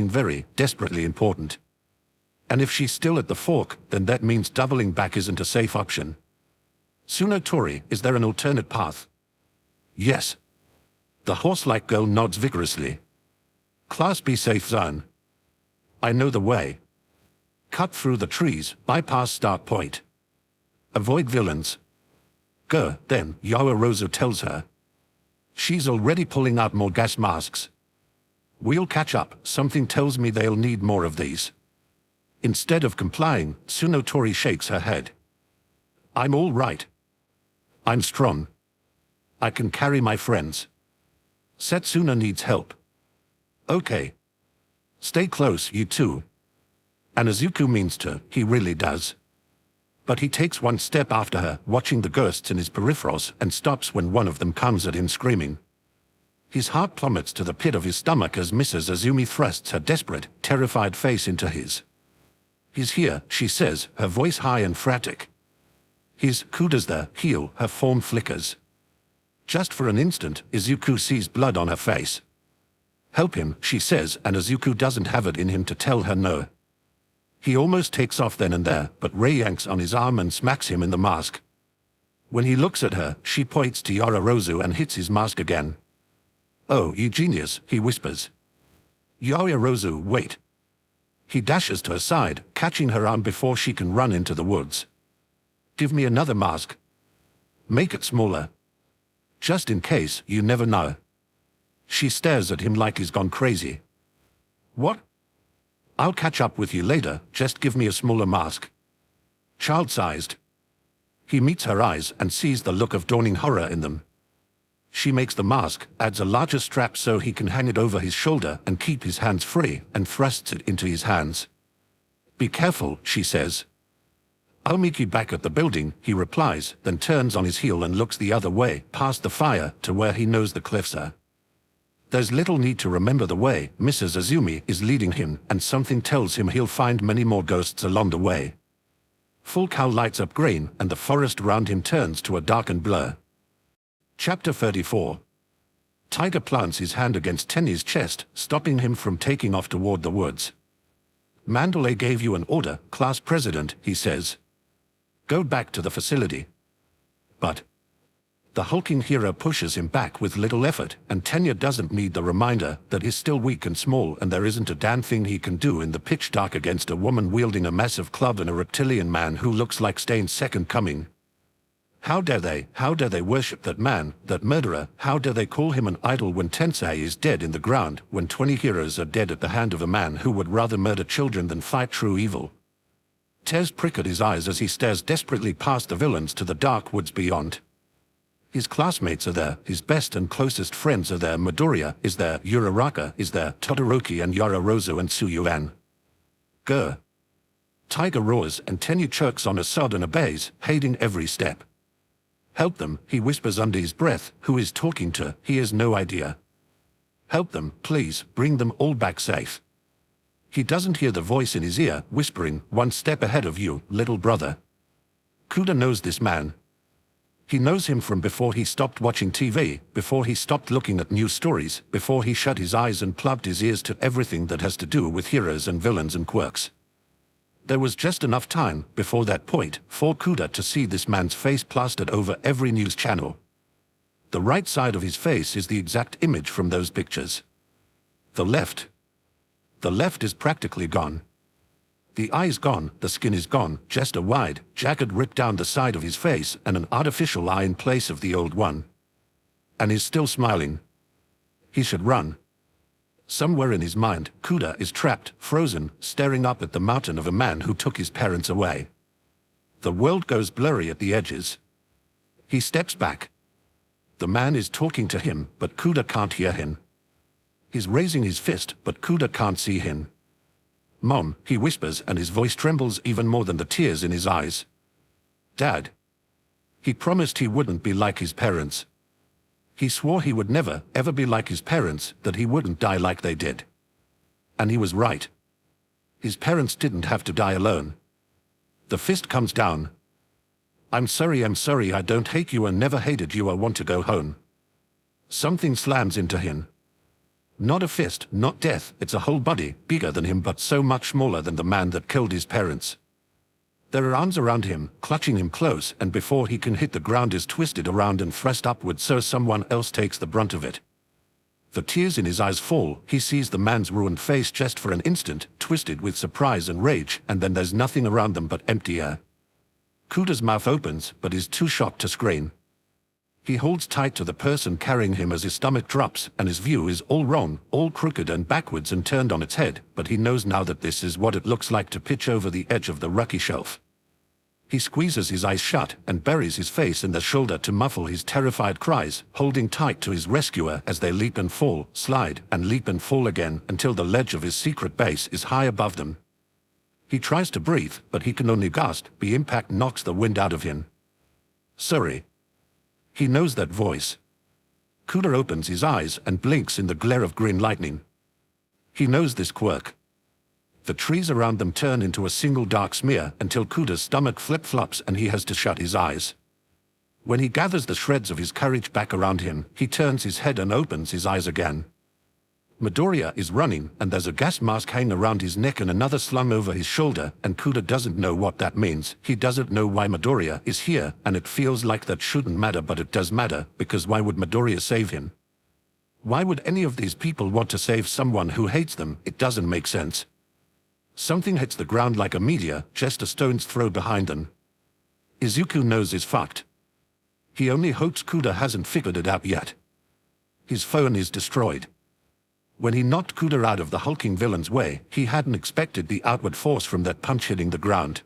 A: very, desperately important. And if she's still at the fork, then that means doubling back isn't a safe option. Tsunotori, is there an alternate path? Yes. The horse-like girl nods vigorously. Class B safe zone. I know the way. Cut through the trees, bypass start point. Avoid villains. Go, then, Yaoyorozu tells her. She's already pulling out more gas masks. We'll catch up, something tells me they'll need more of these. Instead of complying, Tsunotori shakes her head. I'm all right. I'm strong. I can carry my friends. Setsuna needs help. Okay. Stay close, you two. And Izuku means to, he really does. But he takes one step after her, watching the ghosts in his peripherals, and stops when one of them comes at him screaming. His heart plummets to the pit of his stomach as Mrs. Azumi thrusts her desperate, terrified face into his. He's here, she says, her voice high and frantic. His Kuda's there, heel, her form flickers. Just for an instant, Izuku sees blood on her face. Help him, she says, and Izuku doesn't have it in him to tell her no. He almost takes off then and there, but Rei yanks on his arm and smacks him in the mask. When he looks at her, she points to Yaoyorozu and hits his mask again. Oh, you genius, he whispers. Yaoyorozu, wait. He dashes to her side, catching her arm before she can run into the woods. Give me another mask. Make it smaller. Just in case, you never know. She stares at him like he's gone crazy. What? I'll catch up with you later, just give me a smaller mask. Child-sized. He meets her eyes and sees the look of dawning horror in them. She makes the mask, adds a larger strap so he can hang it over his shoulder and keep his hands free, and thrusts it into his hands. Be careful, she says. I'll meet you back at the building, he replies, then turns on his heel and looks the other way, past the fire, to where he knows the cliffs are. There's little need to remember the way. Mrs. Azumi is leading him, and something tells him he'll find many more ghosts along the way. Full cow lights up green, and the forest around him turns to a darkened blur. Chapter 34. Tiger plants his hand against Tenny's chest, stopping him from taking off toward the woods. Mandalay gave you an order, class president, he says. Go back to the facility. But the hulking hero pushes him back with little effort, and Tenya doesn't need the reminder that he's still weak and small and there isn't a damn thing he can do in the pitch dark against a woman wielding a massive club and a reptilian man who looks like Stain's second coming. How dare they worship that man, that murderer? How dare they call him an idol when Tensei is dead in the ground, when 20 heroes are dead at the hand of a man who would rather murder children than fight true evil? Tez pricks at his eyes as he stares desperately past the villains to the dark woods beyond. His classmates are there, his best and closest friends are there, Midoriya is there, Uraraka is there, Todoroki and Yaoyorozu and Tsuyuan. Grr. Tiger roars and Tenyu chokes on a sod and obeys, hating every step. Help them, he whispers under his breath. Who is talking to? He has no idea. Help them, please, bring them all back safe. He doesn't hear the voice in his ear, whispering, one step ahead of you, little brother. Kuda knows this man. He knows him from before he stopped watching TV, before he stopped looking at news stories, before he shut his eyes and plugged his ears to everything that has to do with heroes and villains and quirks. There was just enough time, before that point, for Kuda to see this man's face plastered over every news channel. The right side of his face is the exact image from those pictures. The left is practically gone. The eye's gone, the skin is gone, just a wide, jagged rip down the side of his face and an artificial eye in place of the old one. And he's still smiling. He should run. Somewhere in his mind, Kuda is trapped, frozen, staring up at the mountain of a man who took his parents away. The world goes blurry at the edges. He steps back. The man is talking to him, but Kuda can't hear him. He's raising his fist, but Kuda can't see him. "Mom," he whispers, and his voice trembles even more than the tears in his eyes. "Dad." He promised he wouldn't be like his parents. He swore he would never, ever be like his parents, that he wouldn't die like they did. And he was right. His parents didn't have to die alone. The fist comes down. I'm sorry, I don't hate you and never hated you, I want to go home." Something slams into him. Not a fist, not death, it's a whole body, bigger than him but so much smaller than the man that killed his parents. There are arms around him, clutching him close, and before he can hit the ground is twisted around and thrust upward so someone else takes the brunt of it. The tears in his eyes fall, he sees the man's ruined face just for an instant, twisted with surprise and rage, and then there's nothing around them but empty air. Kuda's mouth opens, but is too shocked to scream. He holds tight to the person carrying him as his stomach drops, and his view is all wrong, all crooked and backwards and turned on its head, but he knows now that this is what it looks like to pitch over the edge of the rocky shelf. He squeezes his eyes shut and buries his face in the shoulder to muffle his terrified cries, holding tight to his rescuer as they leap and fall, slide, and leap and fall again until the ledge of his secret base is high above them. He tries to breathe, but he can only gasp. The impact knocks the wind out of him. "Sorry." He knows that voice. Kuda opens his eyes and blinks in the glare of green lightning. He knows this quirk. The trees around them turn into a single dark smear until Kuda's stomach flip-flops and he has to shut his eyes. When he gathers the shreds of his courage back around him, he turns his head and opens his eyes again. Midoriya is running, and there's a gas mask hanging around his neck and another slung over his shoulder, and Kuda doesn't know what that means. He doesn't know why Midoriya is here, and it feels like that shouldn't matter, but it does matter, because why would Midoriya save him? Why would any of these people want to save someone who hates them? It doesn't make sense. Something hits the ground like a meteor, just a stone's throw behind them. Izuku knows he's fucked. He only hopes Kuda hasn't figured it out yet. His phone is destroyed. When he knocked Kuda out of the hulking villain's way, he hadn't expected the outward force from that punch hitting the ground.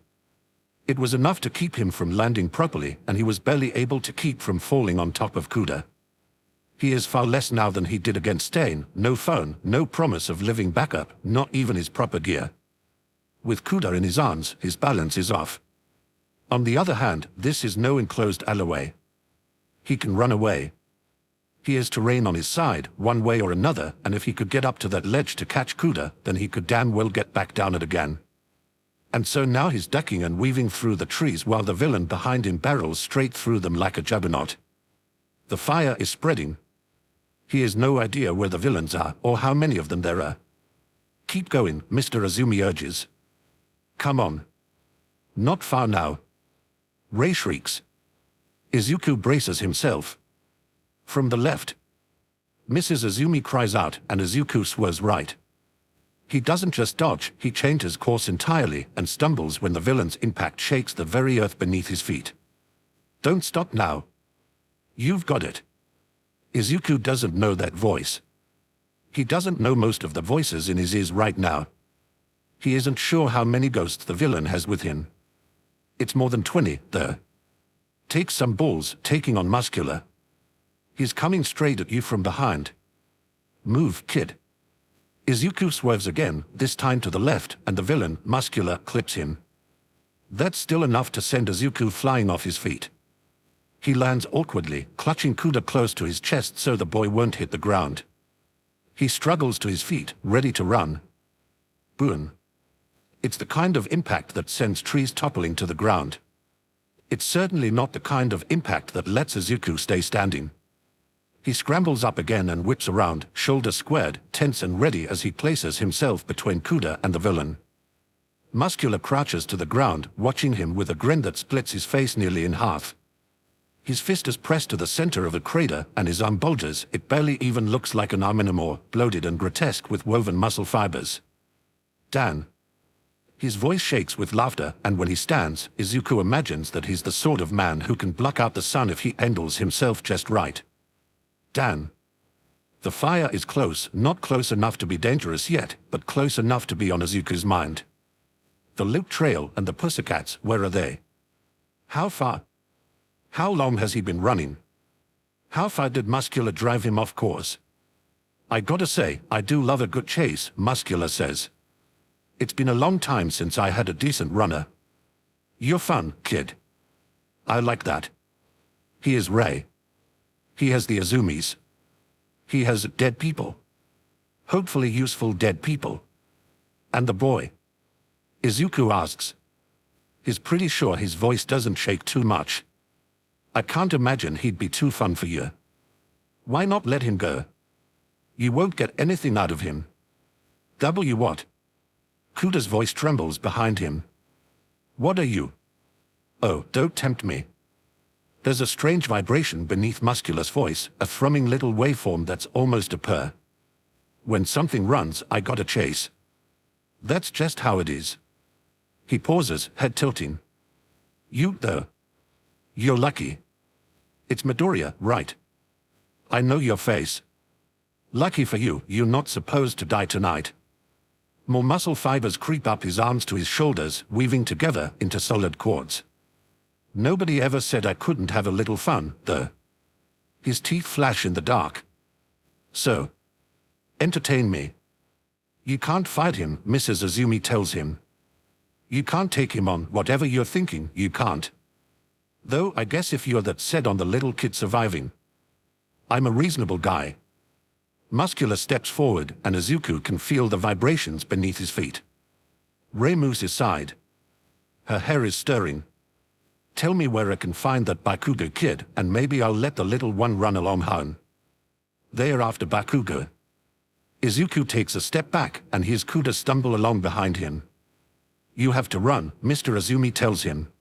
A: It was enough to keep him from landing properly, and he was barely able to keep from falling on top of Kuda. He is far less now than he did against Stair. No phone, no promise of living backup, not even his proper gear. With Kuda in his arms, his balance is off. On the other hand, this is no enclosed alleyway. He can run away. He has terrain on his side, one way or another, and if he could get up to that ledge to catch Kuda, then he could damn well get back down it again. And so now he's ducking and weaving through the trees while the villain behind him barrels straight through them like a juggernaut. The fire is spreading. He has no idea where the villains are, or how many of them there are. "Keep going," Mr. Azumi urges. "Come on." "Not far now." Ray shrieks. Izuku braces himself. From the left. Mrs. Azumi cries out, and Izuku swerves right. He doesn't just dodge, he changes course entirely and stumbles when the villain's impact shakes the very earth beneath his feet. "Don't stop now. You've got it." Izuku doesn't know that voice. He doesn't know most of the voices in his ears right now. He isn't sure how many ghosts the villain has with him. It's more than 20, though. Take some balls, taking on Muscular. He's coming straight at you from behind. "Move, kid." Izuku swerves again, this time to the left, and the villain, Muscular, clips him. That's still enough to send Izuku flying off his feet. He lands awkwardly, clutching Kuda close to his chest so the boy won't hit the ground. He struggles to his feet, ready to run. Boom. It's the kind of impact that sends trees toppling to the ground. It's certainly not the kind of impact that lets Izuku stay standing. He scrambles up again and whips around, shoulders squared, tense and ready as he places himself between Kuda and the villain. Muscular crouches to the ground, watching him with a grin that splits his face nearly in half. His fist is pressed to the center of a crater, and his arm bulges. It barely even looks like an arm anymore, bloated and grotesque with woven muscle fibers. "Dan." His voice shakes with laughter, and when he stands, Izuku imagines that he's the sort of man who can block out the sun if he handles himself just right. Dan. The fire is close, not close enough to be dangerous yet, but close enough to be on Izuku's mind. The loot trail and the pussycats, where are they? How far? How long has he been running? How far did Muscular drive him off course? I gotta say, I do love a good chase, Muscular says. It's been a long time since I had a decent runner. You're fun, kid. I like that. He is Ray. He has the Azumis. He has dead people. Hopefully useful dead people. And the boy? Izuku asks. He's pretty sure his voice doesn't shake too much. I can't imagine he'd be too fun for you. Why not let him go? You won't get anything out of him. What? Kuda's voice trembles behind him. What are you? Oh, don't tempt me. There's a strange vibration beneath Muscular's voice, a thrumming little waveform that's almost a purr. When something runs, I gotta chase. That's just how it is. He pauses, head tilting. You, though. You're lucky. It's Midoriya, right? I know your face. Lucky for you, you're not supposed to die tonight. More muscle fibers creep up his arms to his shoulders, weaving together into solid cords. Nobody ever said I couldn't have a little fun, though. His teeth flash in the dark. So, entertain me. You can't fight him, Mrs. Azumi tells him. You can't take him on, whatever you're thinking, you can't. Though I guess if you're that set on the little kid surviving. I'm a reasonable guy. Muscular steps forward, and Izuku can feel the vibrations beneath his feet. Rei moves aside. Her hair is stirring. Tell me where I can find that Bakugo kid, and maybe I'll let the little one run along home. They are after Bakugo. Izuku takes a step back, and hears Kuda stumble along behind him. You have to run, Mr. Azumi tells him.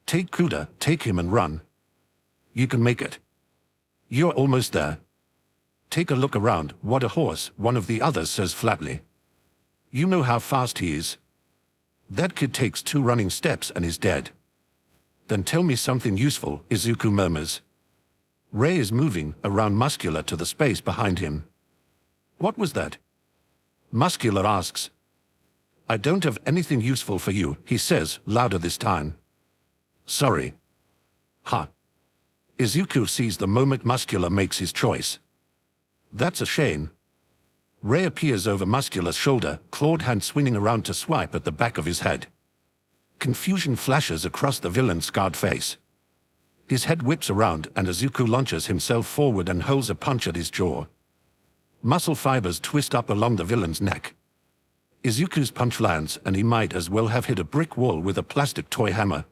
A: Take Kuda, take him and run. You can make it. You're almost there. Take a look around, what a horse, one of the others says flatly. You know how fast he is. That kid takes 2 running steps and is dead. Then tell me something useful, Izuku murmurs. Rei is moving around Muscular to the space behind him. What was that? Muscular asks. I don't have anything useful for you, he says, louder this time. Sorry. Ha. Izuku sees the moment Muscular makes his choice. That's a shame. Rei appears over Muscular's shoulder, clawed hand swinging around to swipe at the back of his head. Confusion flashes across the villain's scarred face. His head whips around, and Izuku launches himself forward and hurls a punch at his jaw. Muscle fibers twist up along the villain's neck. Izuku's punch lands, and he might as well have hit a brick wall with a plastic toy hammer.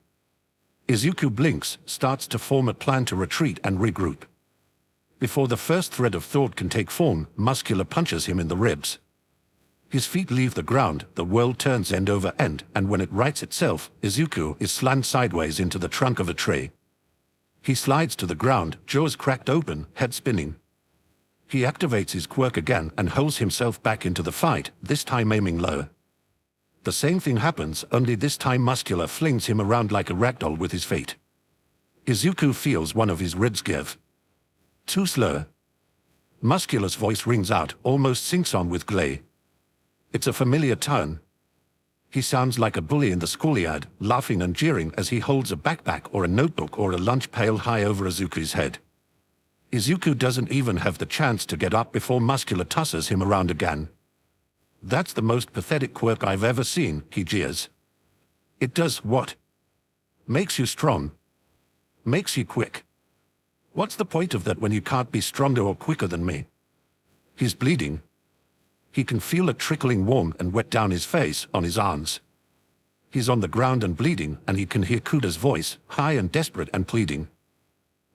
A: Izuku blinks, starts to form a plan to retreat and regroup. Before the first thread of thought can take form, Muscular punches him in the ribs. His feet leave the ground, the world turns end over end, and when it rights itself, Izuku is slammed sideways into the trunk of a tree. He slides to the ground, jaws cracked open, head spinning. He activates his quirk again and hurls himself back into the fight, this time aiming low. The same thing happens, only this time Muscular flings him around like a ragdoll with his feet. Izuku feels one of his ribs give. Too slow. Muscular's voice rings out, almost sing-song with glee. It's a familiar tone. He sounds like a bully in the schoolyard, laughing and jeering as he holds a backpack or a notebook or a lunch pail high over Izuku's head. Izuku doesn't even have the chance to get up before Muscular tosses him around again. That's the most pathetic quirk I've ever seen, he jeers. It does what? Makes you strong. Makes you quick. What's the point of that when you can't be stronger or quicker than me? He's bleeding. He can feel it trickling warm and wet down his face, on his arms. He's on the ground and bleeding, and he can hear Kuda's voice, high and desperate and pleading.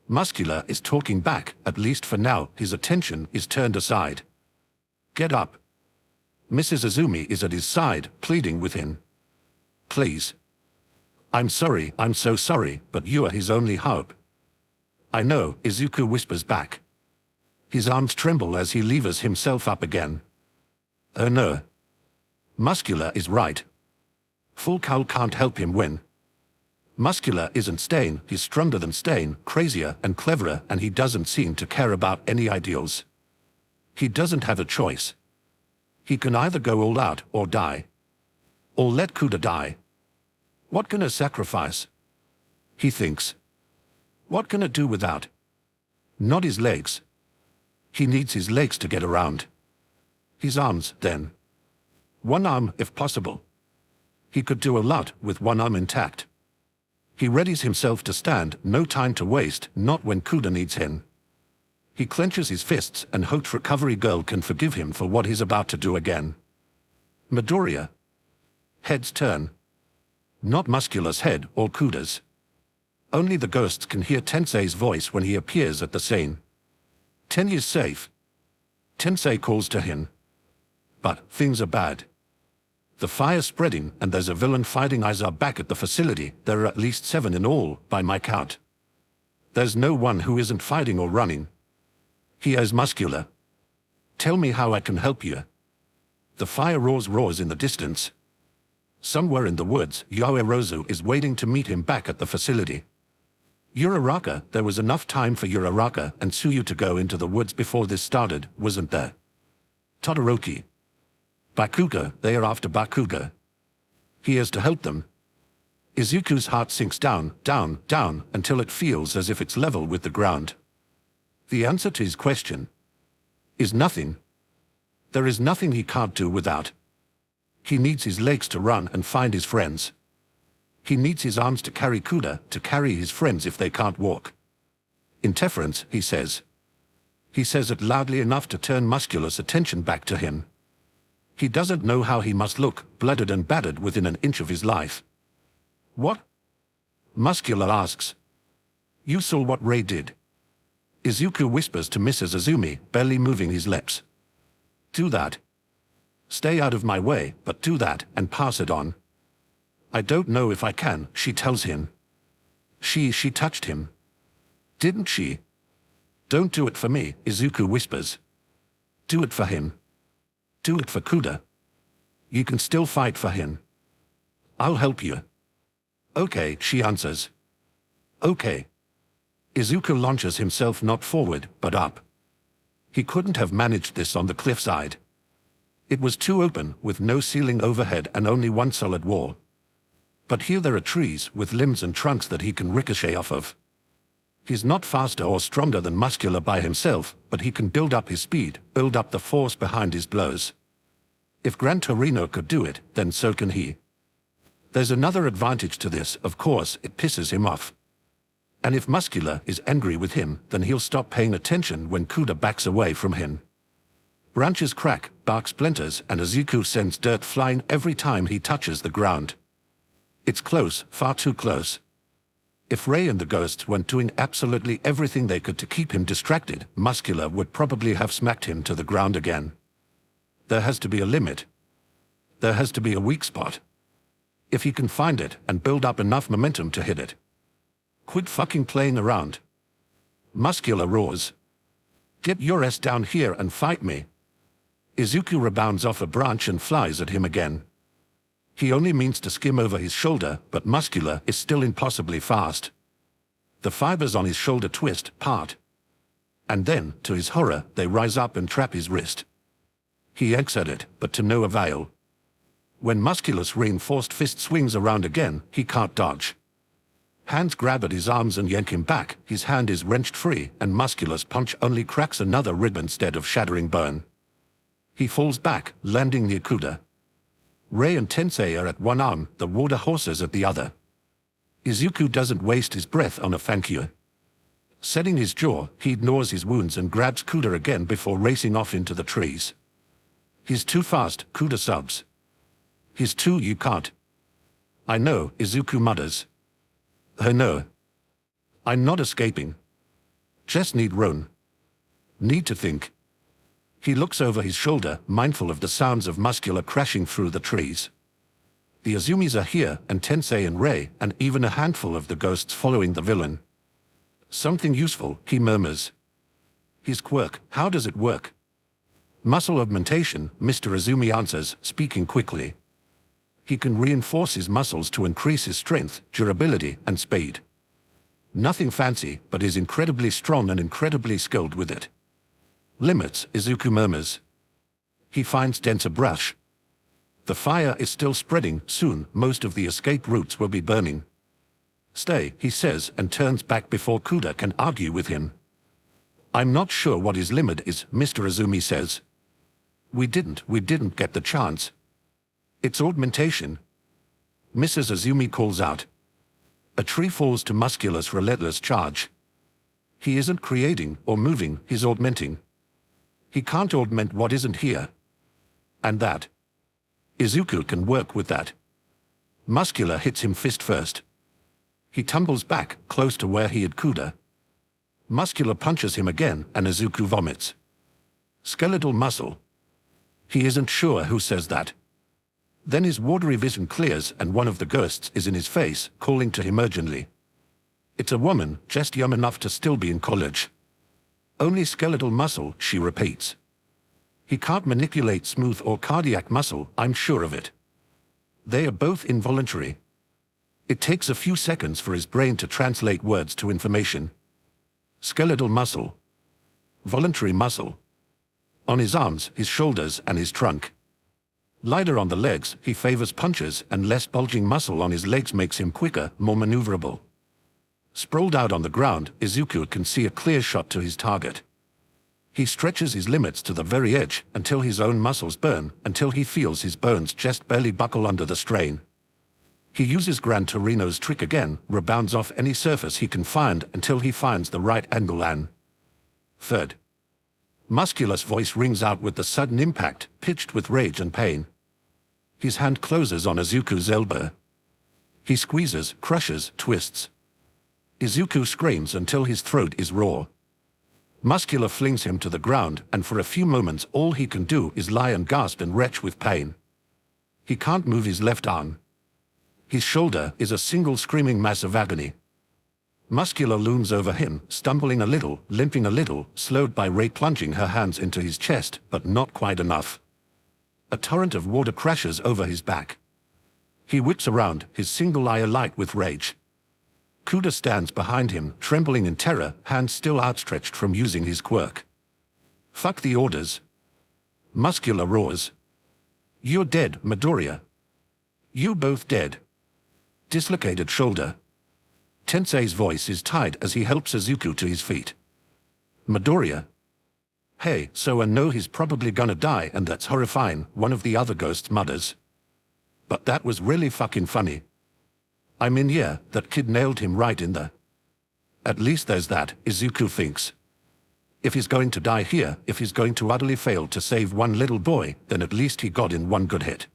A: Muscular is talking back, at least for now, his attention is turned aside. Get up. Mrs. Azumi is at his side, pleading with him. Please. I'm sorry, I'm so sorry, but you are his only hope. I know, Izuku whispers back. His arms tremble as he levers himself up again. Oh no. Muscular is right. Full cowl can't help him win. Muscular isn't Stain, he's stronger than Stain, crazier and cleverer, and he doesn't seem to care about any ideals. He doesn't have a choice. He can either go all out or die. Or let Kuda die. What can a sacrifice? He thinks. What can it do without? Not his legs. He needs his legs to get around. His arms, then. One arm, if possible. He could do a lot with one arm intact. He readies himself to stand, no time to waste, not when Kuda needs him. He clenches his fists and hopes Recovery Girl can forgive him for what he's about to do again. Midoriya. Heads turn. Not Muscular's head or Kuda's. Only the ghosts can hear Tensei's voice when he appears at the scene. Ten is safe. Tensei calls to him. But things are bad. The fire's spreading and there's a villain fighting Aizawa back at the facility. There are at least 7 in all, by my count. There's no one who isn't fighting or running. He is Muscular. Tell me how I can help you. The fire roars in the distance. Somewhere in the woods, Yaoerozu is waiting to meet him back at the facility. Uraraka, there was enough time for Uraraka and Tsuyu to go into the woods before this started, wasn't there? Todoroki. Bakuga, they are after Bakuga. He has to help them. Izuku's heart sinks down, down, down, until it feels as if it's level with the ground. The answer to his question is nothing. There is nothing he can't do without. He needs his legs to run and find his friends. He needs his arms to carry Kuda, to carry his friends if they can't walk. Interference, he says. He says it loudly enough to turn Muscular's attention back to him. He doesn't know how he must look, blooded and battered within an inch of his life. What? Muscular asks. You saw what Ray did. Izuku whispers to Mrs. Azumi, barely moving his lips. Do that. Stay out of my way, but do that and pass it on. I don't know if I can, she tells him. She touched him. Didn't she? Don't do it for me, Izuku whispers. Do it for him. Do it for Kuda. You can still fight for him. I'll help you. Okay, she answers. Okay. Izuku launches himself not forward, but up. He couldn't have managed this on the cliffside. It was too open, with no ceiling overhead and only one solid wall. But here there are trees with limbs and trunks that he can ricochet off of. He's not faster or stronger than Muscular by himself, but he can build up his speed, build up the force behind his blows. If Gran Torino could do it, then so can he. There's another advantage to this, of course, it pisses him off. And if Muscular is angry with him, then he'll stop paying attention when Kuda backs away from him. Branches crack, bark splinters, and Izuku sends dirt flying every time he touches the ground. It's close, far too close. If Ray and the ghosts weren't doing absolutely everything they could to keep him distracted, Muscular would probably have smacked him to the ground again. There has to be a limit. There has to be a weak spot. If he can find it and build up enough momentum to hit it. Quit fucking playing around. Muscular roars. Get your ass down here and fight me. Izuku rebounds off a branch and flies at him again. He only means to skim over his shoulder, but Muscular is still impossibly fast. The fibers on his shoulder twist, part. And then, to his horror, they rise up and trap his wrist. He yanks at it, but to no avail. When Muscular's reinforced fist swings around again, he can't dodge. Hands grab at his arms and yank him back, his hand is wrenched free, and Muscular's punch only cracks another rib instead of shattering bone. He falls back, landing near Kuda. Ray and Tensei are at one arm, the water horses at the other. Izuku doesn't waste his breath on a thank you. Setting his jaw, he ignores his wounds and grabs Kuda again before racing off into the trees. He's too fast, Kuda subs. He's too, you can't. I know, Izuku mutters. I know. I'm not escaping. Just need room. Need to think. He looks over his shoulder, mindful of the sounds of Muscular crashing through the trees. The Azumis are here, and Tensei and Ray, and even a handful of the ghosts following the villain. Something useful, he murmurs. His quirk, how does it work? Muscle augmentation, Mr. Azumi answers, speaking quickly. He can reinforce his muscles to increase his strength, durability, and speed. Nothing fancy, but is incredibly strong and incredibly skilled with it. Limits, Izuku murmurs. He finds denser brush. The fire is still spreading, soon most of the escape routes will be burning. Stay, he says, and turns back before Kuda can argue with him. I'm not sure what his limit is, Mr. Azumi says. We didn't get the chance. It's augmentation. Mrs. Azumi calls out. A tree falls to Muscular's relentless charge. He isn't creating or moving, he's augmenting. He can't augment what isn't here. And that. Izuku can work with that. Muscular hits him fist first. He tumbles back, close to where he had Kuda. Muscular punches him again, and Izuku vomits. Skeletal muscle. He isn't sure who says that. Then his watery vision clears and one of the ghosts is in his face, calling to him urgently. It's a woman, just young enough to still be in college. Only skeletal muscle, she repeats. He can't manipulate smooth or cardiac muscle, I'm sure of it. They are both involuntary. It takes a few seconds for his brain to translate words to information. Skeletal muscle. Voluntary muscle. On his arms, his shoulders, and his trunk. Lighter on the legs, he favors punches, and less bulging muscle on his legs makes him quicker, more maneuverable. Sprawled out on the ground, Izuku can see a clear shot to his target. He stretches his limits to the very edge, until his own muscles burn, until he feels his bones just barely buckle under the strain. He uses Gran Torino's trick again, rebounds off any surface he can find until he finds the right angle and... Third. Muscular's voice rings out with the sudden impact, pitched with rage and pain. His hand closes on Izuku's elbow. He squeezes, crushes, twists. Izuku screams until his throat is raw. Muscular flings him to the ground, and for a few moments all he can do is lie and gasp and retch with pain. He can't move his left arm. His shoulder is a single screaming mass of agony. Muscular looms over him, stumbling a little, limping a little, slowed by Ray plunging her hands into his chest, but not quite enough. A torrent of water crashes over his back. He whips around, his single eye alight with rage. Kuda stands behind him, trembling in terror, hands still outstretched from using his quirk. Fuck the orders. Muscular roars. You're dead, Midoriya. You both dead. Dislocated shoulder. Tensei's voice is tight as he helps Izuku to his feet. Midoriya. Hey, so I know he's probably gonna die and that's horrifying, one of the other ghosts mutters. But that was really fucking funny. I mean yeah, that kid nailed him right in the... At least there's that, Izuku thinks. If he's going to die here, if he's going to utterly fail to save one little boy, then at least he got in one good hit.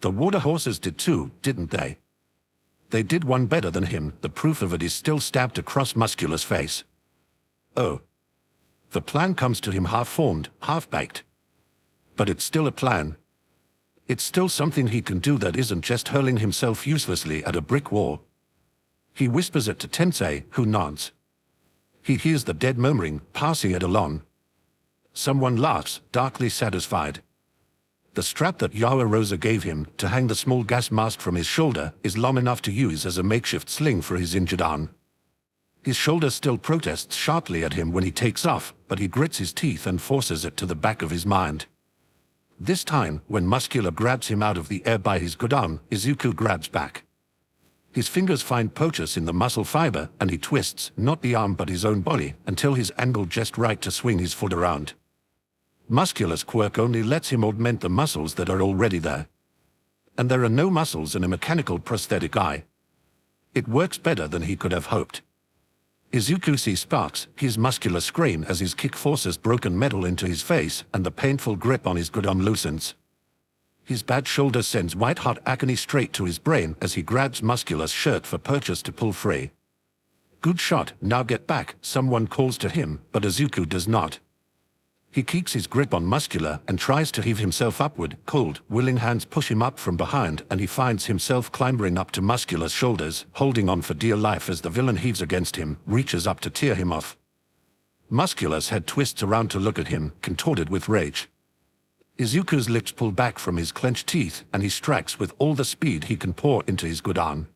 A: The water horses did too, didn't they? They did one better than him, the proof of it is still stabbed across Muscular's face. Oh. The plan comes to him half-formed, half-baked. But it's still a plan. It's still something he can do that isn't just hurling himself uselessly at a brick wall. He whispers it to Tensei, who nods. He hears the dead murmuring, passing it along. Someone laughs, darkly satisfied. The strap that Yaoyorosa gave him to hang the small gas mask from his shoulder is long enough to use as a makeshift sling for his injured arm. His shoulder still protests sharply at him when he takes off, but he grits his teeth and forces it to the back of his mind. This time, when Muscular grabs him out of the air by his good arm, Izuku grabs back. His fingers find purchase in the muscle fiber, and he twists, not the arm but his own body, until he's angled just right to swing his foot around. Muscular's quirk only lets him augment the muscles that are already there. And there are no muscles in a mechanical prosthetic eye. It works better than he could have hoped. Izuku sees sparks, his muscular scream as his kick forces broken metal into his face and the painful grip on his good arm loosens. His bad shoulder sends white-hot agony straight to his brain as he grabs Muscular's shirt for purchase to pull free. Good shot, now get back, someone calls to him, but Izuku does not. He keeps his grip on Muscular and tries to heave himself upward. Cold, willing hands push him up from behind and he finds himself clambering up to Muscular's shoulders, holding on for dear life as the villain heaves against him, reaches up to tear him off. Muscular's head twists around to look at him, contorted with rage. Izuku's lips pull back from his clenched teeth and he strikes with all the speed he can pour into his good arm.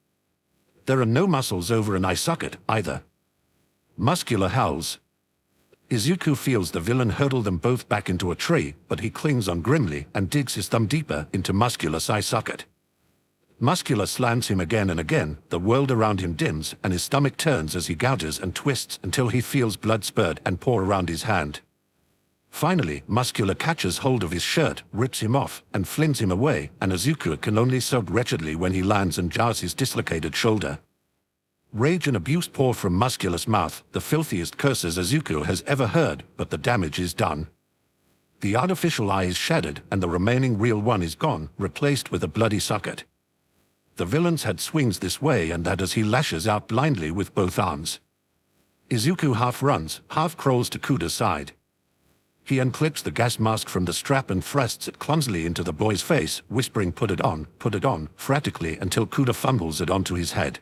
A: There are no muscles over an eye socket either. Muscular howls. Izuku feels the villain hurtle them both back into a tree, but he clings on grimly and digs his thumb deeper into Muscular's eye socket. Muscular slams him again and again, the world around him dims and his stomach turns as he gouges and twists until he feels blood spurt and pour around his hand. Finally, Muscular catches hold of his shirt, rips him off, and flings him away, and Izuku can only sob wretchedly when he lands and jars his dislocated shoulder. Rage and abuse pour from Muscular's mouth, the filthiest curses Izuku has ever heard, but the damage is done. The artificial eye is shattered, and the remaining real one is gone, replaced with a bloody socket. The villain's head swings this way and that as he lashes out blindly with both arms. Izuku half runs, half crawls to Kuda's side. He unclips the gas mask from the strap and thrusts it clumsily into the boy's face, whispering put it on, frantically until Kuda fumbles it onto his head.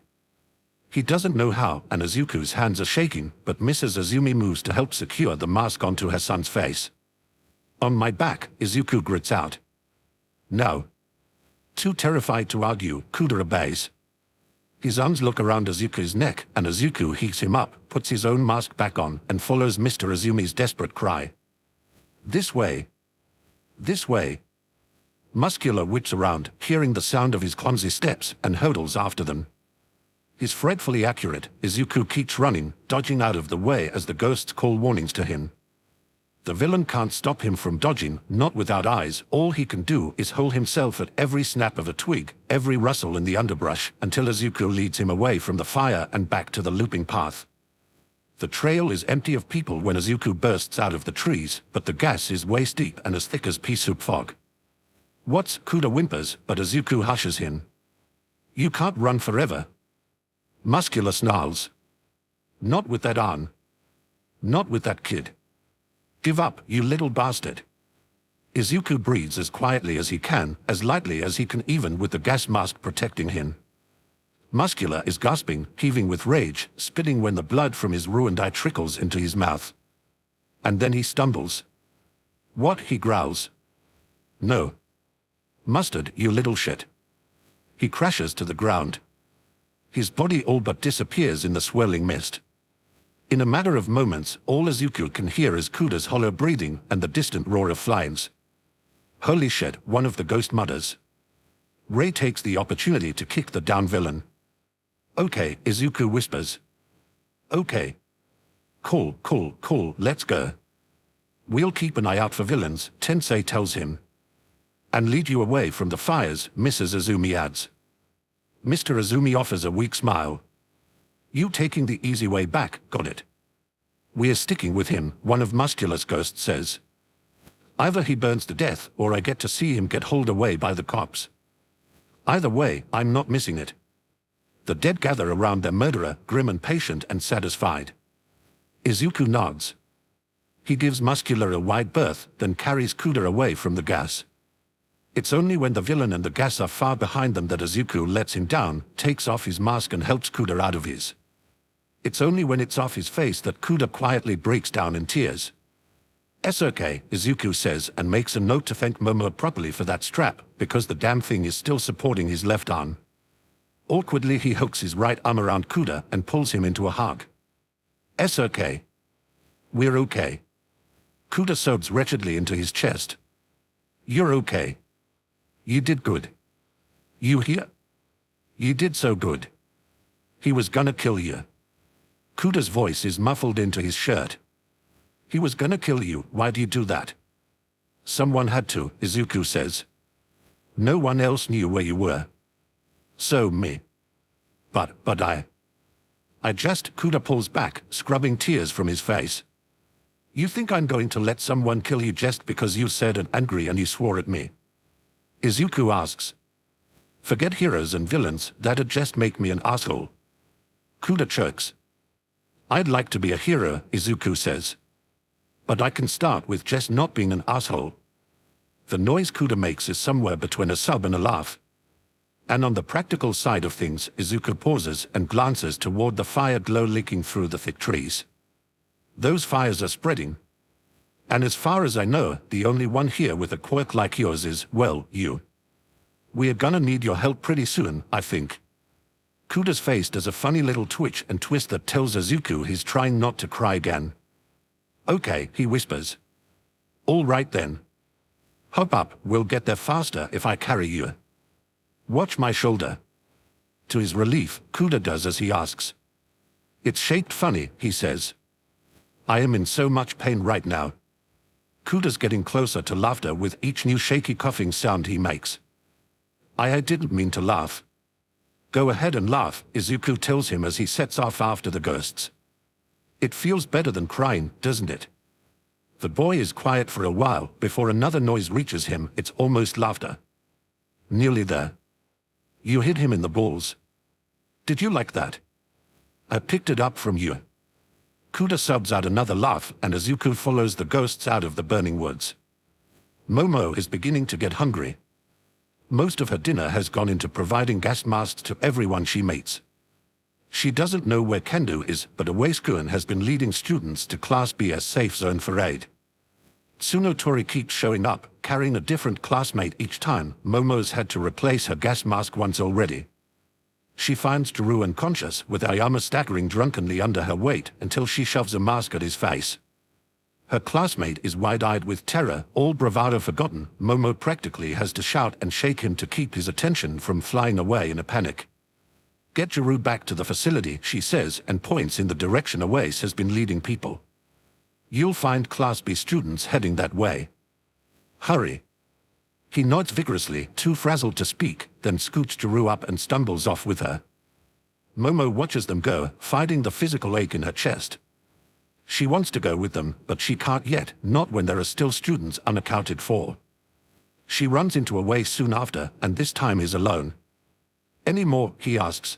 A: He doesn't know how, and Izuku's hands are shaking, but Mrs. Azumi moves to help secure the mask onto her son's face. On my back, Izuku grits out. No. Too terrified to argue, Kuda obeys. His arms look around Izuku's neck, and Izuku heaves him up, puts his own mask back on, and follows Mr. Azumi's desperate cry. This way. This way. Muscular whips around, hearing the sound of his clumsy steps, and hurdles after them. He's frightfully accurate. Izuku keeps running, dodging out of the way as the ghosts call warnings to him. The villain can't stop him from dodging, not without eyes. All he can do is hold himself at every snap of a twig, every rustle in the underbrush, until Izuku leads him away from the fire and back to the looping path. The trail is empty of people when Izuku bursts out of the trees, but the gas is waist deep and as thick as pea soup fog. What's Kuda whimpers, but Izuku hushes him. You can't run forever. Muscular snarls. Not with that arm. Not with that kid. Give up, you little bastard. Izuku breathes as quietly as he can, as lightly as he can even with the gas mask protecting him. Muscular is gasping, heaving with rage, spitting when the blood from his ruined eye trickles into his mouth. And then he stumbles. What? He growls. No. Mustard, you little shit. He crashes to the ground. His body all but disappears in the swirling mist. In a matter of moments, all Izuku can hear is Kuda's hollow breathing and the distant roar of flames. Holy shit, one of the ghost mutters. Ray takes the opportunity to kick the down villain. Okay, Izuku whispers. Okay. Cool, let's go. We'll keep an eye out for villains, Tensei tells him. And lead you away from the fires, Mrs. Azumi adds. Mr. Azumi offers a weak smile. You taking the easy way back, got it. We're sticking with him, one of Muscular's ghosts says. Either he burns to death, or I get to see him get hauled away by the cops. Either way, I'm not missing it. The dead gather around their murderer, grim and patient and satisfied. Izuku nods. He gives Muscular a wide berth, then carries Kuda away from the gas. It's only when the villain and the gas are far behind them that Izuku lets him down, takes off his mask and helps Kuda out of his. It's only when it's off his face that Kuda quietly breaks down in tears. "It's okay," Izuku says and makes a note to thank Momo properly for that strap, because the damn thing is still supporting his left arm. Awkwardly he hooks his right arm around Kuda and pulls him into a hug. "It's okay. We're okay." Kuda sobs wretchedly into his chest. "You're okay. You did good. You hear? You did so good. He was gonna kill you." Kuda's voice is muffled into his shirt. "He was gonna kill you, why'd you do that?" "Someone had to," Izuku says. "No one else knew where you were. So me. But I just..." Kuda pulls back, scrubbing tears from his face. "You think I'm going to let someone kill you just because you said and angry and you swore at me?" Izuku asks. "Forget heroes and villains, that'd just make me an asshole." Kuda chokes. "I'd like to be a hero," Izuku says. "But I can start with just not being an asshole." The noise Kuda makes is somewhere between a sob and a laugh. And on the practical side of things, Izuku pauses and glances toward the fire glow leaking through the thick trees. Those fires are spreading. And as far as I know, the only one here with a quirk like yours is, well, you. We're gonna need your help pretty soon, I think. Kuda's face does a funny little twitch and twist that tells Izuku he's trying not to cry again. Okay, he whispers. All right then. Hop up, we'll get there faster if I carry you. Watch my shoulder. To his relief, Kuda does as he asks. It's shaped funny, he says. I am in so much pain right now. Kuda's getting closer to laughter with each new shaky coughing sound he makes. I didn't mean to laugh. Go ahead and laugh, Izuku tells him as he sets off after the ghosts. It feels better than crying, doesn't it? The boy is quiet for a while before another noise reaches him. It's almost laughter. Nearly there. You hit him in the balls. Did you like that? I picked it up from you. Kuda subs out another laugh and Izuku follows the ghosts out of the burning woods. Momo is beginning to get hungry. Most of her dinner has gone into providing gas masks to everyone she meets. She doesn't know where Kendo is, but Awase-kun has been leading students to Class B's safe zone for aid. Tsunotori keeps showing up, carrying a different classmate each time. Momo's had to replace her gas mask once already. She finds Toru unconscious, with Ayama staggering drunkenly under her weight until she shoves a mask at his face. Her classmate is wide-eyed with terror, all bravado forgotten. Momo practically has to shout and shake him to keep his attention from flying away in a panic. Get Toru back to the facility, she says, and points in the direction Awase has been leading people. You'll find Class B students heading that way. Hurry. He nods vigorously, too frazzled to speak, then scoots Toru up and stumbles off with her. Momo watches them go, fighting the physical ache in her chest. She wants to go with them, but she can't yet, not when there are still students unaccounted for. She runs into Awase soon after, and this time is alone. Any more, he asks.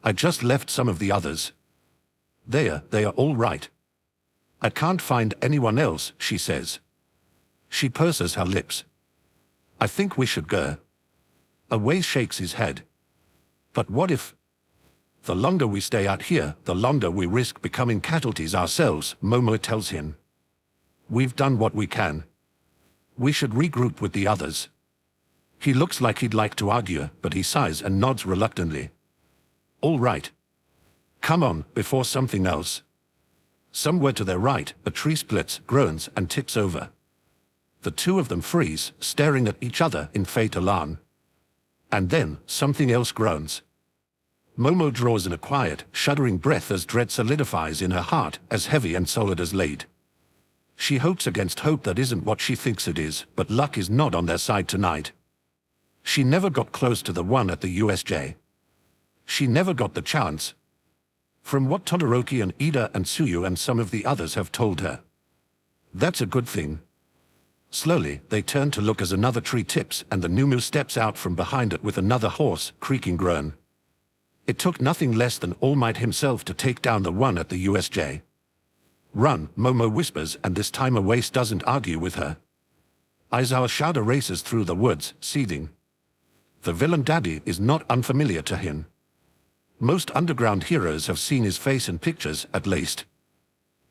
A: I just left some of the others. They are all right. I can't find anyone else, she says. She purses her lips. I think we should go. Awase shakes his head. But what if... The longer we stay out here, the longer we risk becoming casualties ourselves, Momo tells him. We've done what we can. We should regroup with the others. He looks like he'd like to argue, but he sighs and nods reluctantly. All right. Come on, before something else. Somewhere to their right, a tree splits, groans, and tips over. The two of them freeze, staring at each other in fatal alarm. And then, something else groans. Momo draws in a quiet, shuddering breath as dread solidifies in her heart, as heavy and solid as lead. She hopes against hope that isn't what she thinks it is, but luck is not on their side tonight. She never got close to the one at the USJ. She never got the chance. From what Todoroki and Ida and Tsuyu and some of the others have told her. That's a good thing. Slowly, they turn to look as another tree tips and the Numu steps out from behind it with another hoarse, creaking groan. It took nothing less than All Might himself to take down the one at the USJ. Run, Momo whispers, and this time Awase doesn't argue with her. Aizawa Shada races through the woods, seething. The villain daddy is not unfamiliar to him. Most underground heroes have seen his face in pictures, at least.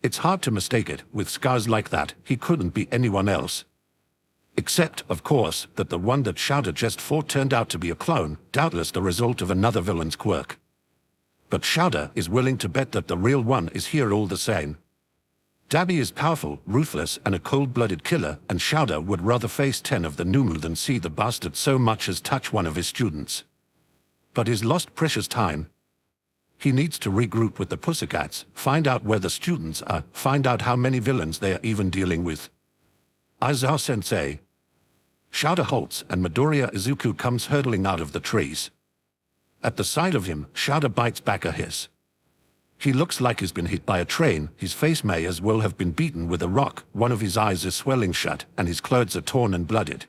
A: It's hard to mistake it. With scars like that, he couldn't be anyone else. Except, of course, that the one that Shada just fought turned out to be a clone, doubtless the result of another villain's quirk. But Shada is willing to bet that the real one is here all the same. Dabi is powerful, ruthless, and a cold-blooded killer, and Shada would rather face 10 of the Numu than see the bastard so much as touch one of his students. But he's lost precious time. He needs to regroup with the Pussycats, find out where the students are, find out how many villains they are even dealing with. Aizawa-sensei. Shada halts and Midoriya Izuku comes hurtling out of the trees. At the sight of him, Shada bites back a hiss. He looks like he's been hit by a train. His face may as well have been beaten with a rock. One of his eyes is swelling shut, and his clothes are torn and blooded.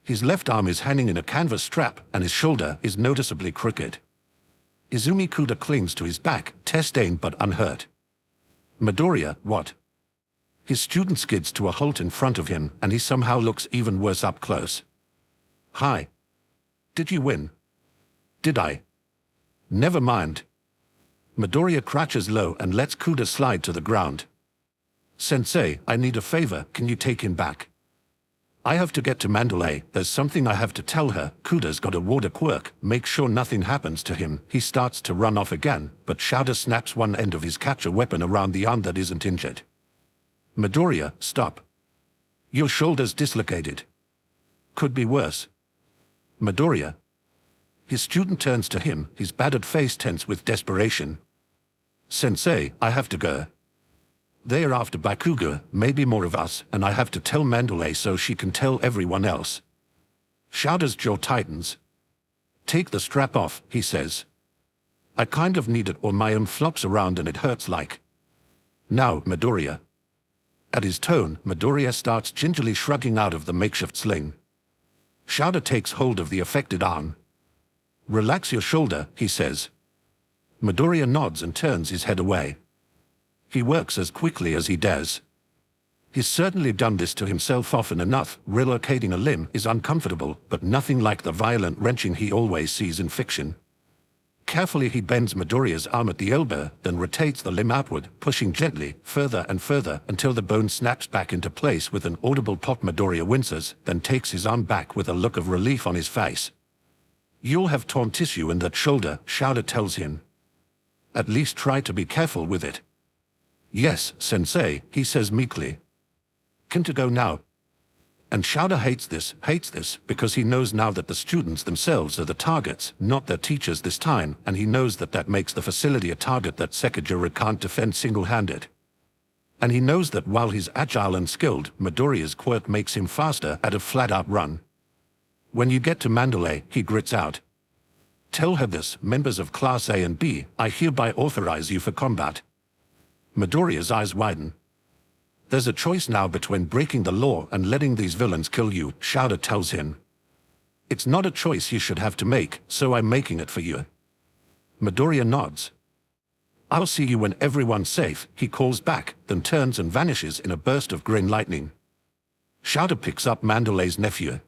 A: His left arm is hanging in a canvas strap, and his shoulder is noticeably crooked. Izumi Kuda clings to his back, tear-stained but unhurt. Midoriya, what? His student skids to a halt in front of him, and he somehow looks even worse up close. Hi. Did you win? Did I? Never mind. Midoriya crouches low and lets Kuda slide to the ground. Sensei, I need a favor, can you take him back? I have to get to Mandalay, there's something I have to tell her. Kuda's got a water quirk, make sure nothing happens to him. He starts to run off again, but Shouder snaps one end of his catcher weapon around the arm that isn't injured. Midoriya, stop. Your shoulder's dislocated. Could be worse. Midoriya. His student turns to him, his battered face tense with desperation. Sensei, I have to go. They are after Bakugo, maybe more of us, and I have to tell Mandalay so she can tell everyone else. Shouder's jaw tightens. Take the strap off, he says. I kind of need it or my arm flops around and it hurts like. Now, Midoriya. At his tone, Midoriya starts gingerly shrugging out of the makeshift sling. Shouder takes hold of the affected arm. Relax your shoulder, he says. Midoriya nods and turns his head away. He works as quickly as he dares. He's certainly done this to himself often enough. Relocating a limb is uncomfortable, but nothing like the violent wrenching he always sees in fiction. Carefully he bends Midoriya's arm at the elbow, then rotates the limb outward, pushing gently, further and further, until the bone snaps back into place with an audible pop. Midoriya winces, then takes his arm back with a look of relief on his face. You'll have torn tissue in that shoulder, Shouder tells him. At least try to be careful with it. Yes, Sensei, he says meekly. Can to go now? And Shouder hates this, because he knows now that the students themselves are the targets, not their teachers this time, and he knows that that makes the facility a target that Sekijiro can't defend single-handed. And he knows that while he's agile and skilled, Midoriya's quirk makes him faster at a flat-out run. When you get to Mandalay, he grits out. Tell her this, members of Class A and B, I hereby authorize you for combat. Midoriya's eyes widen. There's a choice now between breaking the law and letting these villains kill you, Shouder tells him. It's not a choice you should have to make, so I'm making it for you. Midoriya nods. I'll see you when everyone's safe, he calls back, then turns and vanishes in a burst of green lightning. Shouder picks up Mandalay's nephew.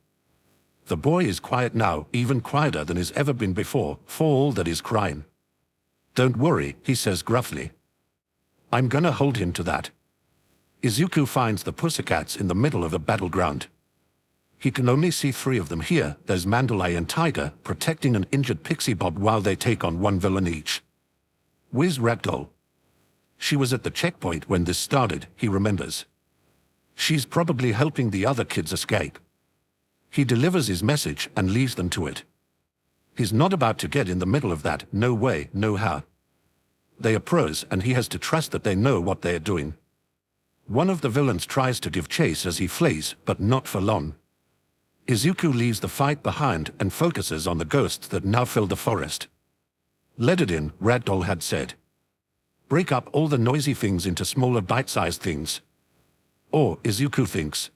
A: The boy is quiet now, even quieter than he's ever been before, for all that he's crying. Don't worry, he says gruffly. I'm gonna hold him to that. Izuku finds the pussycats in the middle of a battleground. He can only see 3 of them here. There's Mandalay and Tiger protecting an injured Pixie Bob while they take on 1 villain each. Where's Ragdoll? She was at the checkpoint when this started, he remembers. She's probably helping the other kids escape. He delivers his message and leaves them to it. He's not about to get in the middle of that, no way, no how. They are pros and he has to trust that they know what they are doing. One of the villains tries to give chase as he flees, but not for long. Izuku leaves the fight behind and focuses on the ghosts that now fill the forest. Let it in, Ragdoll had said. Break up all the noisy things into smaller bite-sized things. Or, Izuku thinks.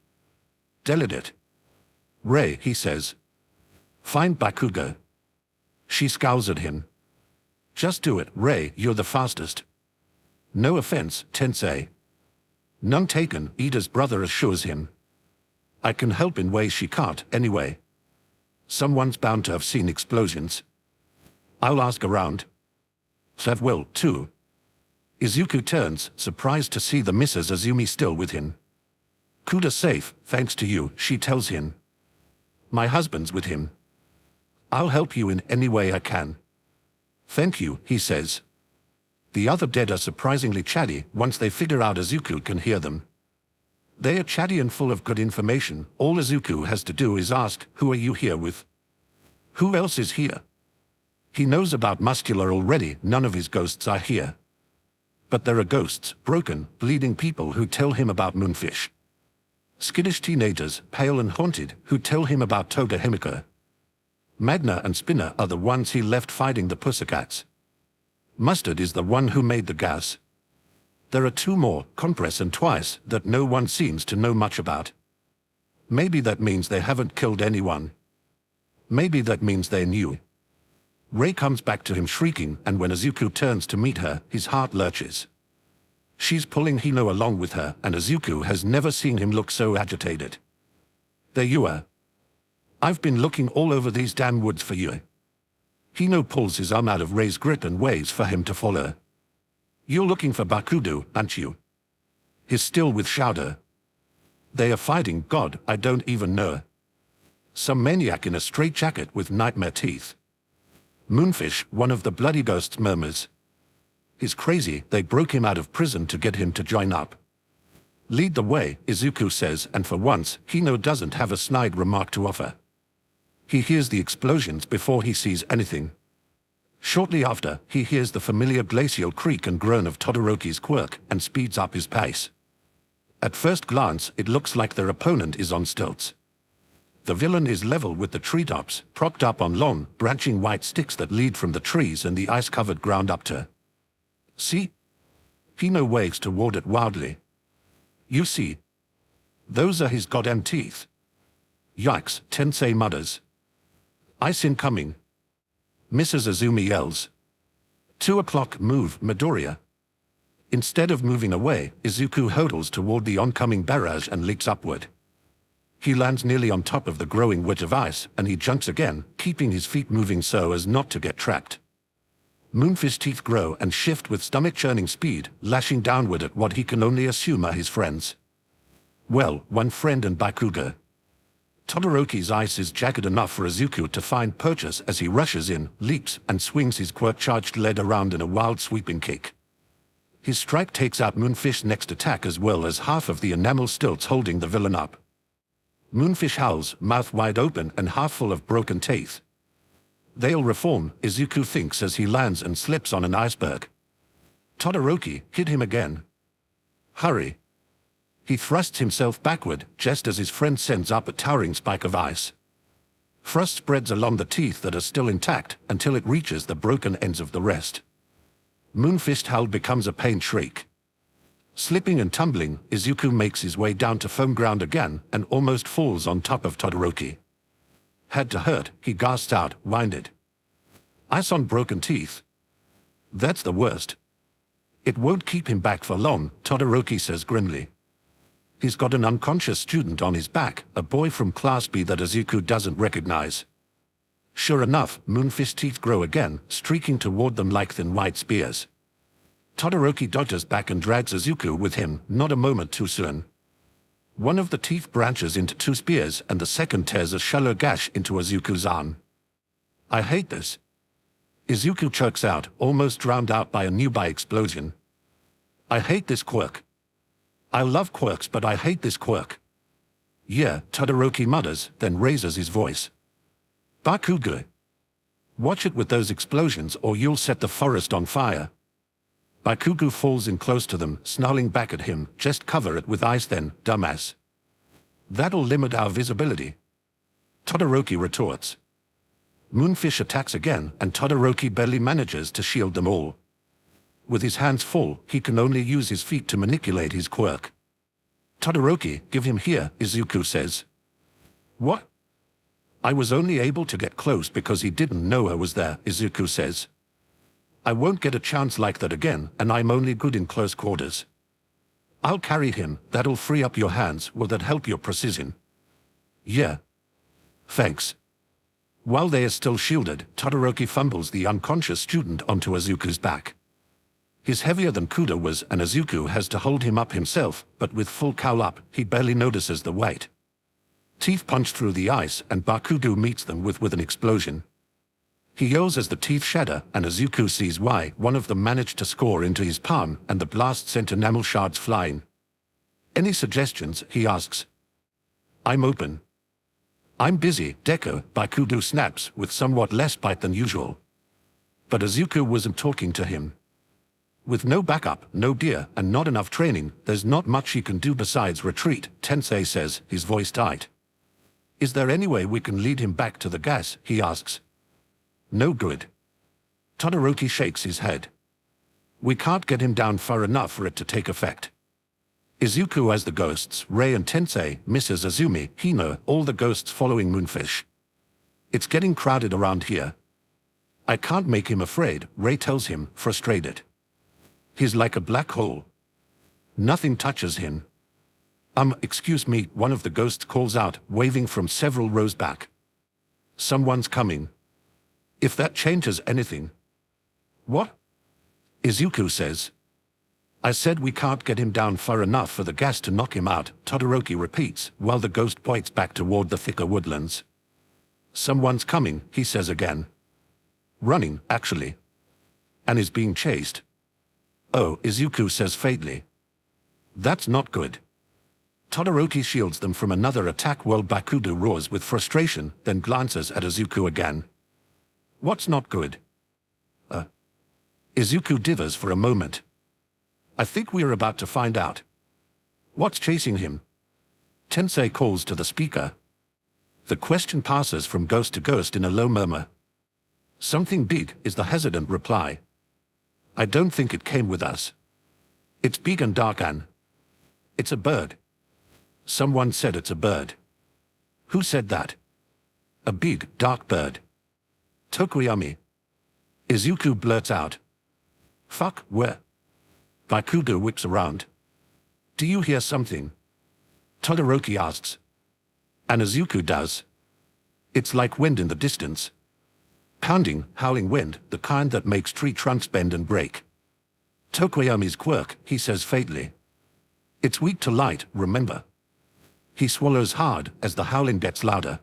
A: Delete it. Rei, he says. Find Bakugo. She scowls at him. Just do it, Rei, you're the fastest. No offense, Tensei. None taken, Ida's brother assures him. I can help in ways she can't, anyway. Someone's bound to have seen explosions. I'll ask around. Sav will, too. Izuku turns, surprised to see the Mrs. Azumi still with him. Kuda's safe, thanks to you, she tells him. My husband's with him. I'll help you in any way I can. Thank you, he says. The other dead are surprisingly chatty once they figure out Izuku can hear them. They are chatty and full of good information. All Izuku has to do is ask, who are you here with? Who else is here? He knows about Muscular already, none of his ghosts are here. But there are ghosts, broken, bleeding people who tell him about Moonfish. Skittish teenagers, pale and haunted, who tell him about Toga Himiko. Magna and Spinner are the ones he left fighting the pussycats. Mustard is the one who made the gas. There are 2 more, Compress and Twice, that no one seems to know much about. Maybe that means they haven't killed anyone. Maybe that means they knew. Rei comes back to him shrieking, and when Izuku turns to meet her, his heart lurches. She's pulling Hino along with her, and Izuku has never seen him look so agitated. There you are. I've been looking all over these damn woods for you. Hino pulls his arm out of Rei's grip and waves for him to follow. You're looking for Bakudo, aren't you? He's still with Shouder. They are fighting God, I don't even know. Some maniac in a straitjacket with nightmare teeth. Moonfish, one of the bloody ghosts, murmurs. He's crazy, they broke him out of prison to get him to join up. Lead the way, Izuku says, and for once, Hino doesn't have a snide remark to offer. He hears the explosions before he sees anything. Shortly after, he hears the familiar glacial creak and groan of Todoroki's quirk and speeds up his pace. At first glance, it looks like their opponent is on stilts. The villain is level with the treetops, propped up on long, branching white sticks that lead from the trees and the ice-covered ground up to. See? Hino waves toward it wildly. You see? Those are his goddamn teeth. Yikes, Tensei mutters. Ice incoming. Mrs. Azumi yells. 2 o'clock, move, Midoriya. Instead of moving away, Izuku hurtles toward the oncoming barrage and leaps upward. He lands nearly on top of the growing wedge of ice, and he jumps again, keeping his feet moving so as not to get trapped. Moonfish teeth grow and shift with stomach-churning speed, lashing downward at what he can only assume are his friends. Well, one friend and Bakugo. Todoroki's ice is jagged enough for Izuku to find purchase as he rushes in, leaps, and swings his quirk-charged lead around in a wild sweeping kick. His strike takes out Moonfish's next attack as well as half of the enamel stilts holding the villain up. Moonfish howls, mouth wide open and half full of broken teeth. They'll reform, Izuku thinks as he lands and slips on an iceberg. Todoroki, hit him again. Hurry. He thrusts himself backward, just as his friend sends up a towering spike of ice. Frost spreads along the teeth that are still intact until it reaches the broken ends of the rest. Moonfish's howl becomes a pained shriek. Slipping and tumbling, Izuku makes his way down to firm ground again and almost falls on top of Todoroki. Had to hurt, he gasps out, winded. Ice on broken teeth. That's the worst. It won't keep him back for long, Todoroki says grimly. He's got an unconscious student on his back, a boy from Class B that Izuku doesn't recognize. Sure enough, Moonfish's teeth grow again, streaking toward them like thin white spears. Todoroki dodges back and drags Izuku with him, not a moment too soon. One of the teeth branches into 2 spears and the second tears a shallow gash into Izuku's arm. I hate this. Izuku chokes out, almost drowned out by a nearby explosion. I hate this quirk. I love quirks, but I hate this quirk. Yeah, Todoroki mutters, then raises his voice. Bakugo. Watch it with those explosions or you'll set the forest on fire. Bakugo falls in close to them, snarling back at him, just cover it with ice then, dumbass. That'll limit our visibility. Todoroki retorts. Moonfish attacks again, and Todoroki barely manages to shield them all. With his hands full, he can only use his feet to manipulate his quirk. Todoroki, give him here, Izuku says. What? I was only able to get close because he didn't know I was there, Izuku says. I won't get a chance like that again, and I'm only good in close quarters. I'll carry him, that'll free up your hands, will that help your precision? Yeah. Thanks. While they are still shielded, Todoroki fumbles the unconscious student onto Izuku's back. He's heavier than Kudo was, and Izuku has to hold him up himself, but with full cowl up, he barely notices the weight. Teeth punch through the ice, and Bakugo meets them with an explosion. He yells as the teeth shatter, and Izuku sees why. One of them managed to score into his palm, and the blast sent enamel shards flying. Any suggestions, he asks. I'm open. I'm busy, Deco, Bakugo snaps, with somewhat less bite than usual. But Izuku wasn't talking to him. With no backup, no gear, and not enough training, there's not much he can do besides retreat, Tensei says, his voice tight. Is there any way we can lead him back to the gas, he asks. No good. Todoroki shakes his head. We can't get him down far enough for it to take effect. Izuku has the ghosts, Rei and Tensei, Mrs. Azumi, Hino, all the ghosts following Moonfish. It's getting crowded around here. I can't make him afraid, Rei tells him, frustrated. He's like a black hole. Nothing touches him. Excuse me, one of the ghosts calls out, waving from several rows back. Someone's coming. If that changes anything. What? Izuku says. I said we can't get him down far enough for the gas to knock him out, Todoroki repeats, while the ghost points back toward the thicker woodlands. Someone's coming, he says again. Running, actually. And is being chased. Oh, Izuku says faintly. That's not good. Todoroki shields them from another attack while Bakudo roars with frustration, then glances at Izuku again. What's not good? Izuku divers for a moment. I think we're about to find out. What's chasing him? Tensei calls to the speaker. The question passes from ghost to ghost in a low murmur. Something big is the hesitant reply. I don't think it came with us. It's big and dark and... It's a bird. Someone said it's a bird. Who said that? A big, dark bird. Tokoyami. Izuku blurts out. Fuck, where? Bakudo whips around. Do you hear something? Todoroki asks. And Izuku does. It's like wind in the distance. Pounding, howling wind, the kind that makes tree trunks bend and break. Tokoyami's quirk, he says faintly. It's weak to light, remember? He swallows hard as the howling gets louder.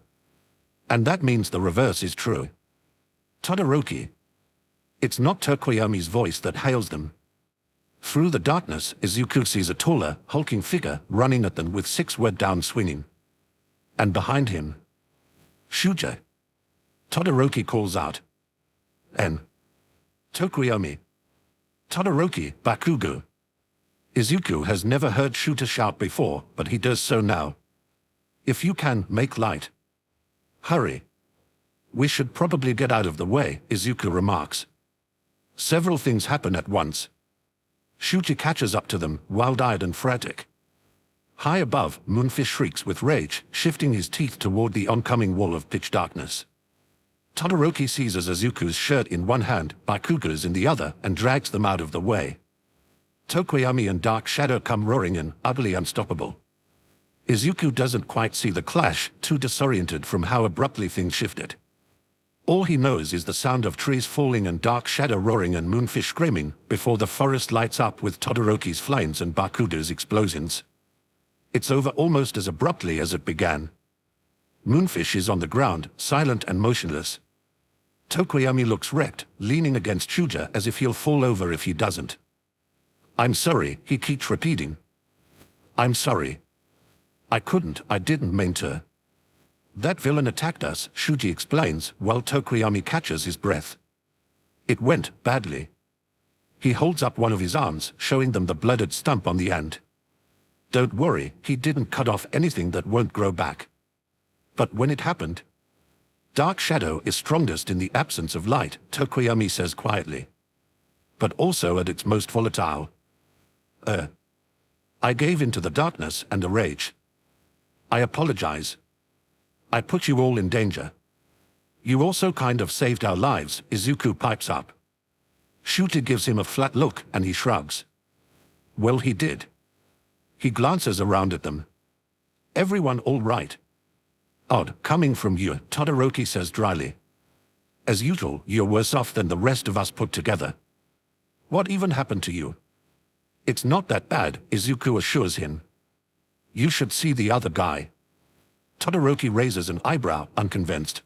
A: And that means the reverse is true. Todoroki. It's not Tokoyami's voice that hails them. Through the darkness, Izuku sees a taller, hulking figure running at them with 6 down swinging. And behind him... Shuja. Todoroki calls out. N. Tokoyami. Todoroki, Bakugo. Izuku has never heard Shuta shout before, but he does so now. If you can, make light. Hurry. We should probably get out of the way, Izuku remarks. Several things happen at once. Shuji catches up to them, wild-eyed and frantic. High above, Moonfish shrieks with rage, shifting his teeth toward the oncoming wall of pitch darkness. Todoroki seizes Izuku's shirt in one hand, Bakugo's in the other, and drags them out of the way. Tokoyami and Dark Shadow come roaring in, utterly unstoppable. Izuku doesn't quite see the clash, too disoriented from how abruptly things shifted. All he knows is the sound of trees falling and Dark Shadow roaring and Moonfish screaming, before the forest lights up with Todoroki's flames and Bakudo's explosions. It's over almost as abruptly as it began. Moonfish is on the ground, silent and motionless. Tokoyami looks wrecked, leaning against Shuja as if he'll fall over if he doesn't. I'm sorry, he keeps repeating. I'm sorry. I didn't mean to. That villain attacked us, Shuji explains, while Tokoyami catches his breath. It went badly. He holds up one of his arms, showing them the blooded stump on the end. Don't worry, he didn't cut off anything that won't grow back. But when it happened... Dark Shadow is strongest in the absence of light, Tokoyami says quietly. But also at its most volatile. I gave into the darkness and the rage. I apologize. I put you all in danger. You also kind of saved our lives, Izuku pipes up. Shuta gives him a flat look and he shrugs. Well, he did. He glances around at them. Everyone all right? Odd, coming from you, Todoroki says dryly. As usual, you're worse off than the rest of us put together. What even happened to you? It's not that bad, Izuku assures him. You should see the other guy. Todoroki raises an eyebrow, unconvinced.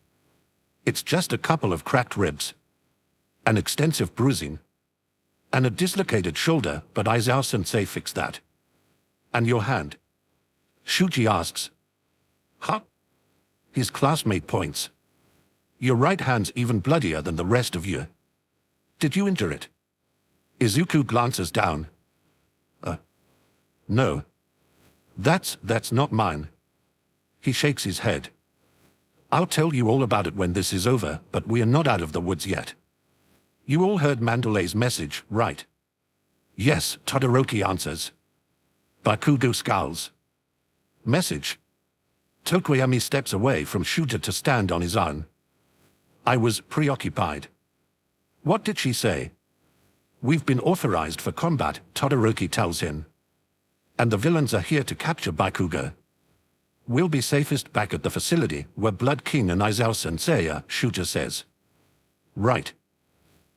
A: It's just a couple of cracked ribs. An extensive bruising. And a dislocated shoulder, but Aizawa-sensei fixed that. And your hand? Shuji asks. Huh? His classmate points. Your right hand's even bloodier than the rest of you. Did you injure it? Izuku glances down. No. That's not mine. He shakes his head. I'll tell you all about it when this is over, but we are not out of the woods yet. You all heard Mandalay's message, right? Yes, Todoroki answers. Bakugo scowls. Message? Tokoyami steps away from Shuta to stand on his own. I was preoccupied. What did she say? We've been authorized for combat, Todoroki tells him. And the villains are here to capture Bakugo. We'll be safest back at the facility, where Blood King and Aizawa-sensei are, Shuja says. Right.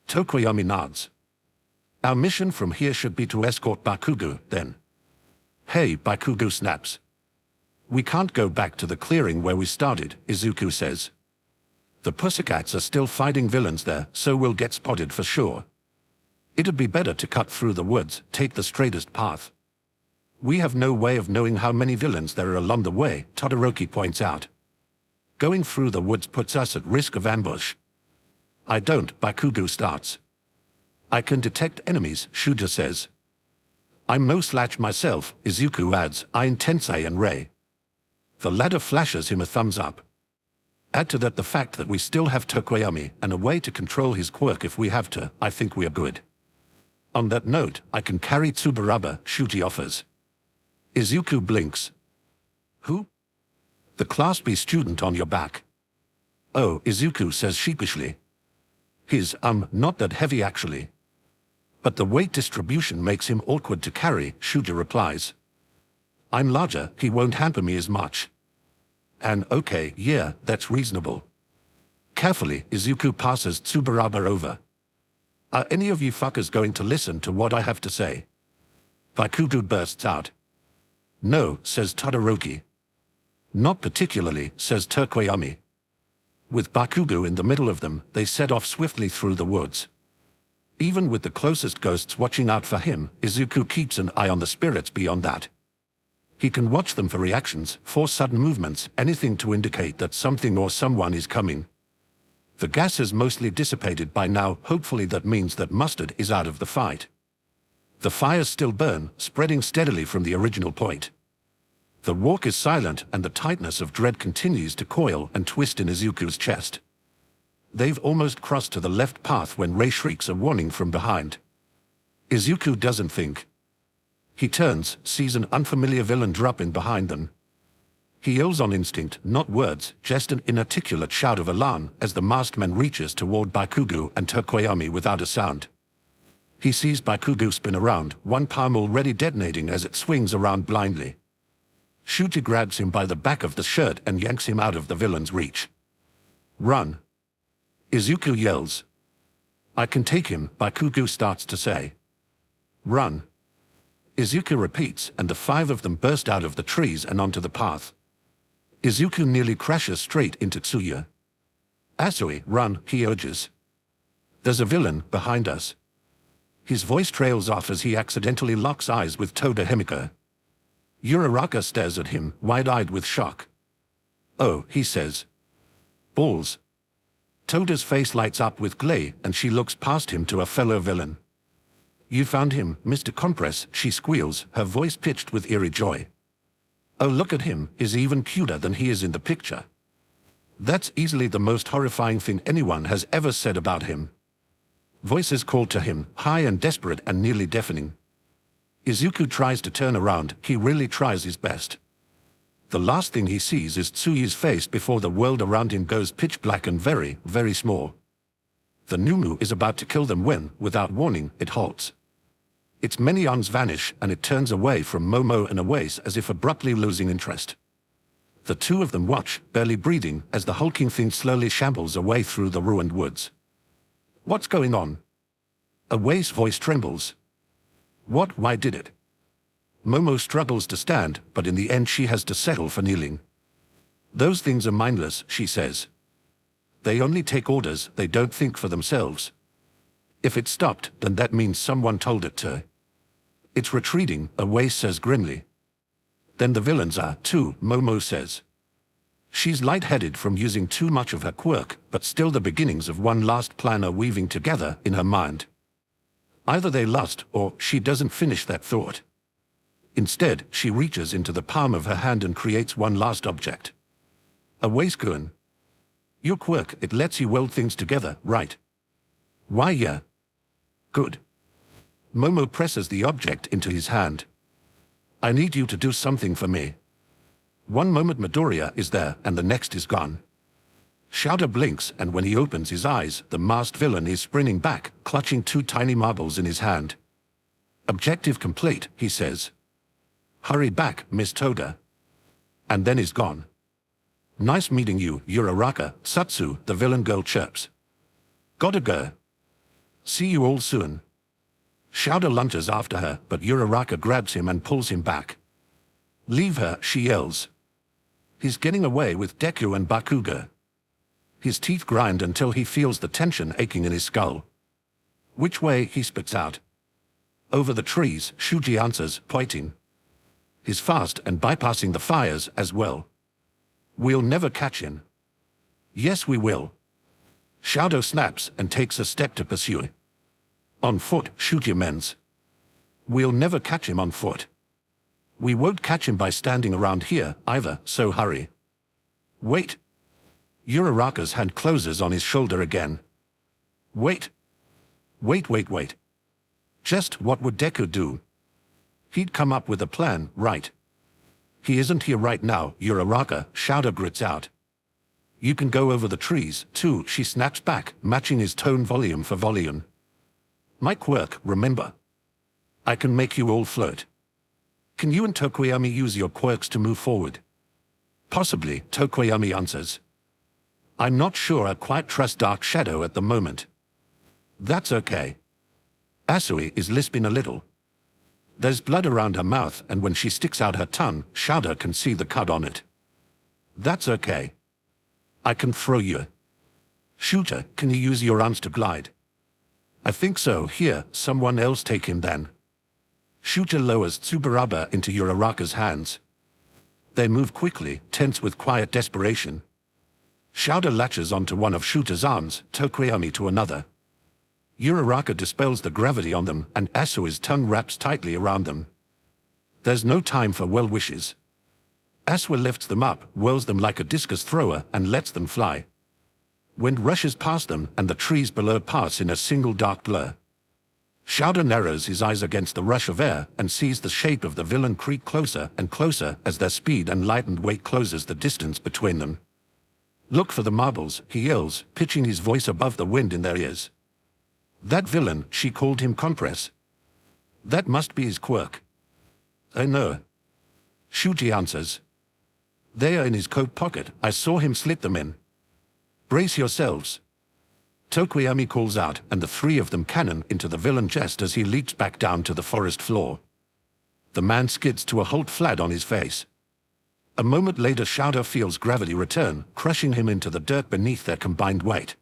A: Tokoyami nods. Our mission from here should be to escort Bakugo, then. Hey, Bakugo snaps. We can't go back to the clearing where we started, Izuku says. The Pussycats are still fighting villains there, so we'll get spotted for sure. It'd be better to cut through the woods, take the straightest path. We have no way of knowing how many villains there are along the way, Todoroki points out. Going through the woods puts us at risk of ambush. I don't, Bakugo starts. I can detect enemies, Shuja says. I'm no slouch myself, Izuku adds, I Tensei and Rei. The latter flashes him a thumbs up. Add to that the fact that we still have Tokoyami and a way to control his quirk if we have to, I think we are good. On that note, I can carry Tsubaraba, Shuji offers. Izuku blinks. Who? The Class B student on your back. Oh, Izuku says sheepishly. He's, not that heavy actually. But the weight distribution makes him awkward to carry, Shuja replies. I'm larger, he won't hamper me as much. And okay, yeah, that's reasonable. Carefully, Izuku passes Tsubaraba over. Are any of you fuckers going to listen to what I have to say? Bakugo bursts out. No, says Todoroki. Not particularly, says Tokoyami. With Bakugo in the middle of them, they set off swiftly through the woods. Even with the closest ghosts watching out for him, Izuku keeps an eye on the spirits beyond that. He can watch them for reactions, for sudden movements, anything to indicate that something or someone is coming. The gas has mostly dissipated by now, hopefully that means that Mustard is out of the fight. The fires still burn, spreading steadily from the original point. The walk is silent and the tightness of dread continues to coil and twist in Izuku's chest. They've almost crossed to the left path when Rei shrieks a warning from behind. Izuku doesn't think. He turns, sees an unfamiliar villain drop in behind them. He yells on instinct, not words, just an inarticulate shout of alarm as the masked man reaches toward Bakugo and Tokoyami without a sound. He sees Bakugo spin around, one palm already detonating as it swings around blindly. Shuji grabs him by the back of the shirt and yanks him out of the villain's reach. Run! Izuku yells. I can take him, Bakugo starts to say. Run! Izuku repeats, and the five of them burst out of the trees and onto the path. Izuku nearly crashes straight into Tsuya. Asui, run, he urges. There's a villain behind us. His voice trails off as he accidentally locks eyes with Toda Himiko. Uraraka stares at him, wide-eyed with shock. Oh, he says. Balls. Toda's face lights up with glee, and she looks past him to a fellow villain. You found him, Mr. Compress, she squeals, her voice pitched with eerie joy. Oh, look at him, he's even cuter than he is in the picture. That's easily the most horrifying thing anyone has ever said about him. Voices call to him, high and desperate and nearly deafening. Izuku tries to turn around, he really tries his best. The last thing he sees is Tsuyi's face before the world around him goes pitch black and very, very small. The Numu is about to kill them when, without warning, it halts. Its many arms vanish and it turns away from Momo and Awase as if abruptly losing interest. The two of them watch, barely breathing, as the hulking thing slowly shambles away through the ruined woods. What's going on? Awase's voice trembles. What? Why did it? Momo struggles to stand, but in the end she has to settle for kneeling. Those things are mindless, she says. They only take orders, they don't think for themselves. If it stopped, then that means someone told it to. It's retreating, Awase says grimly. Then the villains are, too, Momo says. She's lightheaded from using too much of her quirk, but still the beginnings of one last plan are weaving together in her mind. Either they lost, or she doesn't finish that thought. Instead, she reaches into the palm of her hand and creates one last object. A waistcoat. Your quirk, it lets you weld things together, right? Why, yeah. Good. Momo presses the object into his hand. I need you to do something for me. One moment Midoriya is there, and the next is gone. Shouter blinks, and when he opens his eyes, the masked villain is sprinting back, clutching two tiny marbles in his hand. Objective complete, he says. Hurry back, Miss Toda. And then is gone. Nice meeting you, Uraraka, Satsu, the villain girl chirps. Gotta go. See you all soon. Shadow lunges after her, but Uraraka grabs him and pulls him back. "Leave her," she yells. He's getting away with Deku and Bakugo. His teeth grind until he feels the tension aching in his skull. "Which way?" he spits out. "Over the trees," Shuji answers, pointing. He's fast and bypassing the fires as well. "We'll never catch him." "Yes, we will." Shadow snaps and takes a step to pursue. "On foot," Shuji amends. "We'll never catch him on foot." "We won't catch him by standing around here either, so hurry." "Wait." Uraraka's hand closes on his shoulder again. "Wait. Wait. Just what would Deku do? He'd come up with a plan, right?" "He isn't here right now, Uraraka," Shadow grits out. "You can go over the trees, too," she snaps back, matching his tone volume for volume. "My quirk, remember? I can make you all float. Can you and Tokoyami use your quirks to move forward?" "Possibly," Tokoyami answers. "I'm not sure I quite trust Dark Shadow at the moment." "That's okay." Asui is lisping a little. There's blood around her mouth, and when she sticks out her tongue, Shadow can see the cut on it. "That's okay. I can throw you." "Shooter, can you use your arms to glide?" "I think so. Here, someone else take him then." Shooter lowers Tsubaraba into Uraraka's hands. They move quickly, tense with quiet desperation. Shadow latches onto one of Shooter's arms, Tokoyami to another. Uraraka dispels the gravity on them, and Asui's tongue wraps tightly around them. There's no time for well wishes. Asui lifts them up, whirls them like a discus thrower, and lets them fly. Wind rushes past them, and the trees below pass in a single dark blur. Shadow narrows his eyes against the rush of air and sees the shape of the villain creep closer and closer as their speed and lightened weight closes the distance between them. "Look for the marbles," he yells, pitching his voice above the wind in their ears. "That villain," she called him Compress. "That must be his quirk." "I know." Shuji answers. "They are in his coat pocket. I saw him slip them in." "Brace yourselves." Tokoyami calls out, and the three of them cannon into the villain just as he leaps back down to the forest floor. The man skids to a halt flat on his face. A moment later, Shadow feels gravity return, crushing him into the dirt beneath their combined weight.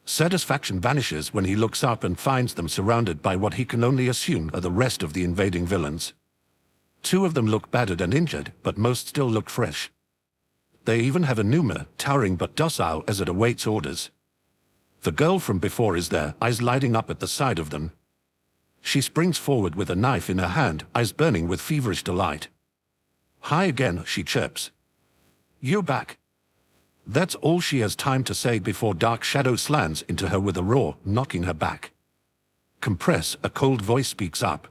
A: Satisfaction vanishes when he looks up and finds them surrounded by what he can only assume are the rest of the invading villains. Two of them look battered and injured, but most still look fresh. They even have a Numa, towering but docile as it awaits orders. The girl from before is there, eyes lighting up at the sight of them. She springs forward with a knife in her hand, eyes burning with feverish delight. "Hi again," she chirps. "You're back." That's all she has time to say before Dark Shadow slams into her with a roar, knocking her back. "Compress," a cold voice speaks up.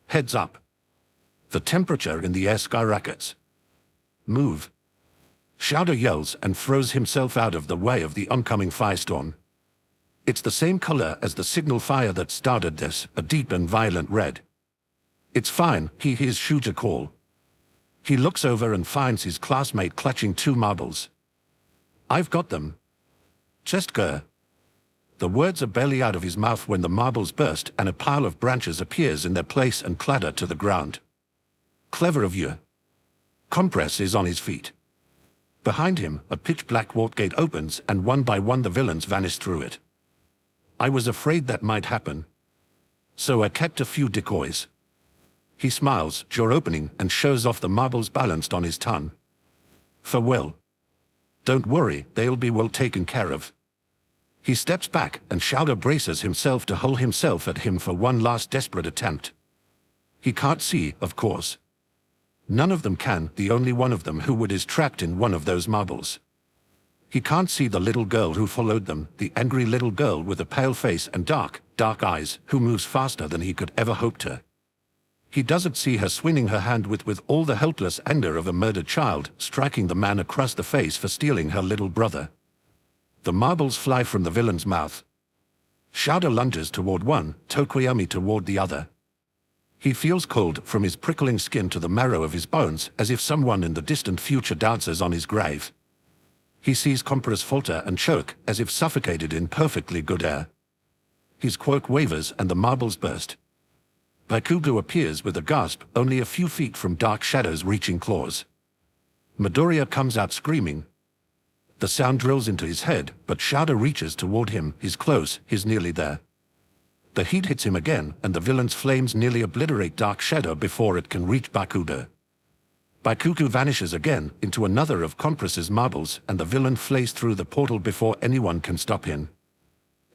A: "Heads up." The temperature in the air skyrockets. "Move." Shadow yells and throws himself out of the way of the oncoming firestorm. It's the same color as the signal fire that started this, a deep and violent red. "It's fine," he hears Shooter call. He looks over and finds his classmate clutching two marbles. "I've got them. Just go." The words are barely out of his mouth when the marbles burst and a pile of branches appears in their place and clatter to the ground. "Clever of you." Compress is on his feet. Behind him, a pitch-black vault gate opens, and one by one the villains vanish through it. "I was afraid that might happen. So I kept a few decoys." He smiles, jaw opening, and shows off the marbles balanced on his tongue. "Farewell. Don't worry, they'll be well taken care of." He steps back, and Shadow braces himself to hurl himself at him for one last desperate attempt. He can't see, of course. None of them can, the only one of them who is trapped in one of those marbles. He can't see the little girl who followed them, the angry little girl with a pale face and dark, dark eyes, who moves faster than he could ever hope to. He doesn't see her swinging her hand with all the helpless anger of a murdered child, striking the man across the face for stealing her little brother. The marbles fly from the villain's mouth. Shadow lunges toward one, Tokoyami toward the other. He feels cold from his prickling skin to the marrow of his bones, as if someone in the distant future dances on his grave. He sees Compress falter and choke, as if suffocated in perfectly good air. His quirk wavers and the marbles burst. Bakugo appears with a gasp, only a few feet from dark shadows reaching claws. Midoriya comes out screaming. The sound drills into his head, but Shadow reaches toward him. He's close, he's nearly there. The heat hits him again, and the villain's flames nearly obliterate Dark Shadow before it can reach Bakugo. Bakugo vanishes again into another of Compress's marbles, and the villain flays through the portal before anyone can stop him.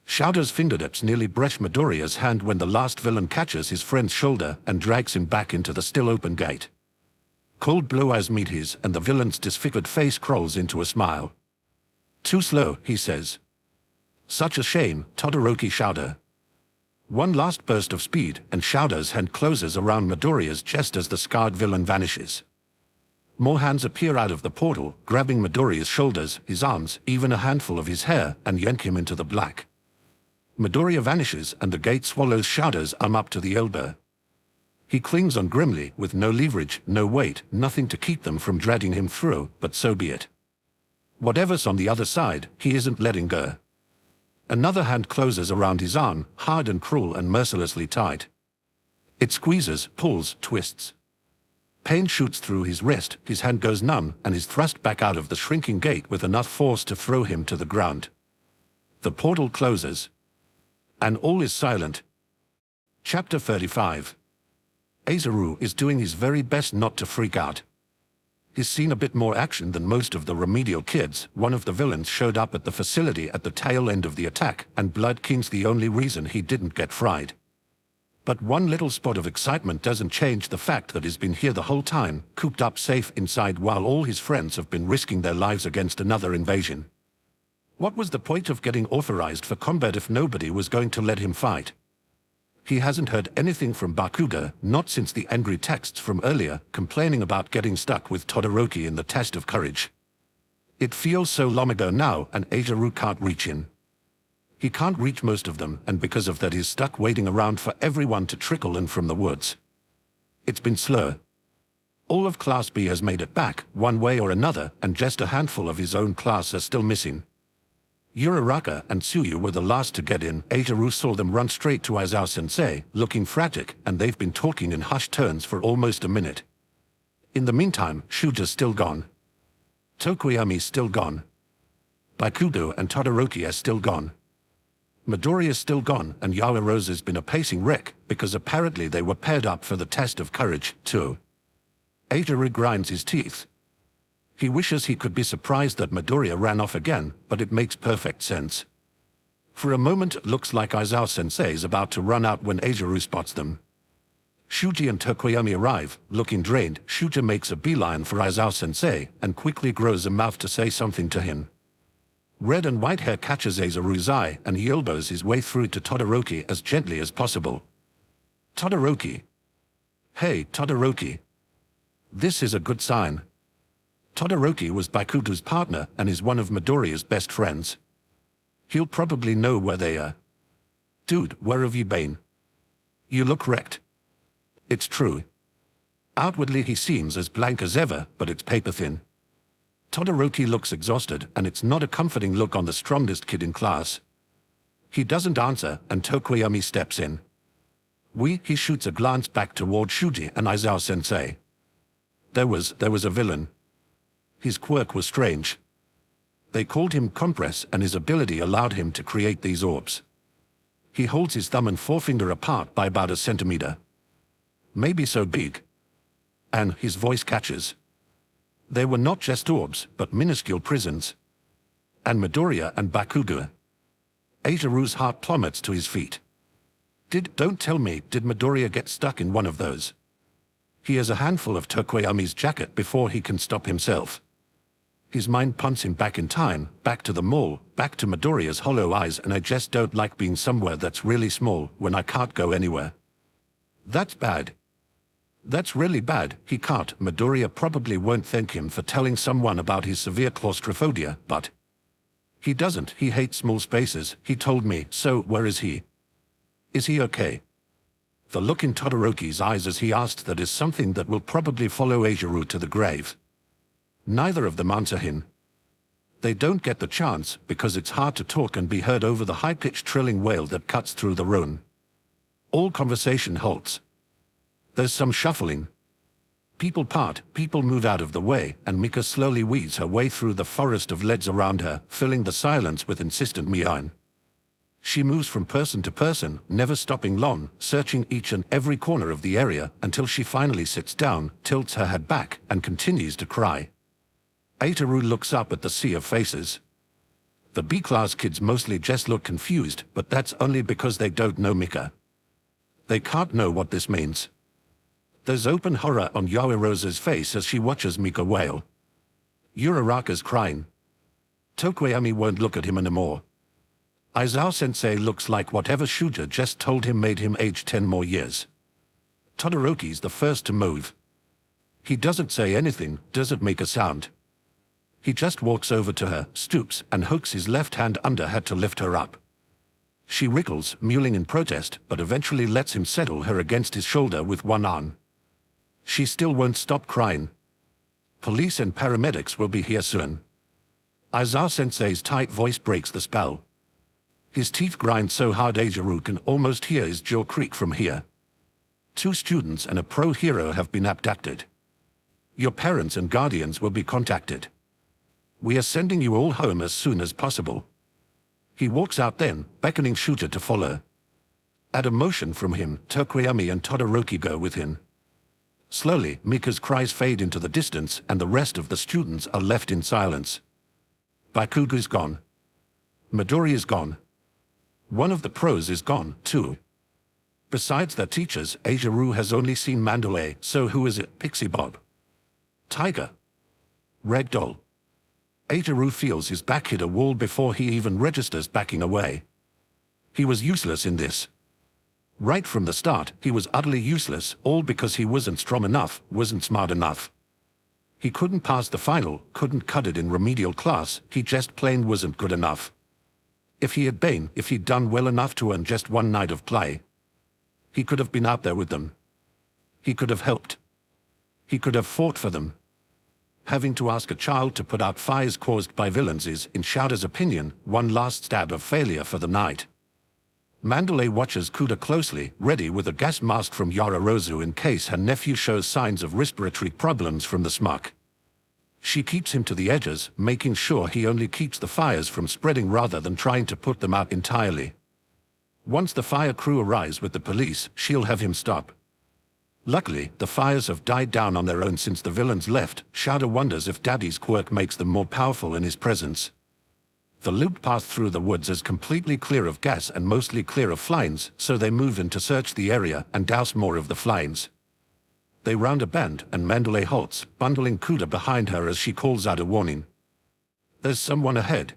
A: Shadow's fingertips nearly brush Midoriya's hand when the last villain catches his friend's shoulder and drags him back into the still open gate. Cold blue eyes meet his, and the villain's disfigured face crawls into a smile. "Too slow," he says. "Such a shame, Todoroki Shadow." One last burst of speed, and Shadow's hand closes around Midoriya's chest as the scarred villain vanishes. More hands appear out of the portal, grabbing Midoriya's shoulders, his arms, even a handful of his hair, and yank him into the black. Midoriya vanishes, and the gate swallows Shadow's arm up to the elbow. He clings on grimly, with no leverage, no weight, nothing to keep them from dragging him through, but so be it. Whatever's on the other side, he isn't letting go. Another hand closes around his arm, hard and cruel and mercilessly tight. It squeezes, pulls, twists. Pain shoots through his wrist, his hand goes numb, and is thrust back out of the shrinking gate with enough force to throw him to the ground. The portal closes. And all is silent. Chapter 35. Aizaru is doing his very best not to freak out. He's seen a bit more action than most of the remedial kids. One of the villains showed up at the facility at the tail end of the attack, and Blood King's the only reason he didn't get fried. But one little spot of excitement doesn't change the fact that he's been here the whole time, cooped up safe inside while all his friends have been risking their lives against another invasion. What was the point of getting authorized for combat if nobody was going to let him fight? He hasn't heard anything from Bakugo, not since the angry texts from earlier, complaining about getting stuck with Todoroki in the test of courage. It feels so long ago now, and Aizaru can't reach him. He can't reach most of them, and because of that he's stuck waiting around for everyone to trickle in from the woods. It's been slow. All of Class B has made it back, one way or another, and just a handful of his own class are still missing. Uraraka and Tsuyu were the last to get in. Aizaru saw them run straight to Aizawa-sensei, looking frantic, and they've been talking in hushed tones for almost a minute. In the meantime, Shuja's still gone. Tokoyami's still gone. Bakugo and Todoroki are still gone. Midoriya's still gone, and Yaoyorozu's been a pacing wreck, because apparently they were paired up for the test of courage, too. Aizaru grinds his teeth. He wishes he could be surprised that Midoriya ran off again, but it makes perfect sense. For a moment it looks like Aizawa-sensei is about to run out when Aizaru spots them. Shuji and Tokoyami arrive, looking drained. Shuja makes a beeline for Aizawa-sensei, and quickly grows a mouth to say something to him. Red and white hair catches Aizaru's eye, and he elbows his way through to Todoroki as gently as possible. Todoroki. Hey, Todoroki. This is a good sign. Todoroki was Bakugo's partner and is one of Midoriya's best friends. He'll probably know where they are. Dude, where have you been? You look wrecked. It's true. Outwardly he seems as blank as ever, but it's paper thin. Todoroki looks exhausted, and it's not a comforting look on the strongest kid in class. He doesn't answer, and Tokoyami steps in. He shoots a glance back toward Shuji and Aizawa-sensei. There was a villain. His quirk was strange. They called him Compress, and his ability allowed him to create these orbs. He holds his thumb and forefinger apart by about a centimeter. Maybe so big. And his voice catches. They were not just orbs, but minuscule prisons. And Midoriya and Bakugo. Aizaru's heart plummets to his feet. Don't tell me, did Midoriya get stuck in one of those? He has a handful of Tokoyami's jacket before he can stop himself. His mind punts him back in time, back to the mall, back to Midoriya's hollow eyes, and I just don't like being somewhere that's really small when I can't go anywhere. That's bad. That's really bad. He can't. Midoriya probably won't thank him for telling someone about his severe claustrophobia, but he doesn't. He hates small spaces, he told me. So where is he? Is he okay? The look in Todoroki's eyes as he asked that is something that will probably follow Aizaru to the grave. Neither of them answer him. They don't get the chance because it's hard to talk and be heard over the high-pitched trilling wail that cuts through the room. All conversation halts. There's some shuffling. People part, people move out of the way, and Mika slowly weaves her way through the forest of leads around her, filling the silence with insistent meowing. She moves from person to person, never stopping long, searching each and every corner of the area until she finally sits down, tilts her head back, and continues to cry. Aitaru looks up at the sea of faces. The B-class kids mostly just look confused, but that's only because they don't know Mika. They can't know what this means. There's open horror on Yaoirosa's face as she watches Mika wail. Uraraka's crying. Tokoyami won't look at him anymore. Aizawa-sensei looks like whatever Shuja just told him made him age 10 more years. Todoroki's the first to move. He doesn't say anything, doesn't make a sound. He just walks over to her, stoops, and hooks his left hand under her to lift her up. She wriggles, mewling in protest, but eventually lets him settle her against his shoulder with one arm. She still won't stop crying. Police and paramedics will be here soon. Aizawa-sensei's tight voice breaks the spell. His teeth grind so hard Aitaru can almost hear his jaw creak from here. 2 students and a pro hero have been abducted. Your parents and guardians will be contacted. We are sending you all home as soon as possible. He walks out then, beckoning Shuja to follow. At a motion from him, Tokoyami and Todoroki go with him. Slowly, Mika's cries fade into the distance and the rest of the students are left in silence. Bakugo's gone. Midori is gone. One of the pros is gone, too. Besides their teachers, Aitaru has only seen Mandalay, so who is it? Pixie Bob? Tiger? Ragdoll? Aitaru feels his back hit a wall before he even registers backing away. He was useless in this. Right from the start, he was utterly useless, all because he wasn't strong enough, wasn't smart enough. He couldn't pass the final, couldn't cut it in remedial class, he just plain wasn't good enough. If he'd done well enough to earn just one night of play, he could have been out there with them. He could have helped. He could have fought for them. Having to ask a child to put out fires caused by villains is, in Shouder's opinion, one last stab of failure for the night. Mandalay watches Kuda closely, ready with a gas mask from Yaoirosa in case her nephew shows signs of respiratory problems from the smog. She keeps him to the edges, making sure he only keeps the fires from spreading rather than trying to put them out entirely. Once the fire crew arrives with the police, she'll have him stop. Luckily, the fires have died down on their own since the villains left. Shouder wonders if Daddy's quirk makes them more powerful in his presence. The loop path through the woods is completely clear of gas and mostly clear of flies, so they move in to search the area and douse more of the flies. They round a bend and Mandalay halts, bundling Kuda behind her as she calls out a warning. There's someone ahead.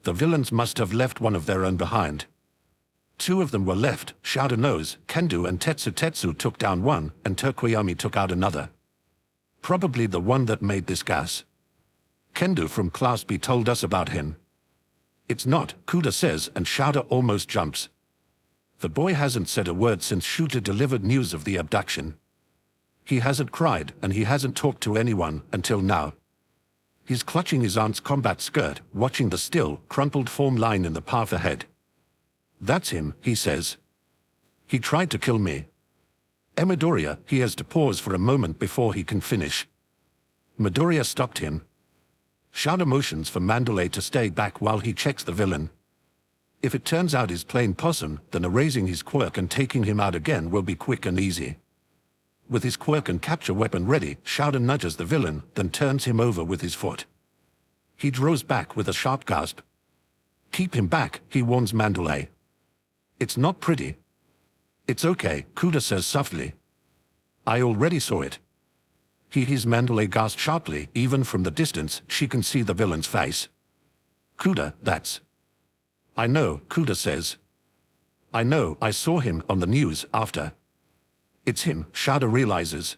A: The villains must have left one of their own behind. 2 of them were left, Shouder knows. Kendo and Tetsu took down one, and Tokoyami took out another. Probably the one that made this gas. Kendo from Class B told us about him. It's not, Kuda says, and Shouder almost jumps. The boy hasn't said a word since Shuja delivered news of the abduction. He hasn't cried, and he hasn't talked to anyone, until now. He's clutching his aunt's combat skirt, watching the still, crumpled form line in the path ahead. That's him, he says. He tried to kill me. Midoriya, he has to pause for a moment before he can finish. Midoriya stopped him. Shouder motions for Mandalay to stay back while he checks the villain. If it turns out he's plain possum, then erasing his quirk and taking him out again will be quick and easy. With his quirk and capture weapon ready, Shouder nudges the villain, then turns him over with his foot. He draws back with a sharp gasp. Keep him back, he warns Mandalay. It's not pretty. It's okay, Kuda says softly. I already saw it. He hears Mandalay gasp sharply. Even from the distance, she can see the villain's face. Kuda, that's... I know, Kuda says. I know, I saw him on the news after. It's him, Shouder realizes.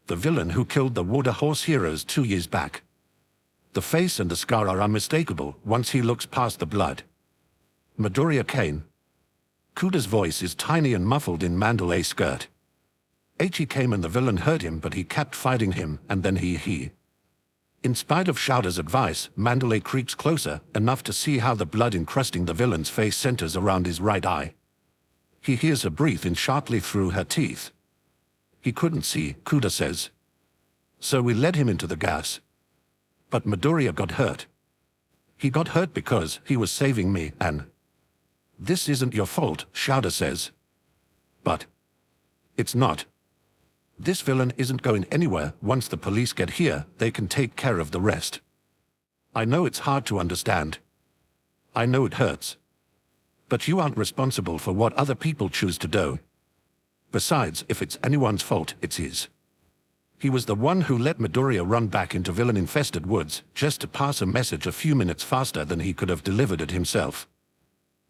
A: The villain who killed the Water Horse heroes 2 years back. The face and the scar are unmistakable once he looks past the blood. Midoriya Kane. Kuda's voice is tiny and muffled in Mandalay's skirt. He came and the villain heard him, but he kept fighting him, and then he. In spite of Shouder's advice, Mandalay creeps closer, enough to see how the blood encrusting the villain's face centers around his right eye. He hears her breathe in sharply through her teeth. He couldn't see, Kuda says. So we led him into the gas. But Midoriya got hurt. He got hurt because he was saving me, and... This isn't your fault, Shouder says. But... It's not. This villain isn't going anywhere. Once the police get here, they can take care of the rest. I know it's hard to understand. I know it hurts. But you aren't responsible for what other people choose to do. Besides, if it's anyone's fault, it's his. He was the one who let Midoriya run back into villain-infested woods, just to pass a message a few minutes faster than he could have delivered it himself.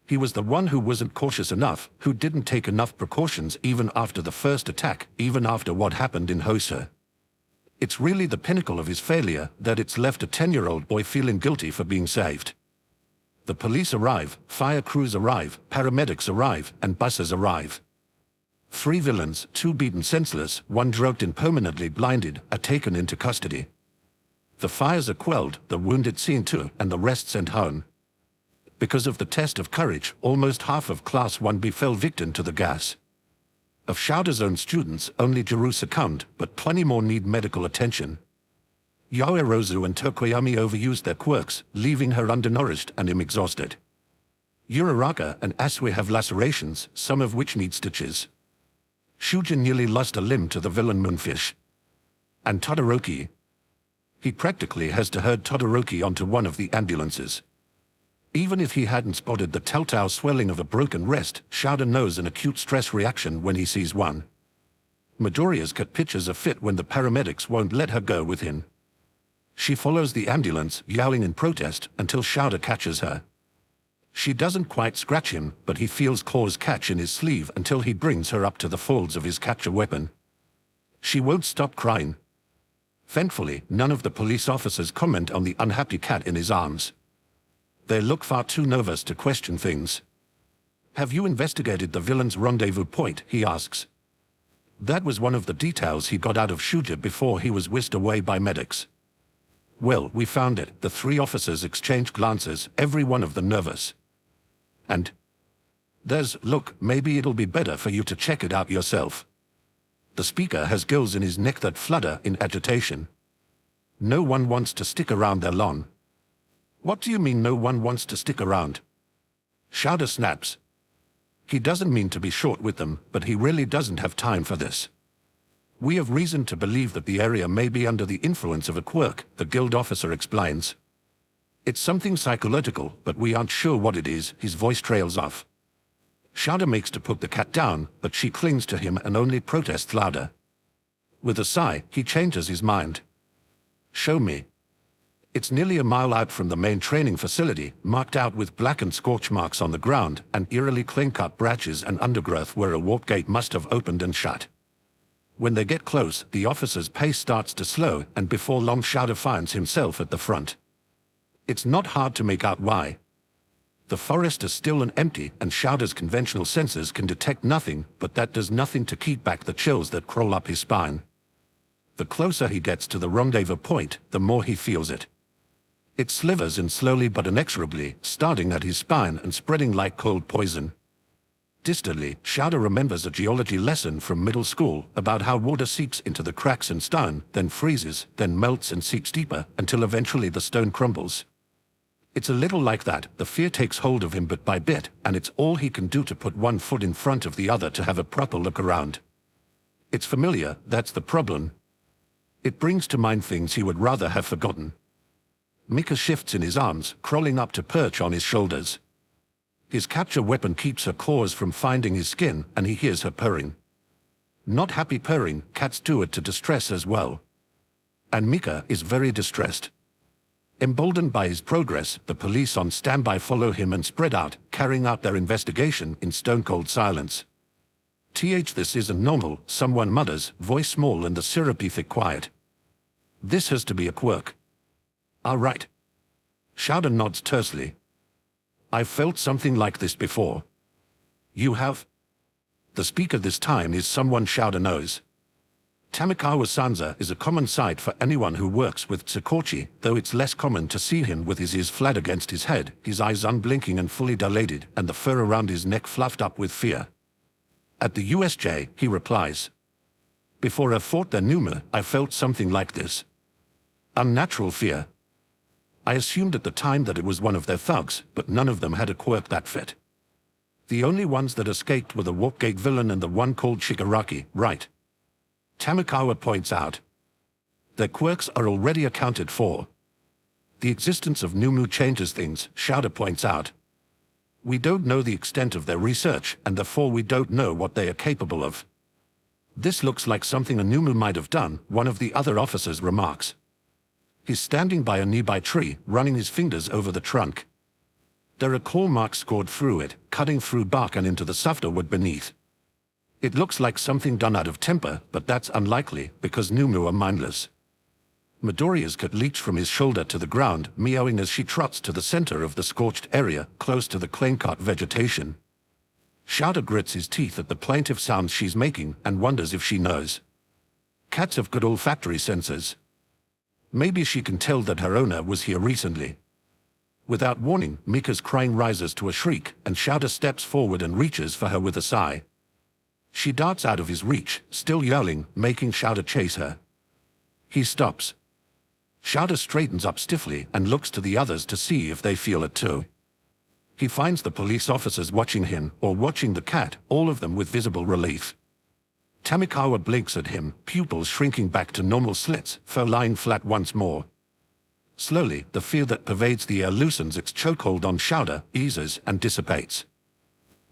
A: He was the one who wasn't cautious enough, who didn't take enough precautions even after the first attack, even after what happened in Hosa. It's really the pinnacle of his failure that it's left a 10-year-old boy feeling guilty for being saved. The police arrive, fire crews arrive, paramedics arrive, and buses arrive. 3 villains, 2 beaten senseless, 1 drugged and permanently blinded, are taken into custody. The fires are quelled, the wounded seen to, and the rest sent home. Because of the test of courage, almost half of Class 1B fell victim to the gas. Of Shouder's own students, only Jiru succumbed, but plenty more need medical attention. Yaoerozu and Tokoyami overused their quirks, leaving her undernourished and exhausted. Uraraka and Asui have lacerations, some of which need stitches. Shujin nearly lost a limb to the villain Moonfish. And Todoroki. He practically has to herd Todoroki onto one of the ambulances. Even if he hadn't spotted the telltale swelling of a broken wrist, Shouder knows an acute stress reaction when he sees one. Midoriya's cut pitches a fit when the paramedics won't let her go with him. She follows the ambulance, yowling in protest, until Shouder catches her. She doesn't quite scratch him, but he feels claws catch in his sleeve until he brings her up to the folds of his capture weapon. She won't stop crying. Thankfully, none of the police officers comment on the unhappy cat in his arms. They look far too nervous to question things. Have you investigated the villain's rendezvous point, he asks. That was one of the details he got out of Shuja before he was whisked away by medics. Well, we found it. The 3 officers exchanged glances, every one of them nervous. And look, maybe it'll be better for you to check it out yourself. The speaker has gills in his neck that flutter in agitation. No one wants to stick around there long. What do you mean no one wants to stick around? Shouder snaps. He doesn't mean to be short with them, but he really doesn't have time for this. We have reason to believe that the area may be under the influence of a quirk, the guild officer explains. It's something psychological, but we aren't sure what it is. His voice trails off. Shouder makes to put the cat down, but she clings to him and only protests louder. With a sigh, he changes his mind. Show me. It's nearly a mile out from the main training facility, marked out with blackened scorch marks on the ground and eerily clean-cut branches and undergrowth where a warp gate must have opened and shut. When they get close, the officer's pace starts to slow, and before long Shouder finds himself at the front. It's not hard to make out why. The forest is still and empty, and Shouder's conventional senses can detect nothing, but that does nothing to keep back the chills that crawl up his spine. The closer he gets to the rendezvous point, the more he feels it. It slivers in slowly but inexorably, starting at his spine and spreading like cold poison. Distantly, Shouder remembers a geology lesson from middle school about how water seeps into the cracks in stone, then freezes, then melts and seeps deeper, until eventually the stone crumbles. It's a little like that. The fear takes hold of him bit by bit, and it's all he can do to put one foot in front of the other to have a proper look around. It's familiar, that's the problem. It brings to mind things he would rather have forgotten. Mika shifts in his arms, crawling up to perch on his shoulders. His capture weapon keeps her claws from finding his skin, and he hears her purring. Not happy purring, cats do it to distress as well. And Mika is very distressed. Emboldened by his progress, the police on standby follow him and spread out, carrying out their investigation in stone-cold silence. This isn't normal, someone mutters, voice small and the syrupy thick quiet. This has to be a quirk. All right. Shouder nods tersely. I've felt something like this before. You have? The speaker this time is someone Shouder knows. Tamikawa Sanza is a common sight for anyone who works with Tsukochi, though it's less common to see him with his ears flat against his head, his eyes unblinking and fully dilated, and the fur around his neck fluffed up with fear. At the USJ, he replies, "Before I fought the Numa, I felt something like this. Unnatural fear. I assumed at the time that it was one of their thugs, but none of them had a quirk that fit. The only ones that escaped were the Warpgate villain and the one called Shigaraki, right?" Tamikawa points out. Their quirks are already accounted for. The existence of Numu changes things, Shouder points out. We don't know the extent of their research, and therefore we don't know what they are capable of. This looks like something a Numu might have done, one of the other officers remarks. He's standing by a nearby tree, running his fingers over the trunk. There are claw marks scored through it, cutting through bark and into the softer wood beneath. It looks like something done out of temper, but that's unlikely, because Numu are mindless. Midoriya's cat leaps from his shoulder to the ground, meowing as she trots to the center of the scorched area, close to the claim-cut vegetation. Shouder grits his teeth at the plaintive sounds she's making, and wonders if she knows. Cats have good olfactory senses. Maybe she can tell that her owner was here recently. Without warning, Mika's crying rises to a shriek, and Shouder steps forward and reaches for her with a sigh. She darts out of his reach, still yelling, making Shouder chase her. He stops. Shouder straightens up stiffly and looks to the others to see if they feel it too. He finds the police officers watching him, or watching the cat, all of them with visible relief. Tamikawa blinks at him, pupils shrinking back to normal slits, fur lying flat once more. Slowly, the fear that pervades the air loosens its chokehold on Shouder, eases, and dissipates.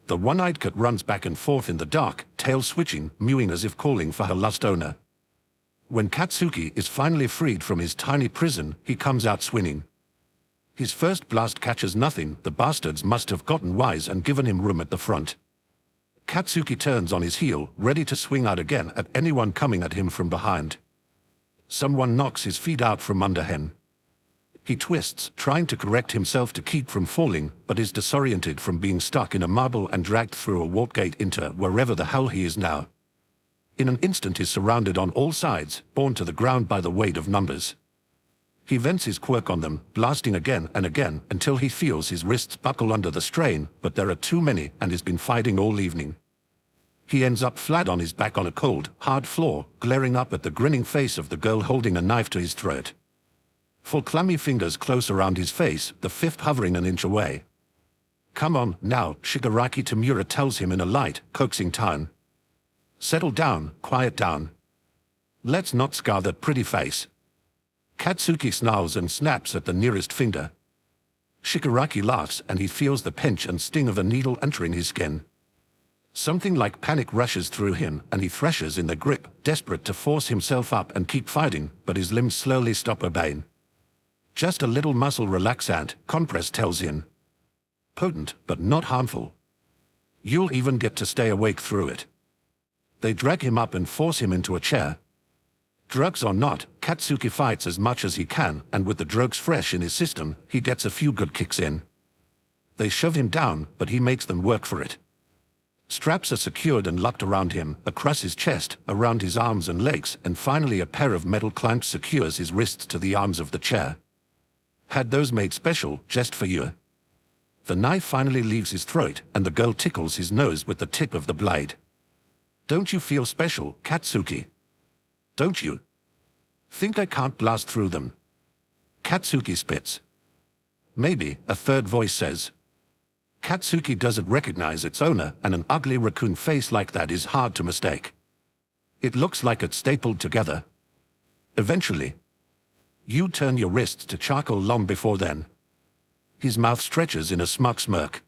A: The one-eyed cat runs back and forth in the dark, tail switching, mewing as if calling for her lost owner. When Katsuki is finally freed from his tiny prison, he comes out swinging. His first blast catches nothing. The bastards must have gotten wise and given him room at the front. Katsuki turns on his heel, ready to swing out again at anyone coming at him from behind. Someone knocks his feet out from under him. He twists, trying to correct himself to keep from falling, but is disoriented from being stuck in a marble and dragged through a warpgate into wherever the hell he is now. In an instant is surrounded on all sides, borne to the ground by the weight of numbers. He vents his quirk on them, blasting again and again until he feels his wrists buckle under the strain, but there are too many and has been fighting all evening. He ends up flat on his back on a cold, hard floor, glaring up at the grinning face of the girl holding a knife to his throat. Full clammy fingers close around his face, the fifth hovering an inch away. "Come on, now," Shigaraki Tamura tells him in a light, coaxing tone. "Settle down, quiet down. Let's not scar that pretty face." Katsuki snarls and snaps at the nearest finger. Shigaraki laughs and he feels the pinch and sting of a needle entering his skin. Something like panic rushes through him and he threshes in the grip, desperate to force himself up and keep fighting, but his limbs slowly stop obeying. "Just a little muscle relaxant," Compress tells him. "Potent, but not harmful. You'll even get to stay awake through it." They drag him up and force him into a chair. Drugs or not, Katsuki fights as much as he can, and with the drugs fresh in his system, he gets a few good kicks in. They shove him down, but he makes them work for it. Straps are secured and locked around him, across his chest, around his arms and legs, and finally a pair of metal clamps secures his wrists to the arms of the chair. "Had those made special, just for you." The knife finally leaves his throat, and the girl tickles his nose with the tip of the blade. "Don't you feel special, Katsuki? Don't you? Think I can't blast through them?" Katsuki spits. "Maybe," a third voice says. Katsuki doesn't recognize its owner, and an ugly raccoon face like that is hard to mistake. It looks like it's stapled together. Eventually. "You turn your wrists to charcoal long before then." His mouth stretches in a smug smirk.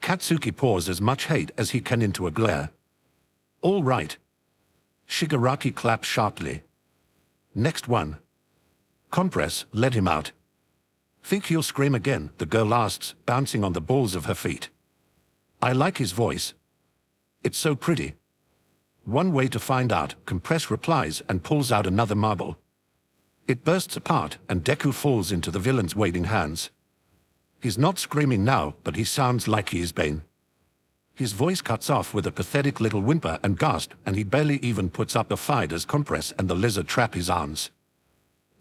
A: Katsuki pours as much hate as he can into a glare. "All right." Shigaraki claps sharply. "Next one." Compress, let him out. "Think he'll scream again?" the girl asks, bouncing on the balls of her feet. "I like his voice. It's so pretty." "One way to find out," Compress replies and pulls out another marble. It bursts apart, and Deku falls into the villain's waiting hands. He's not screaming now, but he sounds like he is been. His voice cuts off with a pathetic little whimper and gasp, and he barely even puts up a fight as compress and the lizard trap his arms.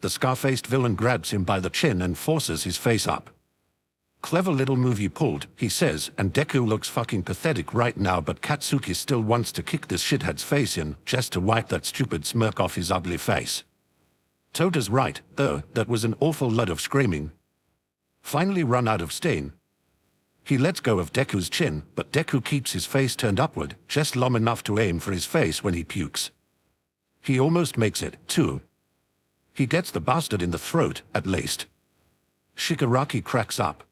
A: The scar-faced villain grabs him by the chin and forces his face up. "Clever little move you pulled," he says, and Deku looks fucking pathetic right now, but Katsuki still wants to kick this shithead's face in, just to wipe that stupid smirk off his ugly face. Tota's right, though, that was an awful lot of screaming. Finally run out of steam. He lets go of Deku's chin, but Deku keeps his face turned upward, just long enough to aim for his face when he pukes. He almost makes it, too. He gets the bastard in the throat, at least. Shigaraki cracks up.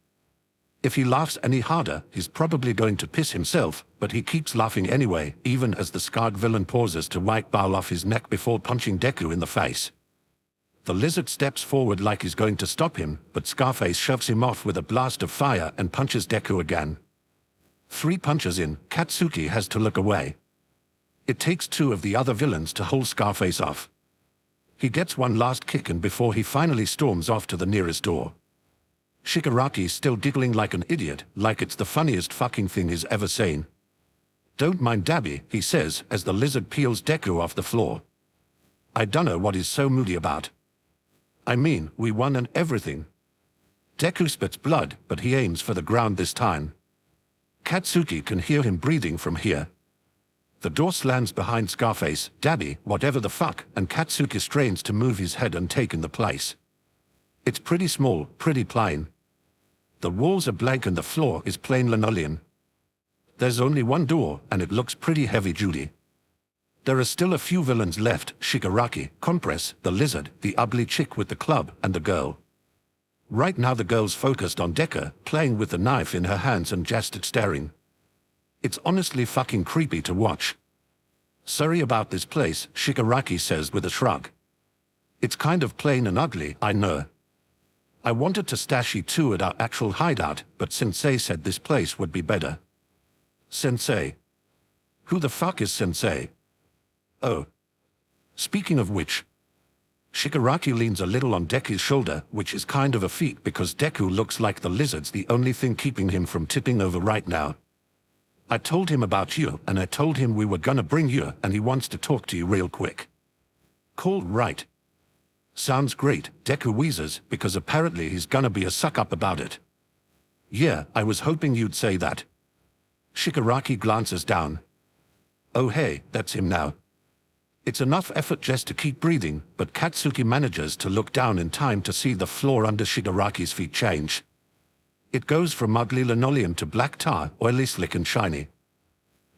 A: If he laughs any harder, he's probably going to piss himself, but he keeps laughing anyway, even as the scarred villain pauses to wipe bile off his neck before punching Deku in the face. The lizard steps forward like he's going to stop him, but Scarface shoves him off with a blast of fire and punches Deku again. 3 punches in, Katsuki has to look away. It takes 2 of the other villains to hold Scarface off. He gets one last kick in before he finally storms off to the nearest door. Shigaraki's still giggling like an idiot, like it's the funniest fucking thing he's ever seen. "Don't mind Dabi," he says as the lizard peels Deku off the floor. "I dunno what he's so moody about. I mean, we won and everything." Deku spits blood, but he aims for the ground this time. Katsuki can hear him breathing from here. The door slams behind Scarface, Dabi, whatever the fuck, and Katsuki strains to move his head and take in the place. It's pretty small, pretty plain. The walls are blank and the floor is plain linoleum. There's only one door, and it looks pretty heavy-duty. There are still a few villains left: Shigaraki, Compress, the lizard, the ugly chick with the club, and the girl. Right now the girl's focused on Deku, playing with the knife in her hands and just staring. It's honestly fucking creepy to watch. "Sorry about this place," Shigaraki says with a shrug. "It's kind of plain and ugly, I know. I wanted to stash you 2 at our actual hideout, but Sensei said this place would be better." Sensei? Who the fuck is Sensei? Oh. Speaking of which, Shigaraki leans a little on Deku's shoulder, which is kind of a feat because Deku looks like the lizard's the only thing keeping him from tipping over right now. "I told him about you, and I told him we were gonna bring you, and he wants to talk to you real quick." "Cool, right. Sounds great," Deku wheezes, because apparently he's gonna be a suck-up about it. "Yeah, I was hoping you'd say that." Shigaraki glances down. "Oh hey, that's him now." It's enough effort just to keep breathing, but Katsuki manages to look down in time to see the floor under Shigaraki's feet change. It goes from ugly linoleum to black tar, oily, slick and shiny.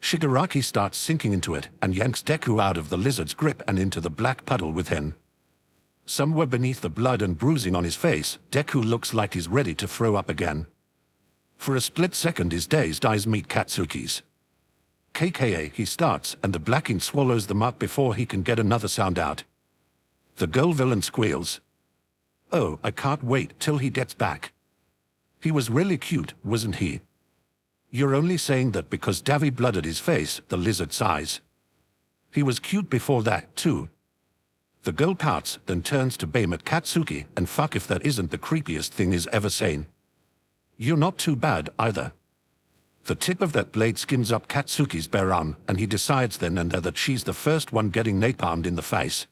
A: Shigaraki starts sinking into it and yanks Deku out of the lizard's grip and into the black puddle within. Somewhere beneath the blood and bruising on his face, Deku looks like he's ready to throw up again. For a split second his dazed eyes meet Katsuki's. "KKA," he starts, and the black ink swallows them up before he can get another sound out. The girl villain squeals. "Oh, I can't wait till he gets back. He was really cute, wasn't he?" "You're only saying that because Davi blooded his face," the lizard sighs. "He was cute before that, too." The girl pouts, then turns to beam at Katsuki, and fuck if that isn't the creepiest thing he's ever seen. "You're not too bad, either." The tip of that blade skims up Katsuki's bare arm, and he decides then and there that she's the first one getting napalmed in the face.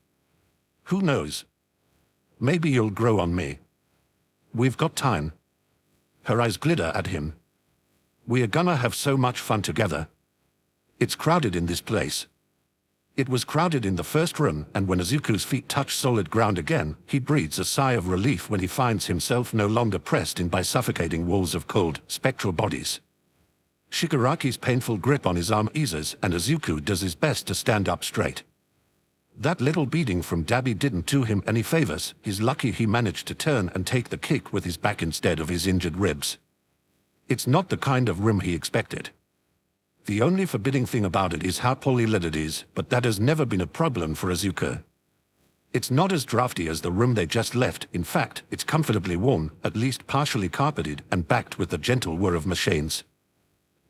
A: "Who knows? Maybe you'll grow on me. We've got time." Her eyes glitter at him. "We are gonna have so much fun together. It's crowded in this place." It was crowded in the first room, and when Izuku's feet touch solid ground again, he breathes a sigh of relief when he finds himself no longer pressed in by suffocating walls of cold, spectral bodies. Shigaraki's painful grip on his arm eases, and Izuku does his best to stand up straight. That little beating from Dabi didn't do him any favors. He's lucky he managed to turn and take the kick with his back instead of his injured ribs. It's not the kind of room he expected. The only forbidding thing about it is how poorly lit it is, but that has never been a problem for Izuku. It's not as drafty as the room they just left. In fact, it's comfortably warm, at least partially carpeted, and backed with the gentle whir of machines.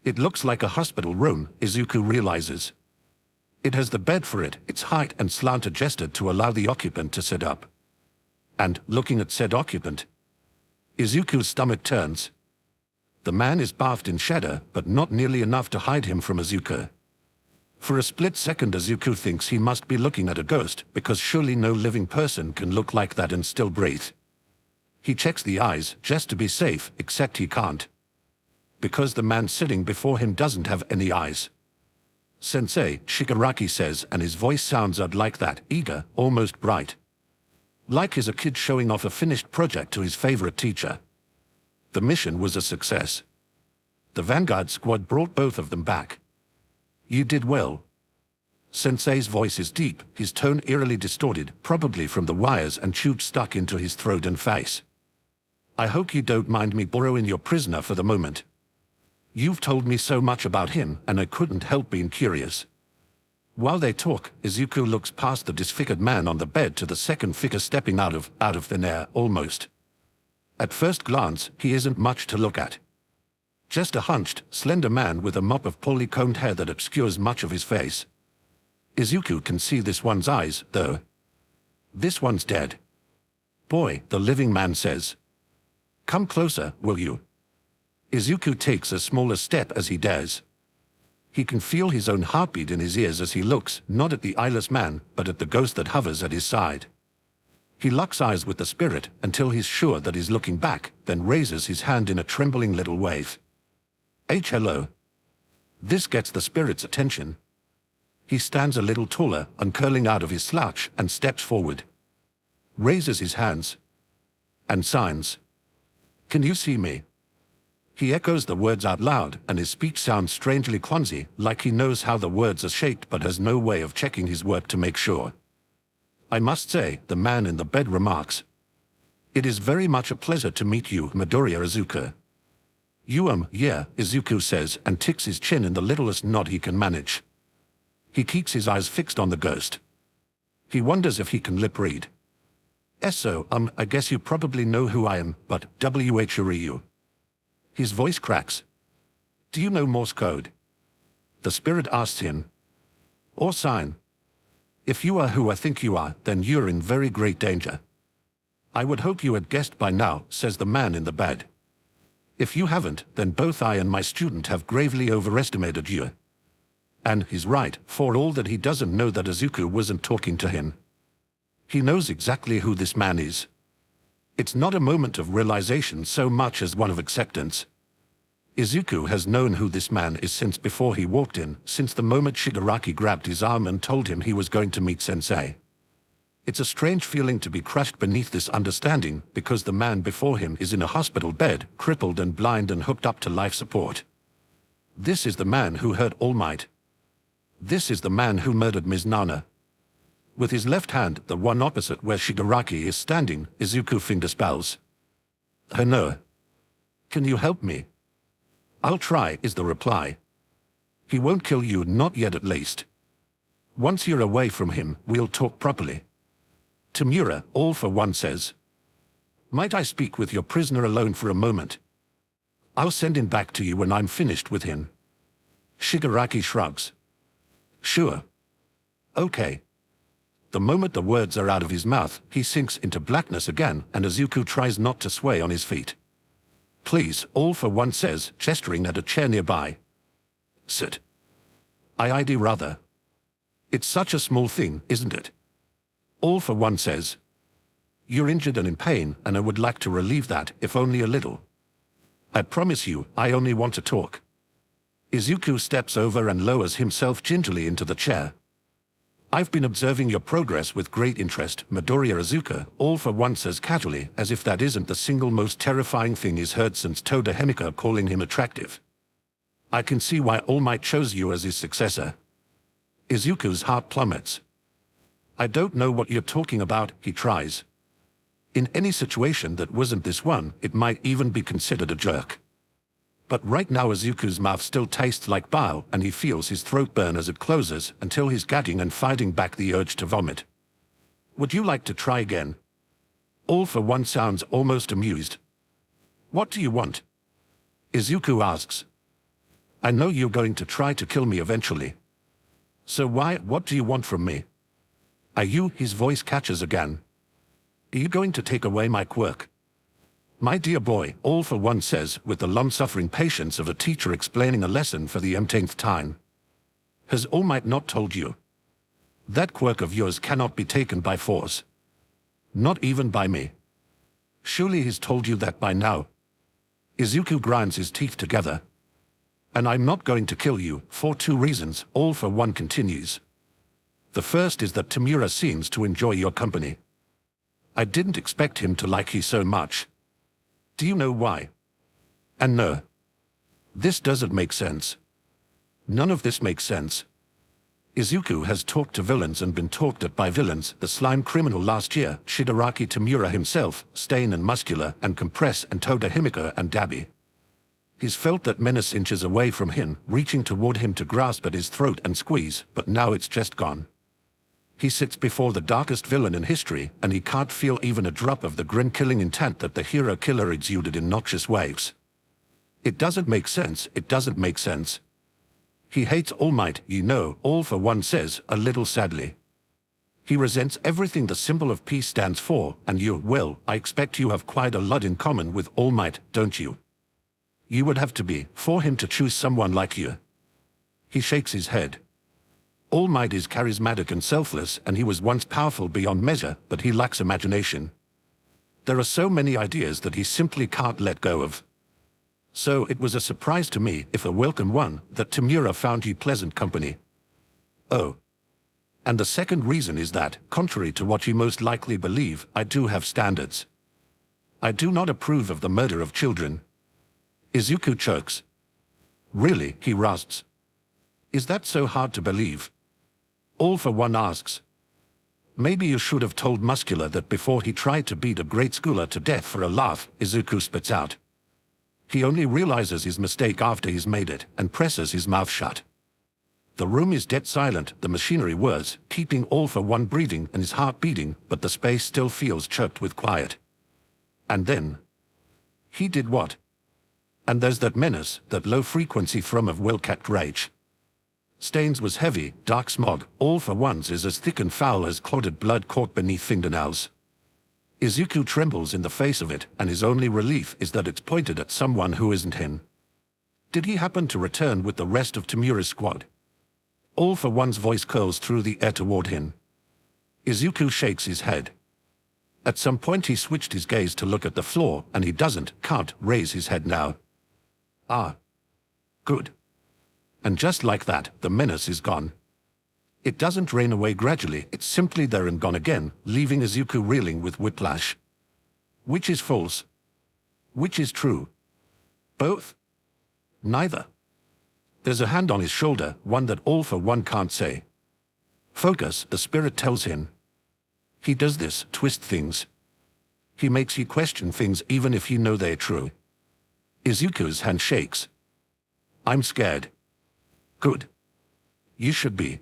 A: It looks like a hospital room, Izuku realizes. It has the bed for it, its height and slant adjusted to allow the occupant to sit up. And, looking at said occupant, Izuku's stomach turns. The man is bathed in shadow, but not nearly enough to hide him from Izuku. For a split second Izuku thinks he must be looking at a ghost, because surely no living person can look like that and still breathe. He checks the eyes, just to be safe, except he can't. Because the man sitting before him doesn't have any eyes. Sensei, Shigaraki says, and his voice sounds odd like that, eager, almost bright. Like he's a kid showing off a finished project to his favorite teacher. The mission was a success. The Vanguard squad brought both of them back. You did well. Sensei's voice is deep, his tone eerily distorted, probably from the wires and tubes stuck into his throat and face. I hope you don't mind me borrowing your prisoner for the moment. You've told me so much about him, and I couldn't help being curious. While they talk, Izuku looks past the disfigured man on the bed to the second figure stepping out of thin air, almost. At first glance, he isn't much to look at. Just a hunched, slender man with a mop of poorly combed hair that obscures much of his face. Izuku can see this one's eyes, though. This one's dead. Boy, the living man says. Come closer, will you? Izuku takes a smaller step as he dares. He can feel his own heartbeat in his ears as he looks, not at the eyeless man, but at the ghost that hovers at his side. He locks eyes with the spirit until he's sure that he's looking back, then raises his hand in a trembling little wave. Hello. This gets the spirit's attention. He stands a little taller, uncurling out of his slouch, and steps forward. Raises his hands. And signs. Can you see me? He echoes the words out loud, and his speech sounds strangely clumsy, like he knows how the words are shaped but has no way of checking his work to make sure. I must say, the man in the bed remarks. It is very much a pleasure to meet you, Midoriya Izuku. Yeah, Izuku says, and ticks his chin in the littlest nod he can manage. He keeps his eyes fixed on the ghost. He wonders if he can lip read. I guess you probably know who I am, but who are you? His voice cracks. Do you know Morse code? The spirit asks him. Or sign. If you are who I think you are, then you're in very great danger. I would hope you had guessed by now, says the man in the bed. If you haven't, then both I and my student have gravely overestimated you. And he's right, for all that he doesn't know that Izuku wasn't talking to him. He knows exactly who this man is. It's not a moment of realization so much as one of acceptance. Izuku has known who this man is since before he walked in, since the moment Shigaraki grabbed his arm and told him he was going to meet Sensei. It's a strange feeling to be crushed beneath this understanding, because the man before him is in a hospital bed, crippled and blind and hooked up to life support. This is the man who hurt All Might. This is the man who murdered Ms. Nana. With his left hand, the one opposite where Shigaraki is standing, Izuku fingerspells. No. Can you help me? I'll try, is the reply. He won't kill you, not yet at least. Once you're away from him, we'll talk properly. Tamura, all for one, says. Might I speak with your prisoner alone for a moment? I'll send him back to you when I'm finished with him. Shigaraki shrugs. Sure. Okay. The moment the words are out of his mouth, he sinks into blackness again, and Izuku tries not to sway on his feet. Please, all for one says, gesturing at a chair nearby. Sit. I'd rather. It's such a small thing, isn't it? All for one says. You're injured and in pain, and I would like to relieve that, if only a little. I promise you, I only want to talk. Izuku steps over and lowers himself gingerly into the chair. I've been observing your progress with great interest, Midoriya Izuku, all for one says casually, as if that isn't the single most terrifying thing he's heard since Toda Himika calling him attractive. I can see why All Might chose you as his successor. Izuku's heart plummets. I don't know what you're talking about, he tries. In any situation that wasn't this one, it might even be considered a jerk. But right now Izuku's mouth still tastes like bile, and he feels his throat burn as it closes, until he's gagging and fighting back the urge to vomit. Would you like to try again? All for one sounds almost amused. What do you want? Izuku asks. I know you're going to try to kill me eventually. So what do you want from me? Are you, his voice catches again. Are you going to take away my quirk? My dear boy, All For One says with the long-suffering patience of a teacher explaining a lesson for the umpteenth time. Has All Might not told you? That quirk of yours cannot be taken by force. Not even by me. Surely he's told you that by now. Izuku grinds his teeth together. And I'm not going to kill you, for 2 reasons, All For One continues. The first is that Tamura seems to enjoy your company. I didn't expect him to like you so much. Do you know why? And no. This doesn't make sense. None of this makes sense. Izuku has talked to villains and been talked at by villains, the slime criminal last year, Shigaraki Tamura himself, Stain and Muscular and Compress and Toda Himiko and Dabi. He's felt that menace inches away from him, reaching toward him to grasp at his throat and squeeze, but now it's just gone. He sits before the darkest villain in history, and he can't feel even a drop of the grin-killing intent that the hero killer exuded in noxious waves. It doesn't make sense, it doesn't make sense. He hates All Might, you know, All For One says, a little sadly. He resents everything the symbol of peace stands for, and you, well, I expect you have quite a lot in common with All Might, don't you? You would have to be, for him to choose someone like you. He shakes his head. All Might is charismatic and selfless, and he was once powerful beyond measure, but he lacks imagination. There are so many ideas that he simply can't let go of. So it was a surprise to me, if a welcome one, that Tamura found you pleasant company. Oh. And the second reason is that, contrary to what you most likely believe, I do have standards. I do not approve of the murder of children. Izuku chokes. Really, he rasps. Is that so hard to believe? All For One asks. Maybe you should have told Muscular that before he tried to beat a great schooler to death for a laugh, Izuku spits out. He only realizes his mistake after he's made it, and presses his mouth shut. The room is dead silent, the machinery whirs, keeping All For One breathing and his heart beating, but the space still feels choked with quiet. And then... he did what? And there's that menace, that low-frequency thrum of well-kept rage. Stain's was heavy, dark smog, All For One's is as thick and foul as clotted blood caught beneath fingernails. Izuku trembles in the face of it, and his only relief is that it's pointed at someone who isn't him. Did he happen to return with the rest of Tamura's squad? All For One's voice curls through the air toward him. Izuku shakes his head. At some point he switched his gaze to look at the floor, and he can't raise his head now. Ah. Good. And just like that, the menace is gone. It doesn't rain away gradually, it's simply there and gone again, leaving Izuku reeling with whiplash. Which is false? Which is true? Both? Neither. There's a hand on his shoulder, one that All For One can't say. Focus, the spirit tells him. He does this, twist things. He makes you question things even if you know they're true. Izuku's hand shakes. I'm scared. Good. You should be.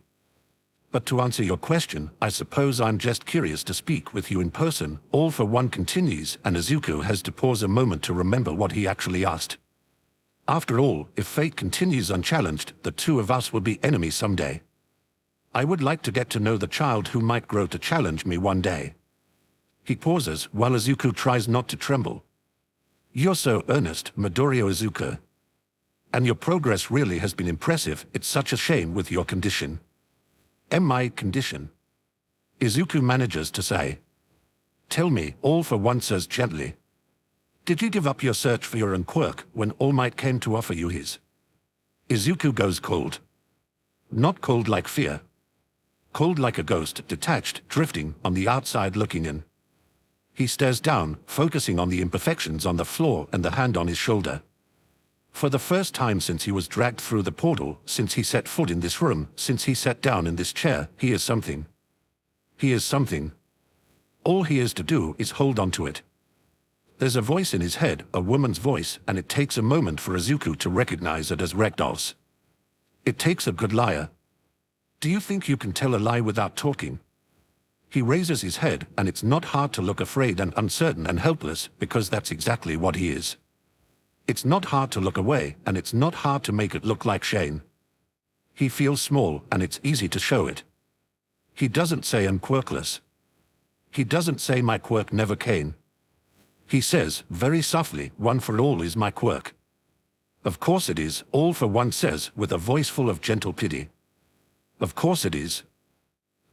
A: But to answer your question, I suppose I'm just curious to speak with you in person, All For One continues, and Izuku has to pause a moment to remember what he actually asked. After all, if fate continues unchallenged, the two of us will be enemies someday. I would like to get to know the child who might grow to challenge me one day. He pauses while Izuku tries not to tremble. You're so earnest, Midoriya Izuku. And your progress really has been impressive, it's such a shame with your condition. My condition? Izuku manages to say. Tell me, All For One says gently. Did you give up your search for your own quirk when All Might came to offer you his? Izuku goes cold. Not cold like fear. Cold like a ghost, detached, drifting, on the outside looking in. He stares down, focusing on the imperfections on the floor and the hand on his shoulder. For the first time since he was dragged through the portal, since he set foot in this room, since he sat down in this chair, he is something. He is something. All he is to do is hold on to it. There's a voice in his head, a woman's voice, and it takes a moment for Izuku to recognize it as Rekdal's. It takes a good liar. Do you think you can tell a lie without talking? He raises his head, and it's not hard to look afraid and uncertain and helpless, because that's exactly what he is. It's not hard to look away, and it's not hard to make it look like Shane. He feels small, and it's easy to show it. He doesn't say I'm quirkless. He doesn't say my quirk never came. He says, very softly, one for all is my quirk. Of course it is, all for one says, with a voice full of gentle pity. Of course it is.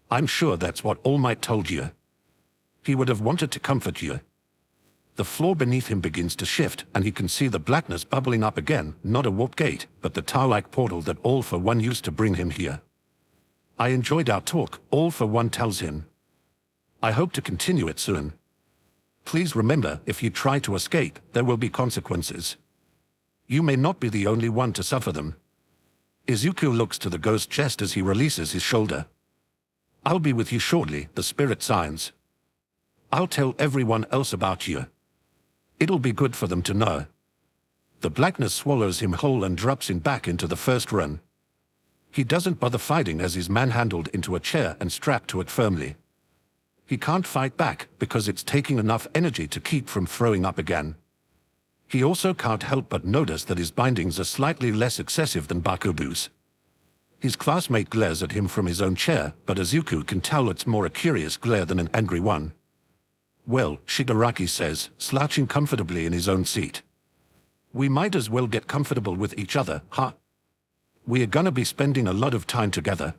A: I'm sure that's what All Might told you. He would have wanted to comfort you. The floor beneath him begins to shift, and he can see the blackness bubbling up again, not a warp gate, but the tower-like portal that All for One used to bring him here. I enjoyed our talk, All for One tells him. I hope to continue it soon. Please remember, if you try to escape, there will be consequences. You may not be the only one to suffer them. Izuku looks to the ghost chest as he releases his shoulder. I'll be with you shortly, the spirit signs. I'll tell everyone else about you. It'll be good for them to know. The blackness swallows him whole and drops him back into the first run. He doesn't bother fighting as he's manhandled into a chair and strapped to it firmly. He can't fight back because it's taking enough energy to keep from throwing up again. He also can't help but notice that his bindings are slightly less excessive than Bakubu's. His classmate glares at him from his own chair, but Izuku can tell it's more a curious glare than an angry one. Well, Shigaraki says, slouching comfortably in his own seat. We might as well get comfortable with each other, huh? We are gonna be spending a lot of time together.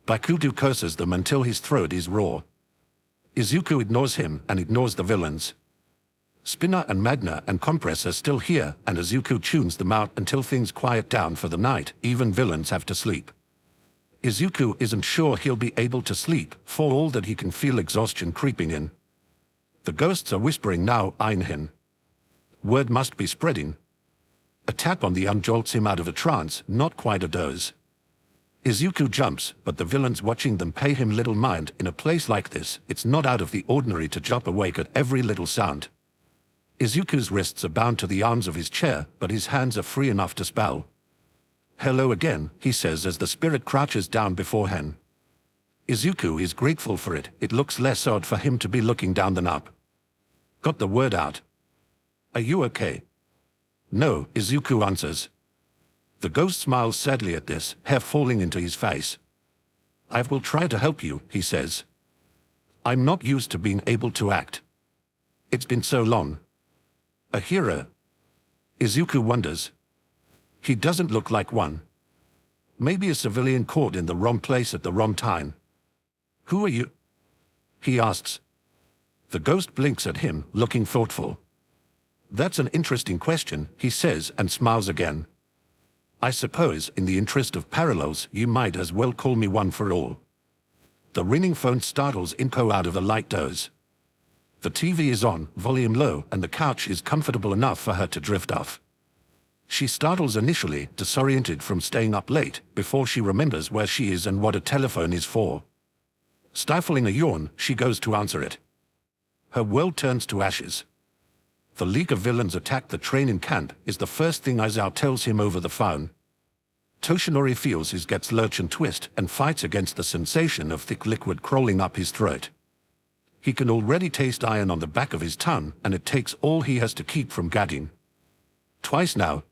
A: Bakudu curses them until his throat is raw. Izuku ignores him and ignores the villains. Spinner and Magna and Compress are still here, and Izuku tunes them out until things quiet down for the night. Even villains have to sleep. Izuku isn't sure he'll be able to sleep, for all that he can feel exhaustion creeping in. The ghosts are whispering now, Einhin. Word must be spreading. A tap on the arm jolts him out of a trance, not quite a doze. Izuku jumps, but the villains watching them pay him little mind. In a place like this, it's not out of the ordinary to jump awake at every little sound. Izuku's wrists are bound to the arms of his chair, but his hands are free enough to spell. Hello again, he says as the spirit crouches down before him. Izuku is grateful for it. It looks less odd for him to be looking down than up. Got the word out. Are you okay? No, Izuku answers. The ghost smiles sadly at this, hair falling into his face. I will try to help you, he says. I'm not used to being able to act. It's been so long. A hero? Izuku wonders. He doesn't look like one. Maybe a civilian caught in the wrong place at the wrong time. Who are you? He asks. The ghost blinks at him, looking thoughtful. That's an interesting question, he says and smiles again. I suppose, in the interest of parallels, you might as well call me One for All. The ringing phone startles Inko out of a light doze. The TV is on, volume low, and the couch is comfortable enough for her to drift off. She startles initially, disoriented from staying up late, before she remembers where she is and what a telephone is for. Stifling a yawn, she goes to answer it. Her world turns to ashes. The League of Villains attack the train in camp is the first thing Aizawa tells him over the phone. Toshinori feels his guts lurch and twist and fights against the sensation of thick liquid crawling up his throat. He can already taste iron on the back of his tongue, and it takes all he has to keep from gagging. Twice now.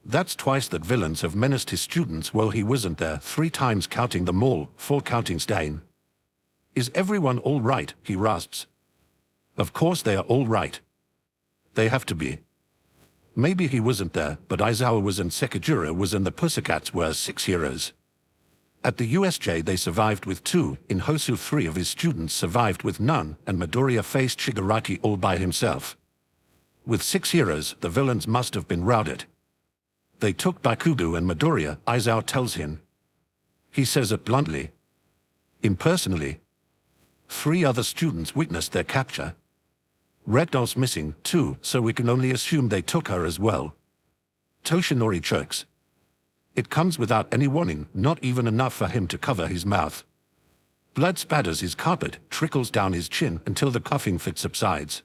A: That's twice that villains have menaced his students while he wasn't there, 3 times counting them all, 4 counting Stain. Is everyone all right? He rasps. Of course they are all right. They have to be. Maybe he wasn't there, but Aizawa was and Sekijura was and the Pussycats were 6 heroes. At the USJ they survived with 2, in Hosu 3 of his students survived with none, and Midoriya faced Shigaraki all by himself. With 6 heroes, the villains must have been routed. They took Bakugo and Midoriya, Aizawa tells him. He says it bluntly. Impersonally. 3 other students witnessed their capture. Ragdoll's missing, too, so we can only assume they took her as well. Toshinori chokes. It comes without any warning, not even enough for him to cover his mouth. Blood spatters his carpet, trickles down his chin until the coughing fit subsides.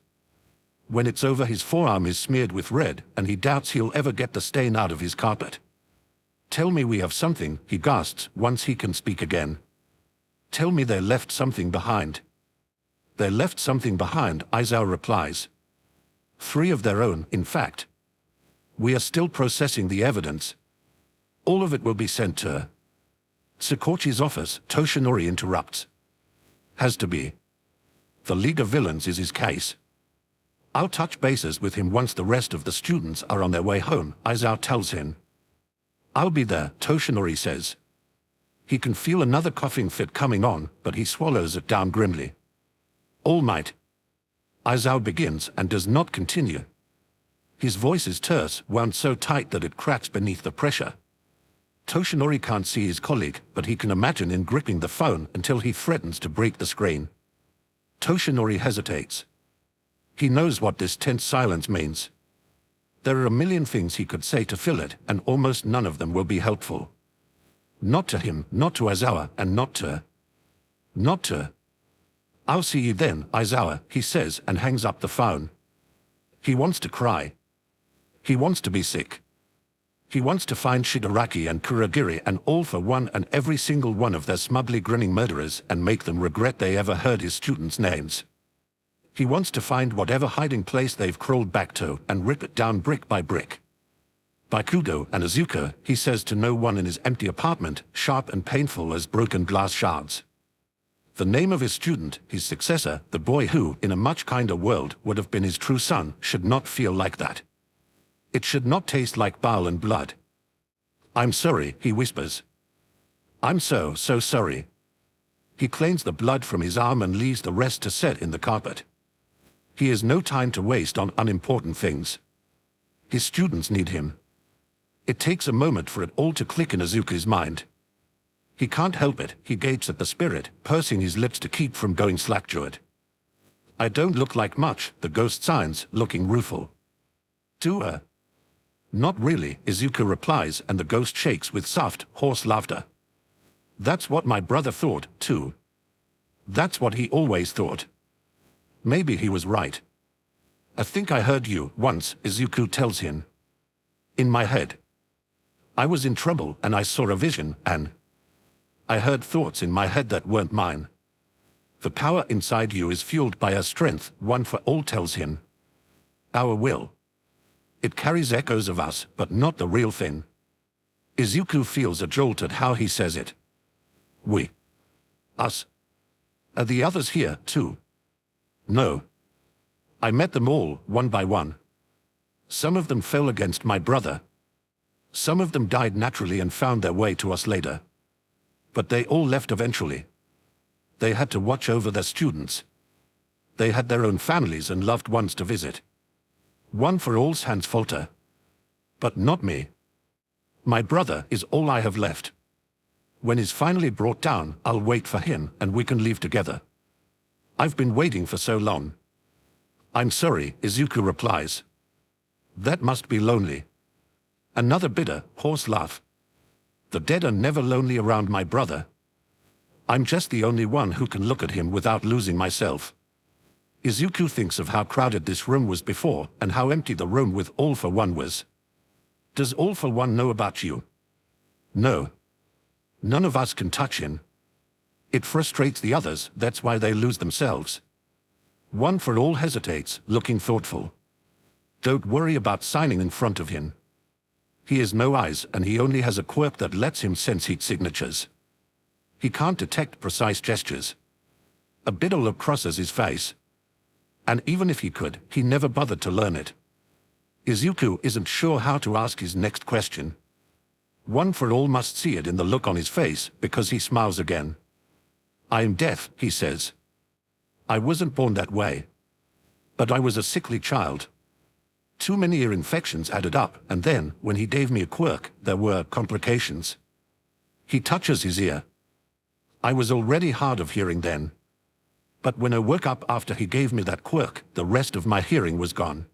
A: When it's over, his forearm is smeared with red, and he doubts he'll ever get the stain out of his carpet. Tell me we have something, he gasps, once he can speak again. Tell me they left something behind. They left something behind, Aizawa replies. 3 of their own, in fact. We are still processing the evidence. All of it will be sent to her. Sakochi's office, Toshinori interrupts. Has to be. The League of Villains is his case. I'll touch bases with him once the rest of the students are on their way home, Aizawa tells him. I'll be there, Toshinori says. He can feel another coughing fit coming on, but he swallows it down grimly. All might. Aizawa begins and does not continue. His voice is terse, wound so tight that it cracks beneath the pressure. Toshinori can't see his colleague, but he can imagine him gripping the phone until he threatens to break the screen. Toshinori hesitates. He knows what this tense silence means. There are a million things he could say to fill it, and almost none of them will be helpful. Not to him, not to Aizawa, and not to... I'll see you then, Aizawa, he says and hangs up the phone. He wants to cry. He wants to be sick. He wants to find Shigaraki and Kurogiri and All for One and every single one of their smugly grinning murderers and make them regret they ever heard his students' names. He wants to find whatever hiding place they've crawled back to and rip it down brick by brick. Bakugo and Izuku, he says to no one in his empty apartment, sharp and painful as broken glass shards. The name of his student, his successor, the boy who, in a much kinder world, would have been his true son, should not feel like that. It should not taste like bile and blood. I'm sorry, he whispers. I'm so sorry. He cleans the blood from his arm and leaves the rest to set in the carpet. He has no time to waste on unimportant things. His students need him. It takes a moment for it all to click in Izuku's mind. He can't help it, he gapes at the spirit, pursing his lips to keep from going slack-jawed. I don't look like much, the ghost signs, looking rueful. Do Not really, Izuku replies, and the ghost shakes with soft, hoarse laughter. That's what my brother thought, too. That's what he always thought. Maybe he was right. I think I heard you once, Izuku tells him. In my head. I was in trouble and I saw a vision and I heard thoughts in my head that weren't mine. The power inside you is fueled by a strength, One for All tells him. Our will. It carries echoes of us, but not the real thing. Izuku feels a jolt at how he says it. We. Us. Are the others here, too? No. I met them all, one by one. Some of them fell against my brother. Some of them died naturally and found their way to us later. But they all left eventually. They had to watch over their students. They had their own families and loved ones to visit. One for All's hands falter. But not me. My brother is all I have left. When he's finally brought down, I'll wait for him and we can leave together. I've been waiting for so long. I'm sorry, Izuku replies. That must be lonely. Another bitter, hoarse laugh. The dead are never lonely around my brother. I'm just the only one who can look at him without losing myself. Izuku thinks of how crowded this room was before and how empty the room with All for One was. Does All for One know about you? No. None of us can touch him. It frustrates the others, that's why they lose themselves. One for All hesitates, looking thoughtful. Don't worry about signing in front of him. He has no eyes and he only has a quirk that lets him sense heat signatures. He can't detect precise gestures. A bitter look crosses his face. And even if he could, he never bothered to learn it. Izuku isn't sure how to ask his next question. One for All must see it in the look on his face because he smiles again. I am deaf, he says. I wasn't born that way. But I was a sickly child. Too many ear infections added up, and then, when he gave me a quirk, there were complications. He touches his ear. I was already hard of hearing then. But when I woke up after he gave me that quirk, the rest of my hearing was gone.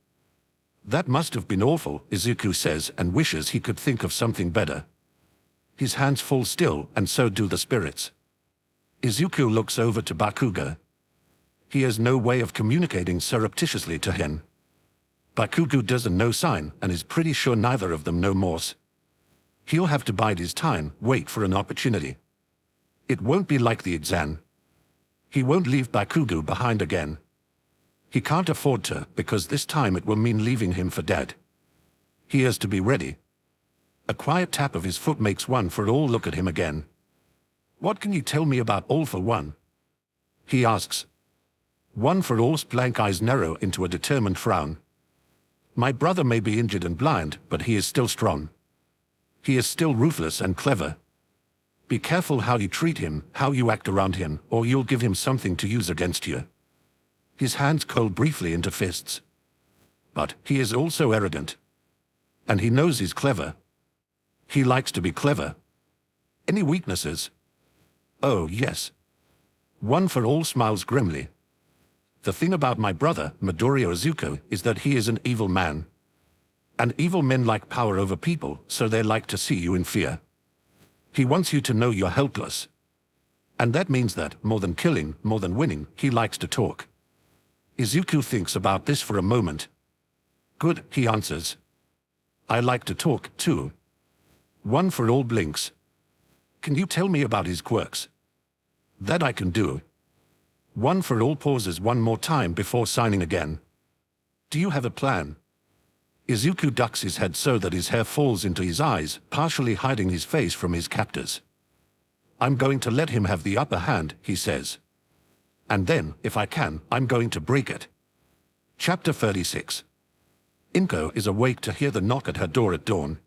A: That must have been awful, Izuku says, and wishes he could think of something better. His hands fall still, and so do the spirits. Izuku looks over to Bakugo. He has no way of communicating surreptitiously to him. Bakugo doesn't know sign and is pretty sure neither of them know Morse. He'll have to bide his time, wait for an opportunity. It won't be like the exam. He won't leave Bakugo behind again. He can't afford to, because this time it will mean leaving him for dead. He has to be ready. A quiet tap of his foot makes One for All look at him again. What can you tell me about All for One? He asks. One for all's blank eyes narrow into a determined frown. My brother may be injured and blind, but he is still strong. He is still ruthless and clever. Be careful how you treat him, how you act around him, or you'll give him something to use against you. His hands curled briefly into fists. But he is also arrogant. And he knows he's clever. He likes to be clever. Any weaknesses? Oh, yes. One for all smiles grimly. The thing about my brother, Midoriya Izuku, is that he is an evil man. And evil men like power over people, so they like to see you in fear. He wants you to know you're helpless. And that means that, more than killing, more than winning, he likes to talk. Izuku thinks about this for a moment. Good, he answers. I like to talk, too. One for all blinks. Can you tell me about his quirks? That I can do. One for all pauses one more time before signing again. Do you have a plan? Izuku ducks his head so that his hair falls into his eyes, partially hiding his face from his captors. I'm going to let him have the upper hand, he says. And then, if I can, I'm going to break it. Chapter 36. Inko is awake to hear the knock at her door at dawn.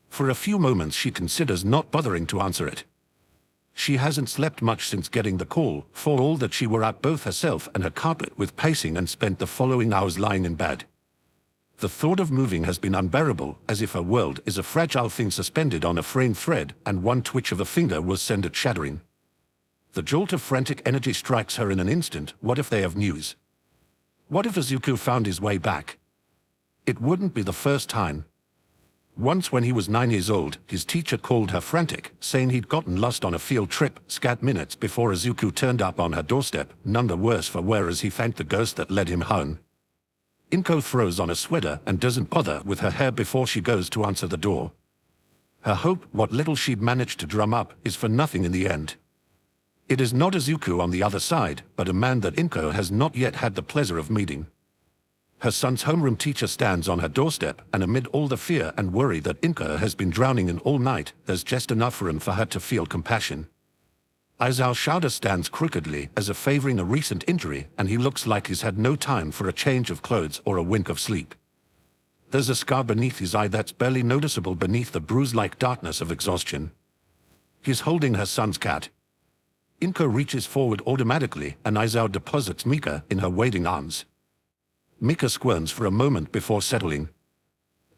A: For a few moments she considers not bothering to answer it. She hasn't slept much since getting the call, for all that she wore out both herself and her carpet with pacing and spent the following hours lying in bed. The thought of moving has been unbearable, as if her world is a fragile thing suspended on a frayed thread, and one twitch of a finger will send it shattering. The jolt of frantic energy strikes her in an instant. What if they have news? What if Izuku found his way back? It wouldn't be the first time. Once when he was 9 years old, his teacher called her frantic, saying he'd gotten lost on a field trip, scant minutes before Izuku turned up on her doorstep, none the worse for wear as he thanked the ghost that led him home. Inko throws on a sweater and doesn't bother with her hair before she goes to answer the door. Her hope, what little she'd managed to drum up, is for nothing in the end. It is not Izuku on the other side, but a man that Inko has not yet had the pleasure of meeting. Her son's homeroom teacher stands on her doorstep, and amid all the fear and worry that Inko has been drowning in all night, there's just enough room for her to feel compassion. Aizao's shoulder stands crookedly, as if favoring a recent injury, and he looks like he's had no time for a change of clothes or a wink of sleep. There's a scar beneath his eye that's barely noticeable beneath the bruise-like darkness of exhaustion. He's holding her son's cat. Inko reaches forward automatically, and Aizao deposits Mika in her waiting arms. Mika squirms for a moment before settling.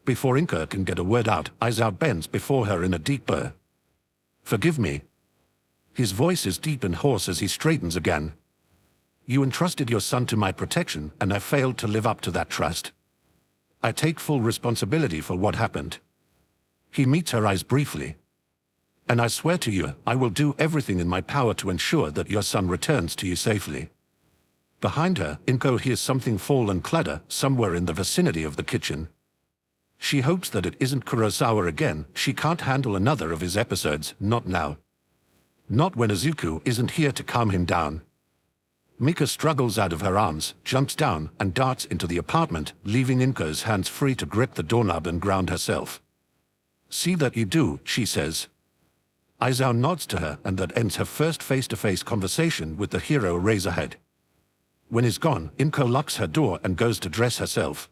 A: Before Inko can get a word out, Aizao bends before her in a deep burr. Forgive me. His voice is deep and hoarse as he straightens again. You entrusted your son to my protection, and I failed to live up to that trust. I take full responsibility for what happened. He meets her eyes briefly. And I swear to you, I will do everything in my power to ensure that your son returns to you safely. Behind her, Inko hears something fall and clatter somewhere in the vicinity of the kitchen. She hopes that it isn't Kurosawa again. She can't handle another of his episodes, not now. Not when Izuku isn't here to calm him down. Mika struggles out of her arms, jumps down, and darts into the apartment, leaving Inko's hands free to grip the doorknob and ground herself. See that you do, she says. Aizao nods to her, and that ends her first face-to-face conversation with the hero Razorhead. When he's gone, Inko locks her door and goes to dress herself.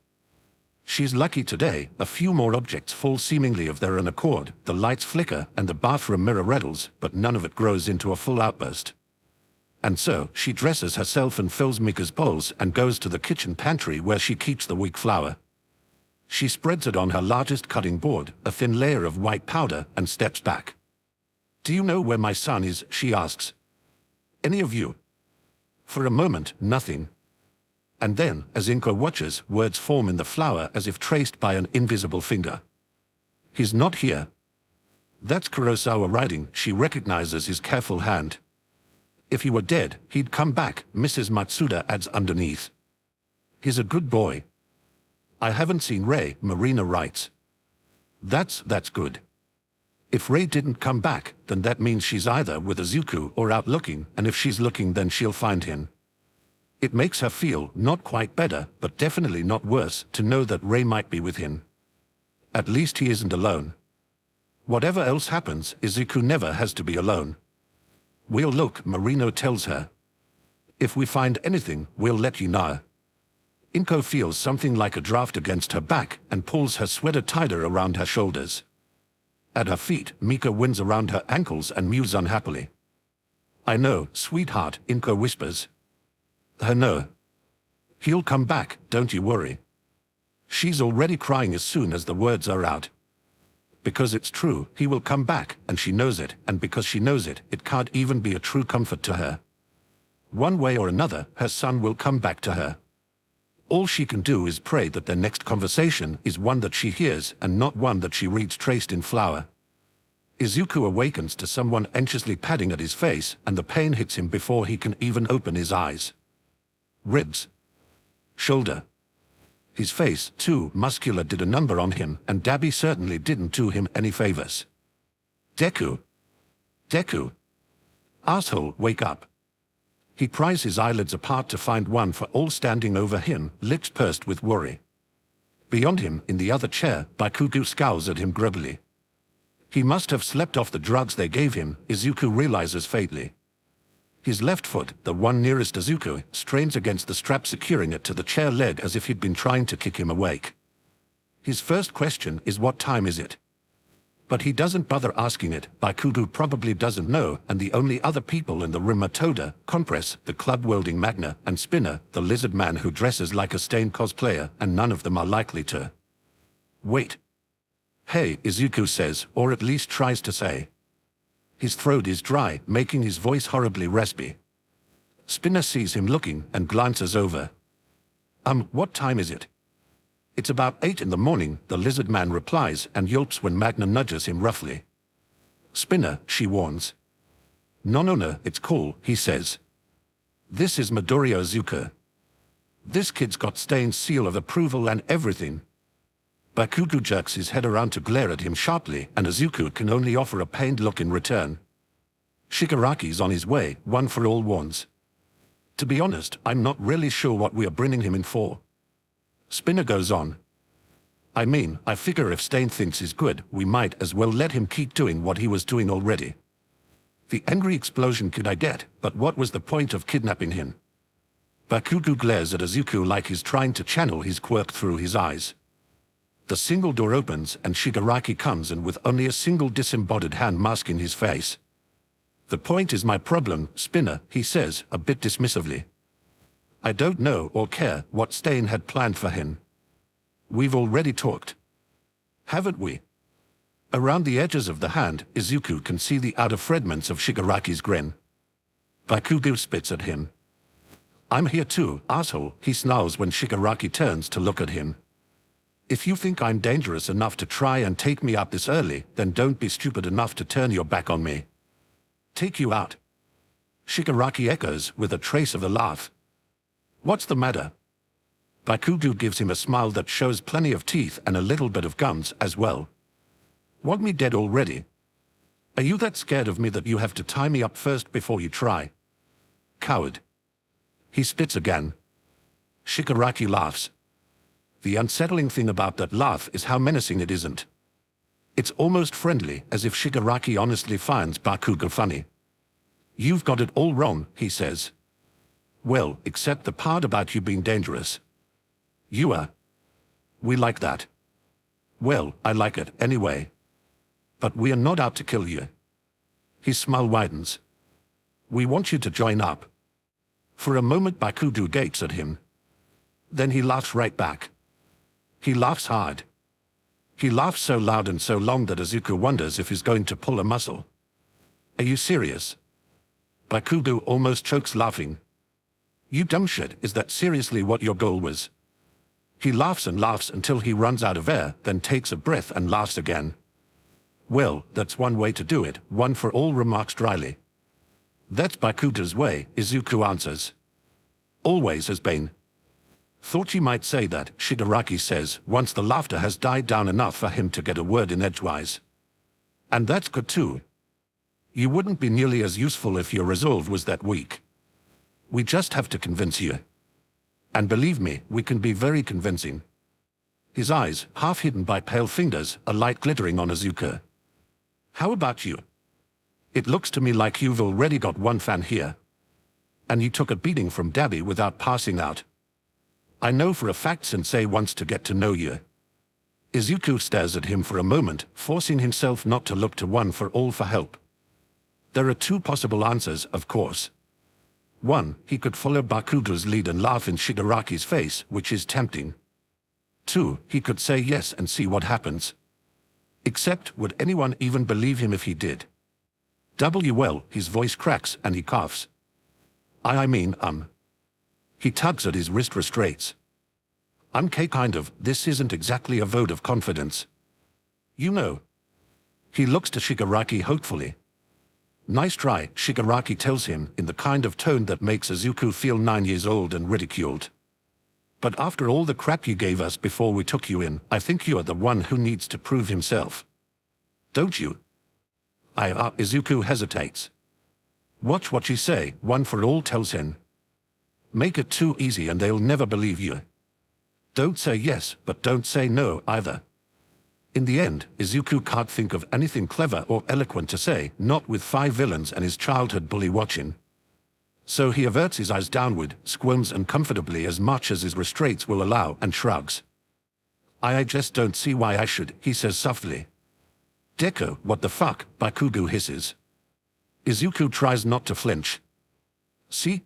A: She's lucky today. A few more objects fall seemingly of their own accord, the lights flicker and the bathroom mirror rattles, but none of it grows into a full outburst. And so, she dresses herself and fills Mika's bowls and goes to the kitchen pantry where she keeps the weak flour. She spreads it on her largest cutting board, a thin layer of white powder, and steps back. Do you know where my son is? She asks. Any of you? For a moment, nothing. And then, as Inko watches, words form in the flour as if traced by an invisible finger. He's not here. That's Kurosawa writing. She recognizes his careful hand. If he were dead, he'd come back, Mrs. Matsuda adds underneath. He's a good boy. I haven't seen Ray, Marina writes. That's good. If Ray didn't come back, then that means she's either with Izuku or out looking, and if she's looking then she'll find him. It makes her feel not quite better, but definitely not worse, to know that Ray might be with him. At least he isn't alone. Whatever else happens, Izuku never has to be alone. We'll look, Marino tells her. If we find anything, we'll let you know. Inko feels something like a draft against her back and pulls her sweater tighter around her shoulders. At her feet, Mika winds around her ankles and mews unhappily. I know, sweetheart, Inko whispers. Her no. He'll come back, don't you worry. She's already crying as soon as the words are out. Because it's true, he will come back, and she knows it, and because she knows it, it can't even be a true comfort to her. One way or another, her son will come back to her. All she can do is pray that their next conversation is one that she hears and not one that she reads traced in flour. Izuku awakens to someone anxiously patting at his face, and the pain hits him before he can even open his eyes. Ribs. Shoulder. His face, too muscular, did a number on him, and Dabi certainly didn't do him any favors. Deku. Deku. Asshole, wake up. He pries his eyelids apart to find one for all standing over him, lips pursed with worry. Beyond him, in the other chair, Bakugo scowls at him grubbily. He must have slept off the drugs they gave him, Izuku realizes faintly. His left foot, the one nearest Izuku, strains against the strap securing it to the chair leg as if he'd been trying to kick him awake. His first question is what time is it? But he doesn't bother asking it. Bakugo probably doesn't know, and the only other people in the room are Toda, Compress, the club-wielding Magna, and Spinner, the lizard man who dresses like a Stain cosplayer, and none of them are likely to. Wait. Hey, Izuku says, or at least tries to say. His throat is dry, making his voice horribly raspy. Spinner sees him looking and glances over. What time is it? It's about 8 in the morning, the lizard man replies and yelps when Magna nudges him roughly. Spinner, she warns. No, it's cool, he says. This is Midoriya Izuku. This kid's got Stain's seal of approval and everything. Bakugo jerks his head around to glare at him sharply, and Izuku can only offer a pained look in return. Shigaraki's on his way, one for all warns. To be honest, I'm not really sure what we are bringing him in for. Spinner goes on. I figure if Stain thinks he's good, we might as well let him keep doing what he was doing already. The angry explosion could I get, but what was the point of kidnapping him? Bakugo glares at Izuku like he's trying to channel his quirk through his eyes. The single door opens and Shigaraki comes in with only a single disembodied hand masking his face. The point is my problem, Spinner, he says, a bit dismissively. I don't know or care what Stain had planned for him. We've already talked. Haven't we? Around the edges of the hand, Izuku can see the outer fragments of Shigaraki's grin. Bakugo spits at him. I'm here too, asshole, he snarls when Shigaraki turns to look at him. If you think I'm dangerous enough to try and take me out this early, then don't be stupid enough to turn your back on me. Take you out? Shigaraki echoes with a trace of a laugh. What's the matter? Bakugo gives him a smile that shows plenty of teeth and a little bit of gums as well. Want me dead already? Are you that scared of me that you have to tie me up first before you try? Coward. He spits again. Shigaraki laughs. The unsettling thing about that laugh is how menacing it isn't. It's almost friendly, as if Shigaraki honestly finds Bakugo funny. You've got it all wrong, he says. Well, except the part about you being dangerous. You are. We like that. Well, I like it, anyway. But we are not out to kill you. His smile widens. We want you to join up. For a moment Bakugo gapes at him. Then he laughs right back. He laughs hard. He laughs so loud and so long that Izuku wonders if he's going to pull a muscle. Are you serious? Bakugo almost chokes laughing. You dumb shit, is that seriously what your goal was? He laughs and laughs until he runs out of air, then takes a breath and laughs again. Well, that's one way to do it, one for all, remarks dryly. That's Bakugo's way, Izuku answers. Always has been. Thought you might say that, Shigaraki says, once the laughter has died down enough for him to get a word in edgewise. And that's good too. You wouldn't be nearly as useful if your resolve was that weak. We just have to convince you. And believe me, we can be very convincing. His eyes, half hidden by pale fingers, are light glittering on Izuku. How about you? It looks to me like you've already got one fan here. And you took a beating from Dabby without passing out. I know for a fact Sensei wants to get to know you. Izuku stares at him for a moment, forcing himself not to look to One for All for help. There are two possible answers, of course. One, he could follow Bakugo's lead and laugh in Shigaraki's face, which is tempting. Two, he could say yes and see what happens. Except, would anyone even believe him if he did? Well, his voice cracks and he coughs. I mean. He tugs at his wrist restraints. Kind of, this isn't exactly a vote of confidence. You know. He looks to Shigaraki hopefully. Nice try, Shigaraki tells him, in the kind of tone that makes Izuku feel 9 years old and ridiculed. But after all the crap you gave us before we took you in, I think you are the one who needs to prove himself. Don't you? Izuku hesitates. Watch what you say, One for All tells him. Make it too easy and they'll never believe you. Don't say yes, but don't say no either. In the end, Izuku can't think of anything clever or eloquent to say, not with 5 villains and his childhood bully watching. So he averts his eyes downward, squirms uncomfortably as much as his restraints will allow, and shrugs. I just don't see why I should, he says softly. Deko, what the fuck, Bakugo hisses. Izuku tries not to flinch. See?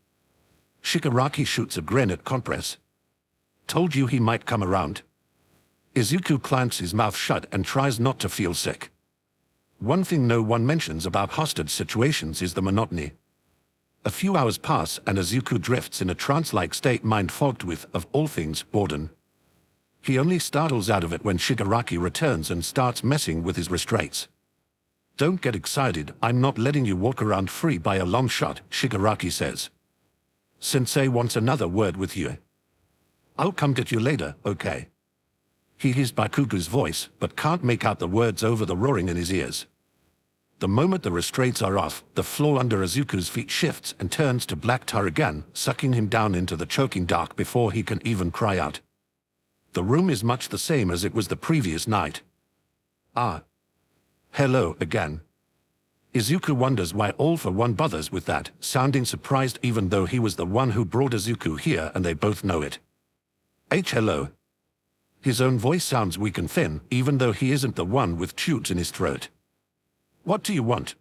A: Shigaraki shoots a grin at Compress. Told you he might come around. Izuku clamps his mouth shut and tries not to feel sick. One thing no one mentions about hostage situations is the monotony. A few hours pass and Izuku drifts in a trance-like state mind-fogged with, of all things, boredom. He only startles out of it when Shigaraki returns and starts messing with his restraints. Don't get excited, I'm not letting you walk around free by a long shot, Shigaraki says. Sensei wants another word with you. I'll come get you later, okay? He hears Bakugo's voice, but can't make out the words over the roaring in his ears. The moment the restraints are off, the floor under Izuku's feet shifts and turns to black tar again, sucking him down into the choking dark before he can even cry out. The room is much the same as it was the previous night. Hello again. Izuku wonders why All for One bothers with that, sounding surprised even though he was the one who brought Izuku here and they both know it. Hello. His own voice sounds weak and thin, even though he isn't the one with tubes in his throat. What do you want?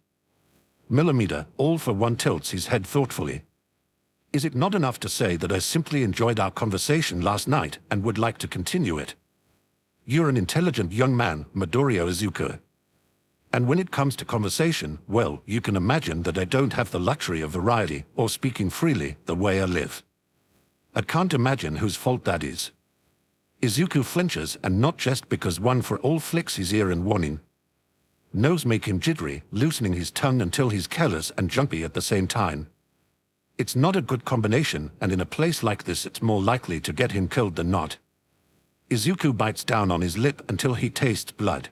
A: Millimeter, All for One tilts his head thoughtfully. Is it not enough to say that I simply enjoyed our conversation last night and would like to continue it? You're an intelligent young man, Midoriya Izuku. And when it comes to conversation, well, you can imagine that I don't have the luxury of variety or speaking freely the way I live. I can't imagine whose fault that is. Izuku flinches, and not just because One for All flicks his ear in warning. No's make him jittery, loosening his tongue until he's careless and jumpy at the same time. It's not a good combination, and in a place like this it's more likely to get him killed than not. Izuku bites down on his lip until he tastes blood.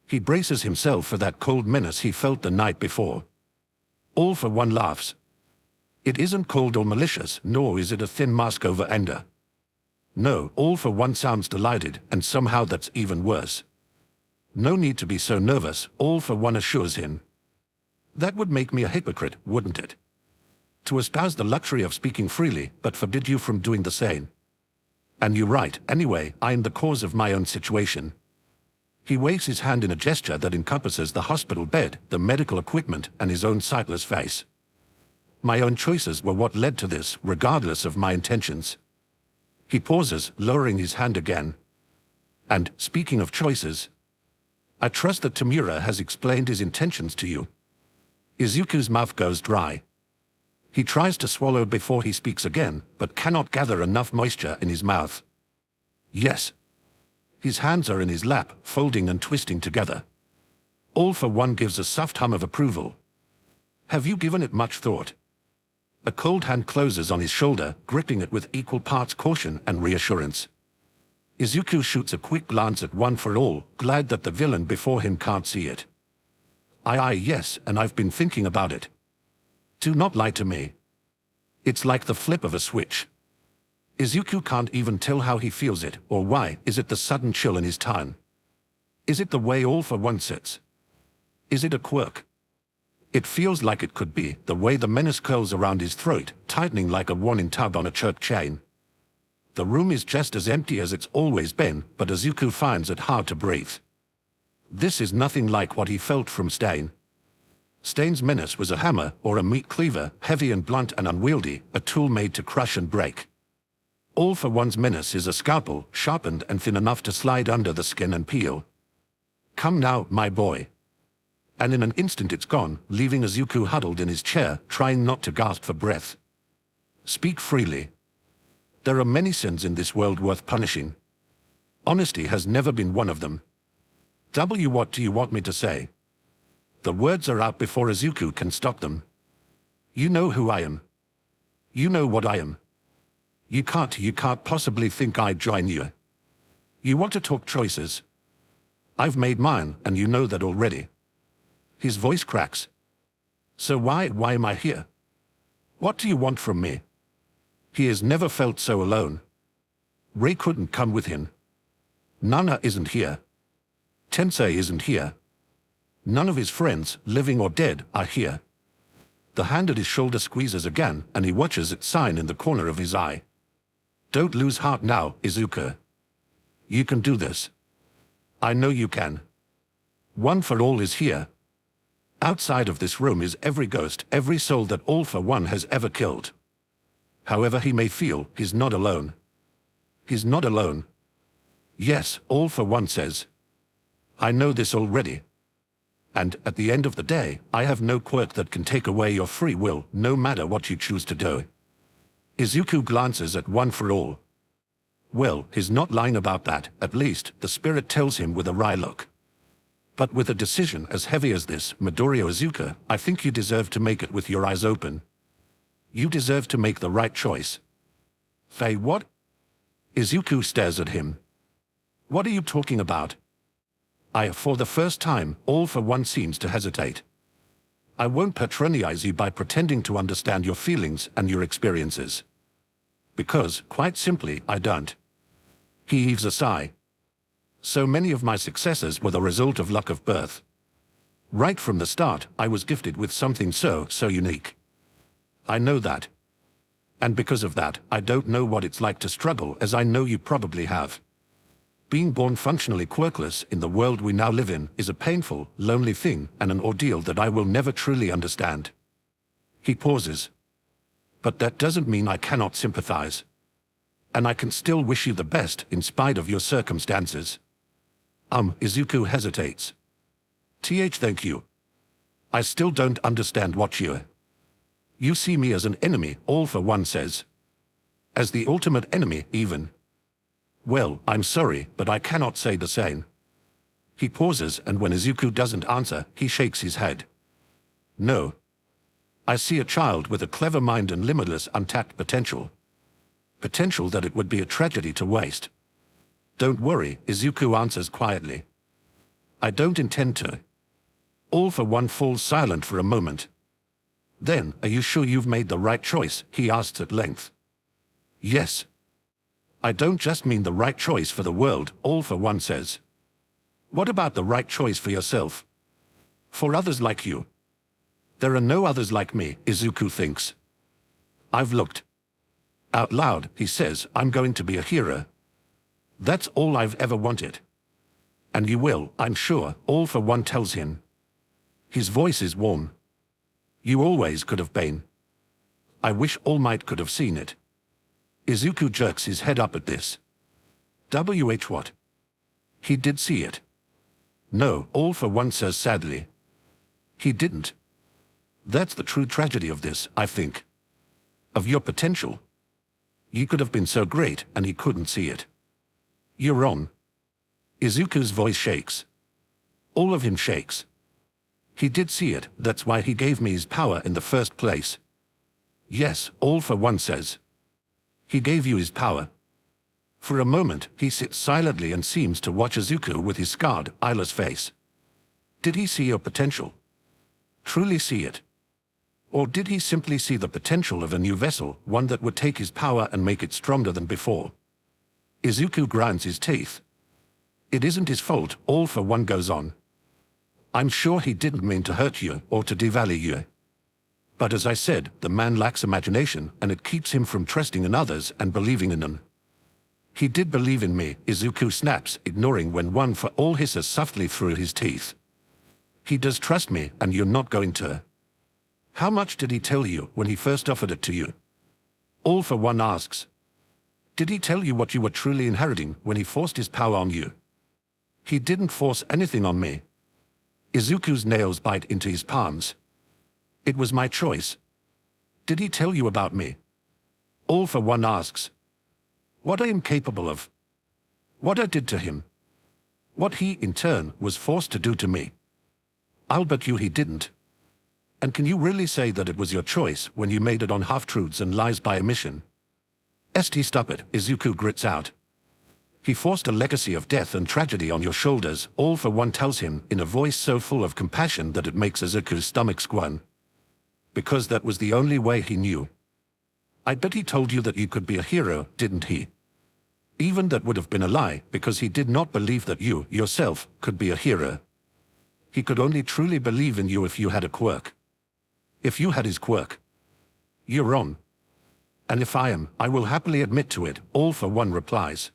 A: He braces himself for that cold menace he felt the night before. All for One laughs. It isn't cold or malicious, nor is it a thin mask over anger. No, All for One sounds delighted, and somehow that's even worse. No need to be so nervous, All for One assures him. That would make me a hypocrite, wouldn't it? To espouse the luxury of speaking freely, but forbid you from doing the same. And you're right, anyway, I'm the cause of my own situation. He waves his hand in a gesture that encompasses the hospital bed, the medical equipment, and his own sightless face. My own choices were what led to this, regardless of my intentions. He pauses, lowering his hand again. And, speaking of choices, I trust that Tamura has explained his intentions to you. Izuku's mouth goes dry. He tries to swallow before he speaks again, but cannot gather enough moisture in his mouth. Yes. His hands are in his lap, folding and twisting together. All for One gives a soft hum of approval. Have you given it much thought? A cold hand closes on his shoulder, gripping it with equal parts caution and reassurance. Izuku shoots a quick glance at One for All, glad that the villain before him can't see it. Yes, and I've been thinking about it. Do not lie to me. It's like the flip of a switch. Izuku can't even tell how he feels it, or why. Is it the sudden chill in his tongue? Is it the way All for One sits? Is it a quirk? It feels like it could be, the way the menace curls around his throat, tightening like a warning tug on a choke chain. The room is just as empty as it's always been, but Izuku finds it hard to breathe. This is nothing like what he felt from Stair. Stair's menace was a hammer or a meat cleaver, heavy and blunt and unwieldy, a tool made to crush and break. All for One's menace is a scalpel, sharpened and thin enough to slide under the skin and peel. Come now, my boy. And in an instant it's gone, leaving Izuku huddled in his chair, trying not to gasp for breath. Speak freely. There are many sins in this world worth punishing. Honesty has never been one of them. What do you want me to say? The words are out before Izuku can stop them. You know who I am. You know what I am. You can't possibly think I'd join you. You want to talk choices. I've made mine, and you know that already. His voice cracks. So why am I here? What do you want from me? He has never felt so alone. Ray couldn't come with him. Nana isn't here. Tensei isn't here. None of his friends, living or dead, are here. The hand at his shoulder squeezes again, and he watches its sign in the corner of his eye. Don't lose heart now, Izuku. You can do this. I know you can. One for All is here. Outside of this room is every ghost, every soul that All for One has ever killed. However he may feel, he's not alone. He's not alone. Yes, All for One says. I know this already. And at the end of the day, I have no quirk that can take away your free will, no matter what you choose to do. Izuku glances at One for All. Well, he's not lying about that, at least, the spirit tells him with a wry look. But with a decision as heavy as this, Midoriya Izuku, I think you deserve to make it with your eyes open. You deserve to make the right choice. Say what? Izuku stares at him. What are you talking about? For the first time, All for One seems to hesitate. I won't patronize you by pretending to understand your feelings and your experiences. Because, quite simply, I don't. He heaves a sigh. So many of my successes were the result of luck of birth. Right from the start, I was gifted with something so unique. I know that. And because of that, I don't know what it's like to struggle, as I know you probably have. Being born functionally quirkless in the world we now live in is a painful, lonely thing and an ordeal that I will never truly understand. He pauses. But that doesn't mean I cannot sympathize. And I can still wish you the best in spite of your circumstances. Izuku hesitates. Thank you. I still don't understand what you see me as an enemy, All for One says. As the ultimate enemy, even. Well, I'm sorry, but I cannot say the same. He pauses, and when Izuku doesn't answer, he shakes his head. No. I see a child with a clever mind and limitless untapped potential. Potential that it would be a tragedy to waste. Don't worry, Izuku answers quietly. I don't intend to. All for One falls silent for a moment. Then, are you sure you've made the right choice? He asks at length. Yes. I don't just mean the right choice for the world, All for One says. What about the right choice for yourself? For others like you? There are no others like me, Izuku thinks. I've looked. Out loud, he says, I'm going to be a hero. That's all I've ever wanted. And you will, I'm sure, All for One tells him. His voice is warm. You always could have been. I wish All Might could have seen it. Izuku jerks his head up at this. What? He did see it. No, All for One says sadly. He didn't. That's the true tragedy of this, I think. Of your potential. You could have been so great, and he couldn't see it. You're wrong. Izuku's voice shakes. All of him shakes. He did see it, that's why he gave me his power in the first place. Yes, All for One says. He gave you his power. For a moment, he sits silently and seems to watch Izuku with his scarred, eyeless face. Did he see your potential? Truly see it? Or did he simply see the potential of a new vessel, one that would take his power and make it stronger than before? Izuku grinds his teeth. It isn't his fault, All for One goes on. I'm sure he didn't mean to hurt you or to devalue you. But as I said, the man lacks imagination, and it keeps him from trusting in others and believing in them. He did believe in me, Izuku snaps, ignoring when one for all hisses softly through his teeth. He does trust me, and you're not going to. How much did he tell you when he first offered it to you? All for one asks. Did he tell you what you were truly inheriting when he forced his power on you? He didn't force anything on me. Izuku's nails bite into his palms. It was my choice. Did he tell you about me? All for one asks. What I am capable of. What I did to him. What he, in turn, was forced to do to me. I'll bet you he didn't. And can you really say that it was your choice when you made it on half-truths and lies by omission? Stop it, Izuku grits out. He forced a legacy of death and tragedy on your shoulders, all for one tells him, in a voice so full of compassion that it makes Izuku's stomach squirm. Because that was the only way he knew. I bet he told you that you could be a hero, didn't he? Even that would have been a lie, because he did not believe that you, yourself, could be a hero. He could only truly believe in you if you had a quirk. If you had his quirk. You're wrong. And if I am, I will happily admit to it, all for one replies.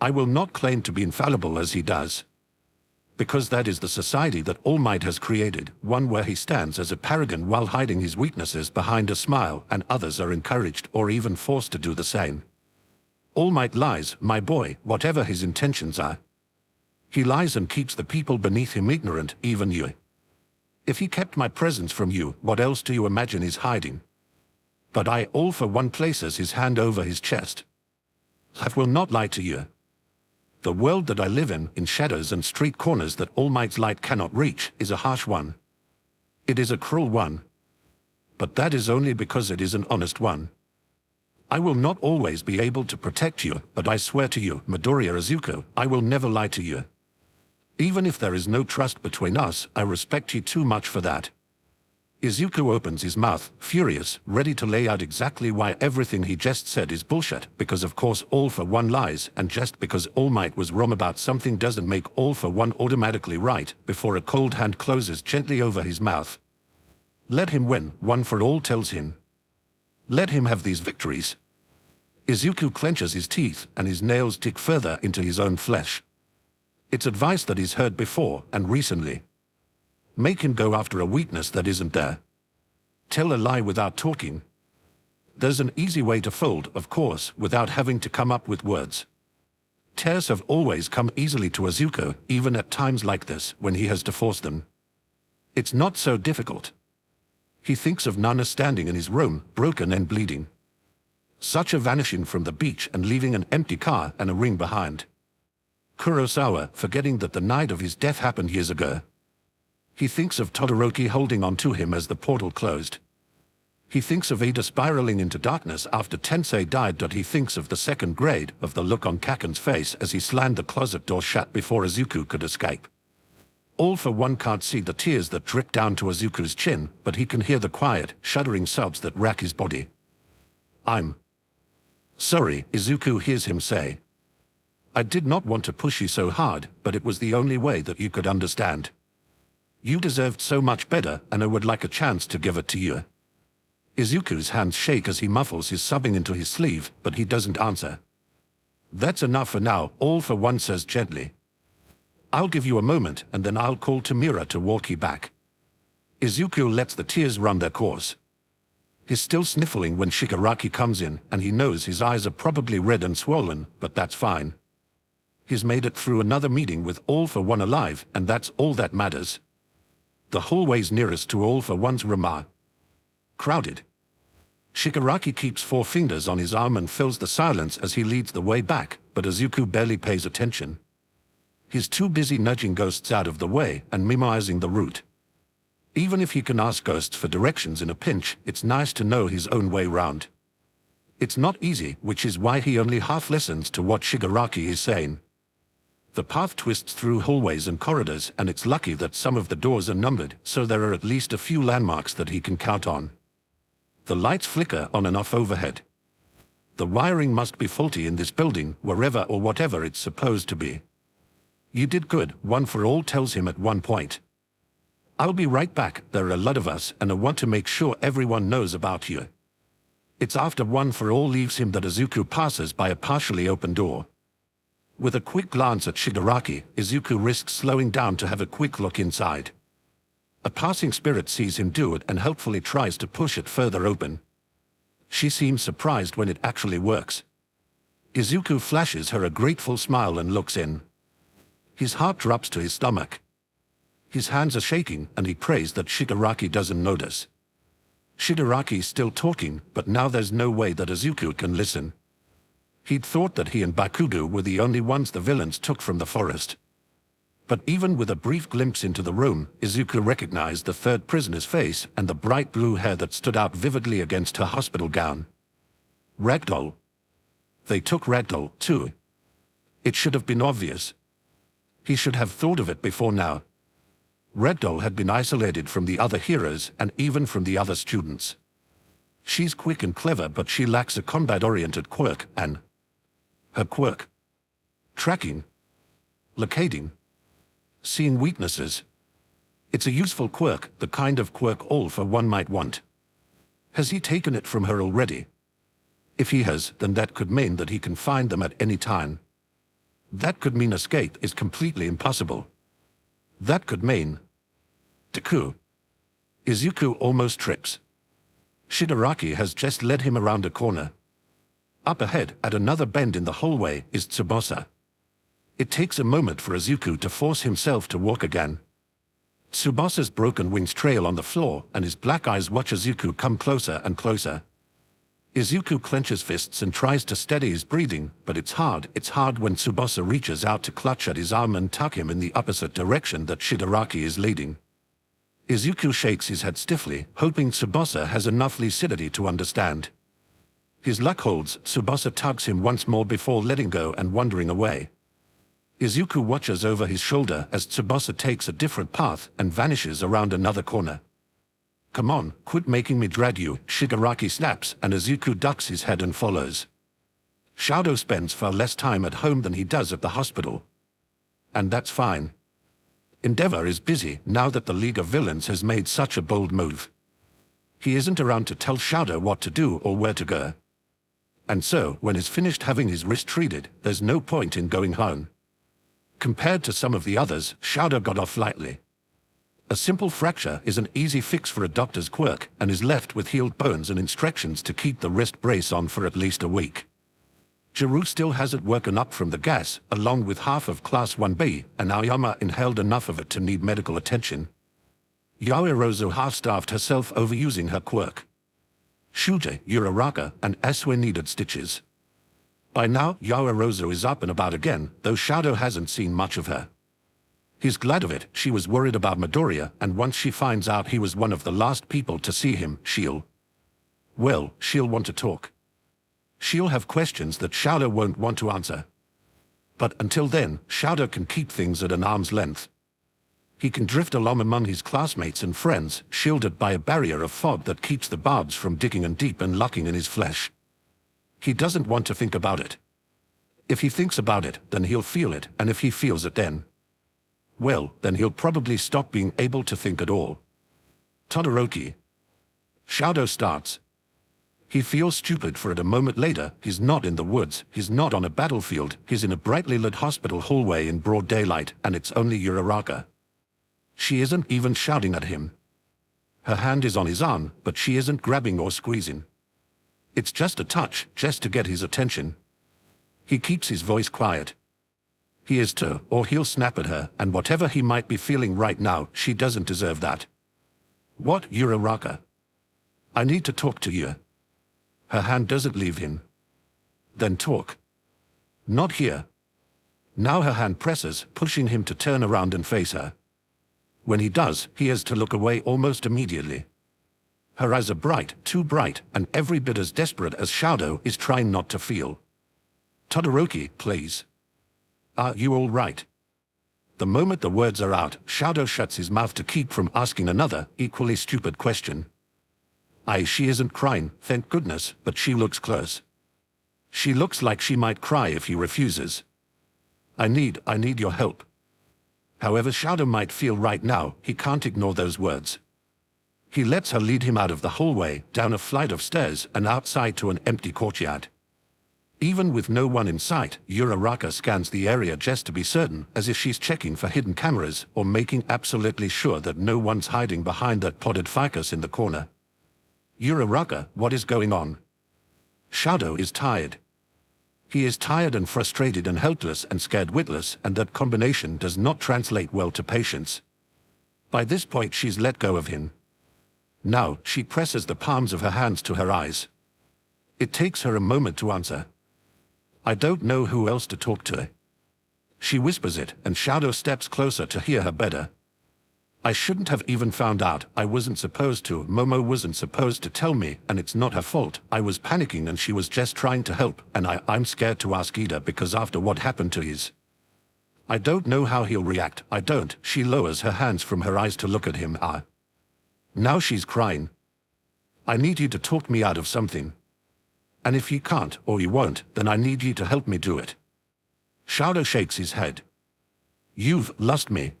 A: I will not claim to be infallible as he does. Because that is the society that All Might has created, one where he stands as a paragon while hiding his weaknesses behind a smile, and others are encouraged or even forced to do the same. All Might lies, my boy, whatever his intentions are. He lies and keeps the people beneath him ignorant, even you. If he kept my presence from you, what else do you imagine he's hiding? But I, all for one, places his hand over his chest. I will not lie to you. The world that I live in shadows and street corners that All Might's light cannot reach, is a harsh one. It is a cruel one. But that is only because it is an honest one. I will not always be able to protect you, but I swear to you, Midoriya Izuku, I will never lie to you. Even if there is no trust between us, I respect you too much for that. Izuku opens his mouth, furious, ready to lay out exactly why everything he just said is bullshit, because of course All for One lies, and just because All Might was wrong about something doesn't make All for One automatically right, before a cold hand closes gently over his mouth. Let him win, One for All tells him. Let him have these victories. Izuku clenches his teeth, and his nails dig further into his own flesh. It's advice that he's heard before, and recently. Make him go after a weakness that isn't there. Tell a lie without talking. There's an easy way to fold, of course, without having to come up with words. Tears have always come easily to Izuku, even at times like this, when he has to force them. It's not so difficult. He thinks of Nana standing in his room, broken and bleeding. Such a vanishing from the beach and leaving an empty car and a ring behind. Kurosawa, forgetting that the night of his death happened years ago. He thinks of Todoroki holding on to him as the portal closed. He thinks of Ada spiraling into darkness after Tensei died. He thinks of the second grade, of the look on Kaken's face as he slammed the closet door shut before Izuku could escape. All for One can't see the tears that drip down to Izuku's chin, but he can hear the quiet, shuddering sobs that rack his body. I'm sorry, Izuku hears him say. I did not want to push you so hard, but it was the only way that you could understand. You deserved so much better, and I would like a chance to give it to you. Izuku's hands shake as he muffles his sobbing into his sleeve, but he doesn't answer. That's enough for now, All for One says gently. I'll give you a moment, and then I'll call Tamira to walk you back. Izuku lets the tears run their course. He's still sniffling when Shigaraki comes in, and he knows his eyes are probably red and swollen, but that's fine. He's made it through another meeting with All for One alive, and that's all that matters. The hallways nearest to All for One's room are crowded. Shigaraki keeps 4 fingers on his arm and fills the silence as he leads the way back, but Izuku barely pays attention. He's too busy nudging ghosts out of the way and memorizing the route. Even if he can ask ghosts for directions in a pinch, it's nice to know his own way round. It's not easy, which is why he only half listens to what Shigaraki is saying. The path twists through hallways and corridors, and it's lucky that some of the doors are numbered, so there are at least a few landmarks that he can count on. The lights flicker on and off overhead. The wiring must be faulty in this building, wherever or whatever it's supposed to be. You did good, One for All tells him at one point. I'll be right back. There are a lot of us, and I want to make sure everyone knows about you. It's after one for all leaves him that Izuku passes by a partially open door. With a quick glance at Shigaraki, Izuku risks slowing down to have a quick look inside. A passing spirit sees him do it and helpfully tries to push it further open. She seems surprised when it actually works. Izuku flashes her a grateful smile and looks in. His heart drops to his stomach. His hands are shaking and he prays that Shigaraki doesn't notice. Shigaraki's still talking, but now there's no way that Izuku can listen. He'd thought that he and Bakugo were the only ones the villains took from the forest. But even with a brief glimpse into the room, Izuku recognized the third prisoner's face and the bright blue hair that stood out vividly against her hospital gown. Ragdoll. They took Ragdoll, too. It should have been obvious. He should have thought of it before now. Ragdoll had been isolated from the other heroes and even from the other students. She's quick and clever, but she lacks a combat-oriented quirk, and her quirk. Tracking. Locating. Seeing weaknesses. It's a useful quirk, the kind of quirk all for one might want. Has he taken it from her already? If he has, then that could mean that he can find them at any time. That could mean escape is completely impossible. That could mean... Deku. Izuku almost trips. Shigaraki has just led him around a corner. Up ahead, at another bend in the hallway, is Tsubasa. It takes a moment for Izuku to force himself to walk again. Tsubasa's broken wings trail on the floor, and his black eyes watch Izuku come closer and closer. Izuku clenches fists and tries to steady his breathing, but it's hard when Tsubasa reaches out to clutch at his arm and tuck him in the opposite direction that Shigaraki is leading. Izuku shakes his head stiffly, hoping Tsubasa has enough lucidity to understand. His luck holds, Tsubasa tugs him once more before letting go and wandering away. Izuku watches over his shoulder as Tsubasa takes a different path and vanishes around another corner. Come on, quit making me drag you, Shigaraki snaps, and Izuku ducks his head and follows. Shadow spends far less time at home than he does at the hospital. And that's fine. Endeavor is busy now that the League of Villains has made such a bold move. He isn't around to tell Shadow what to do or where to go. And so, when he's finished having his wrist treated, there's no point in going home. Compared to some of the others, Shadow got off lightly. A simple fracture is an easy fix for a doctor's quirk and is left with healed bones and instructions to keep the wrist brace on for at least a week. Jiru still hasn't woken up from the gas, along with half of Class 1B, and Aoyama inhaled enough of it to need medical attention. Yaoirozu half-starved herself overusing her quirk. Shuja, Uraraka, and Aswe needed stitches. By now, Yaoirozu is up and about again, though Shadow hasn't seen much of her. He's glad of it. She was worried about Midoriya, and once she finds out he was one of the last people to see him, she'll want to talk. She'll have questions that Shadow won't want to answer. But until then, Shadow can keep things at an arm's length. He can drift along among his classmates and friends, shielded by a barrier of fog that keeps the barbs from digging in deep and locking in his flesh. He doesn't want to think about it. If he thinks about it, then he'll feel it, and if he feels it then he'll probably stop being able to think at all. Todoroki. Shadow starts. He feels stupid for it a moment later. He's not in the woods, he's not on a battlefield, he's in a brightly lit hospital hallway in broad daylight, and it's only Uraraka. She isn't even shouting at him. Her hand is on his arm, but she isn't grabbing or squeezing. It's just a touch, just to get his attention. He keeps his voice quiet. He is too, or he'll snap at her, and whatever he might be feeling right now, she doesn't deserve that. What, Uraraka? I need to talk to you. Her hand doesn't leave him. Then talk. Not here. Now her hand presses, pushing him to turn around and face her. When he does, he has to look away almost immediately. Her eyes are bright, too bright, and every bit as desperate as Shadow is trying not to feel. Todoroki, please. Are you all right? The moment the words are out, Shadow shuts his mouth to keep from asking another, equally stupid question. She isn't crying, thank goodness, but she looks close. She looks like she might cry if he refuses. I need your help. However Shadow might feel right now, he can't ignore those words. He lets her lead him out of the hallway, down a flight of stairs, and outside to an empty courtyard. Even with no one in sight, Uraraka scans the area just to be certain, as if she's checking for hidden cameras, or making absolutely sure that no one's hiding behind that potted ficus in the corner. Uraraka, what is going on? Shadow is tired. He is tired and frustrated and helpless and scared witless, and that combination does not translate well to patience. By this point she's let go of him. Now, she presses the palms of her hands to her eyes. It takes her a moment to answer. I don't know who else to talk to. She whispers it, and Shadow steps closer to hear her better. I shouldn't have even found out. I wasn't supposed to. Momo wasn't supposed to tell me, and it's not her fault. I was panicking and she was just trying to help, and I'm scared to ask Ida because after what happened to his... I don't know how he'll react. I don't. She lowers her hands from her eyes to look at him. Now she's crying. I need you to talk me out of something. And if you can't, or you won't, then I need you to help me do it. Shadow shakes his head. You've lost me.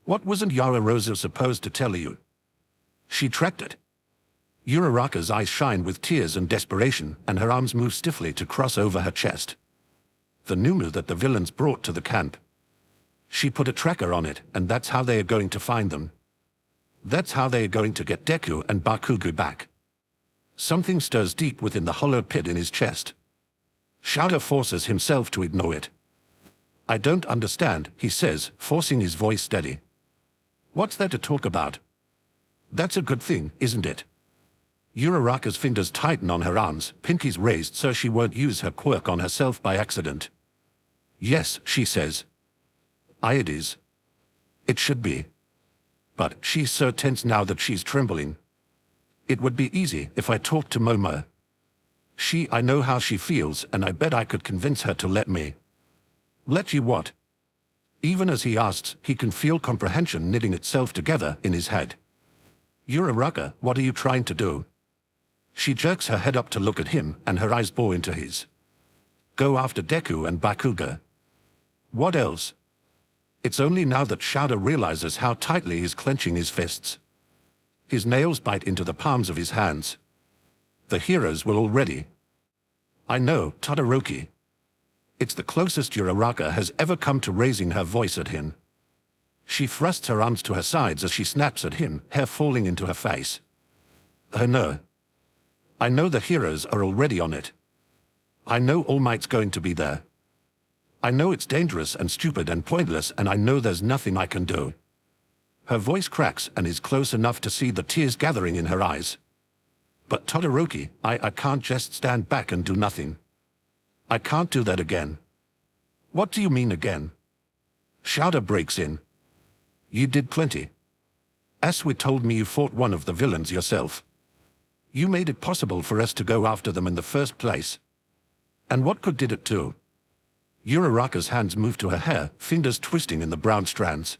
A: What wasn't Yara Rosa supposed to tell you? She tracked it. Uraraka's eyes shine with tears and desperation, and her arms move stiffly to cross over her chest. The Numu that the villains brought to the camp. She put a tracker on it, and that's how they are going to find them. That's how they are going to get Deku and Bakugo back. Something stirs deep within the hollow pit in his chest. Shadow forces himself to ignore it. I don't understand, he says, forcing his voice steady. What's there to talk about? That's a good thing, isn't it? Uraraka's fingers tighten on her arms, pinkies raised so she won't use her quirk on herself by accident. Yes, she says. It is. It should be. But she's so tense now that she's trembling. It would be easy if I talked to Momo. I know how she feels, and I bet I could convince her to let me. Let you what? Even as he asks, he can feel comprehension knitting itself together in his head. Uraraka, what are you trying to do? She jerks her head up to look at him, and her eyes bore into his. Go after Deku and Bakugo. What else? It's only now that Shadow realizes how tightly he's clenching his fists. His nails bite into the palms of his hands. The heroes were all ready. I know, Todoroki. It's the closest Uraraka has ever come to raising her voice at him. She thrusts her arms to her sides as she snaps at him, hair falling into her face. No. I know the heroes are already on it. I know All Might's going to be there. I know it's dangerous and stupid and pointless, and I know there's nothing I can do. Her voice cracks and is close enough to see the tears gathering in her eyes. But Todoroki, I can't just stand back and do nothing. I can't do that again. What do you mean again? Shadow breaks in. You did plenty. Asui told me you fought one of the villains yourself. You made it possible for us to go after them in the first place. And what good did it do? Uraraka's hands moved to her hair, fingers twisting in the brown strands.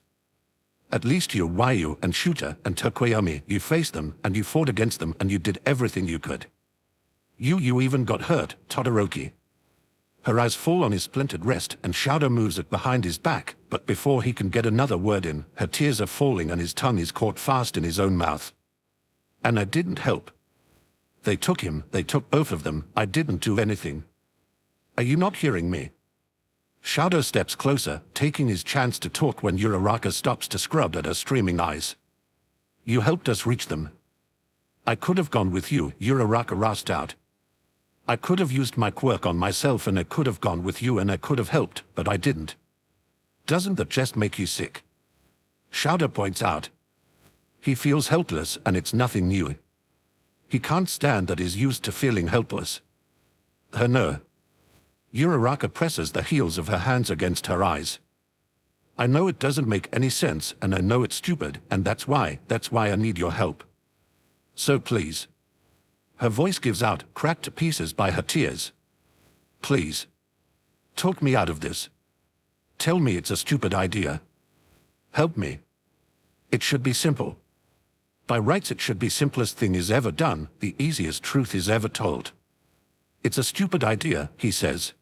A: At least you, Wayu and Shuta and Tokoyami, you faced them, and you fought against them, and you did everything you could. You even got hurt, Todoroki. Her eyes fall on his splintered wrist, and Shadow moves it behind his back, but before he can get another word in, her tears are falling and his tongue is caught fast in his own mouth. And I didn't help. They took him, they took both of them, I didn't do anything. Are you not hearing me? Shadow steps closer, taking his chance to talk when Uraraka stops to scrub at her streaming eyes. You helped us reach them. I could have gone with you, Uraraka rasped out. I could have used my quirk on myself and I could have gone with you and I could have helped, but I didn't. Doesn't that just make you sick? Shadow points out. He feels helpless and it's nothing new. He can't stand that he's used to feeling helpless. No. Uraraka presses the heels of her hands against her eyes. I know it doesn't make any sense and I know it's stupid, and that's why I need your help. So please. Her voice gives out, cracked to pieces by her tears. Please. Talk me out of this. Tell me it's a stupid idea. Help me. It should be simple. By rights it should be simplest thing is ever done, the easiest truth is ever told. It's a stupid idea, he says.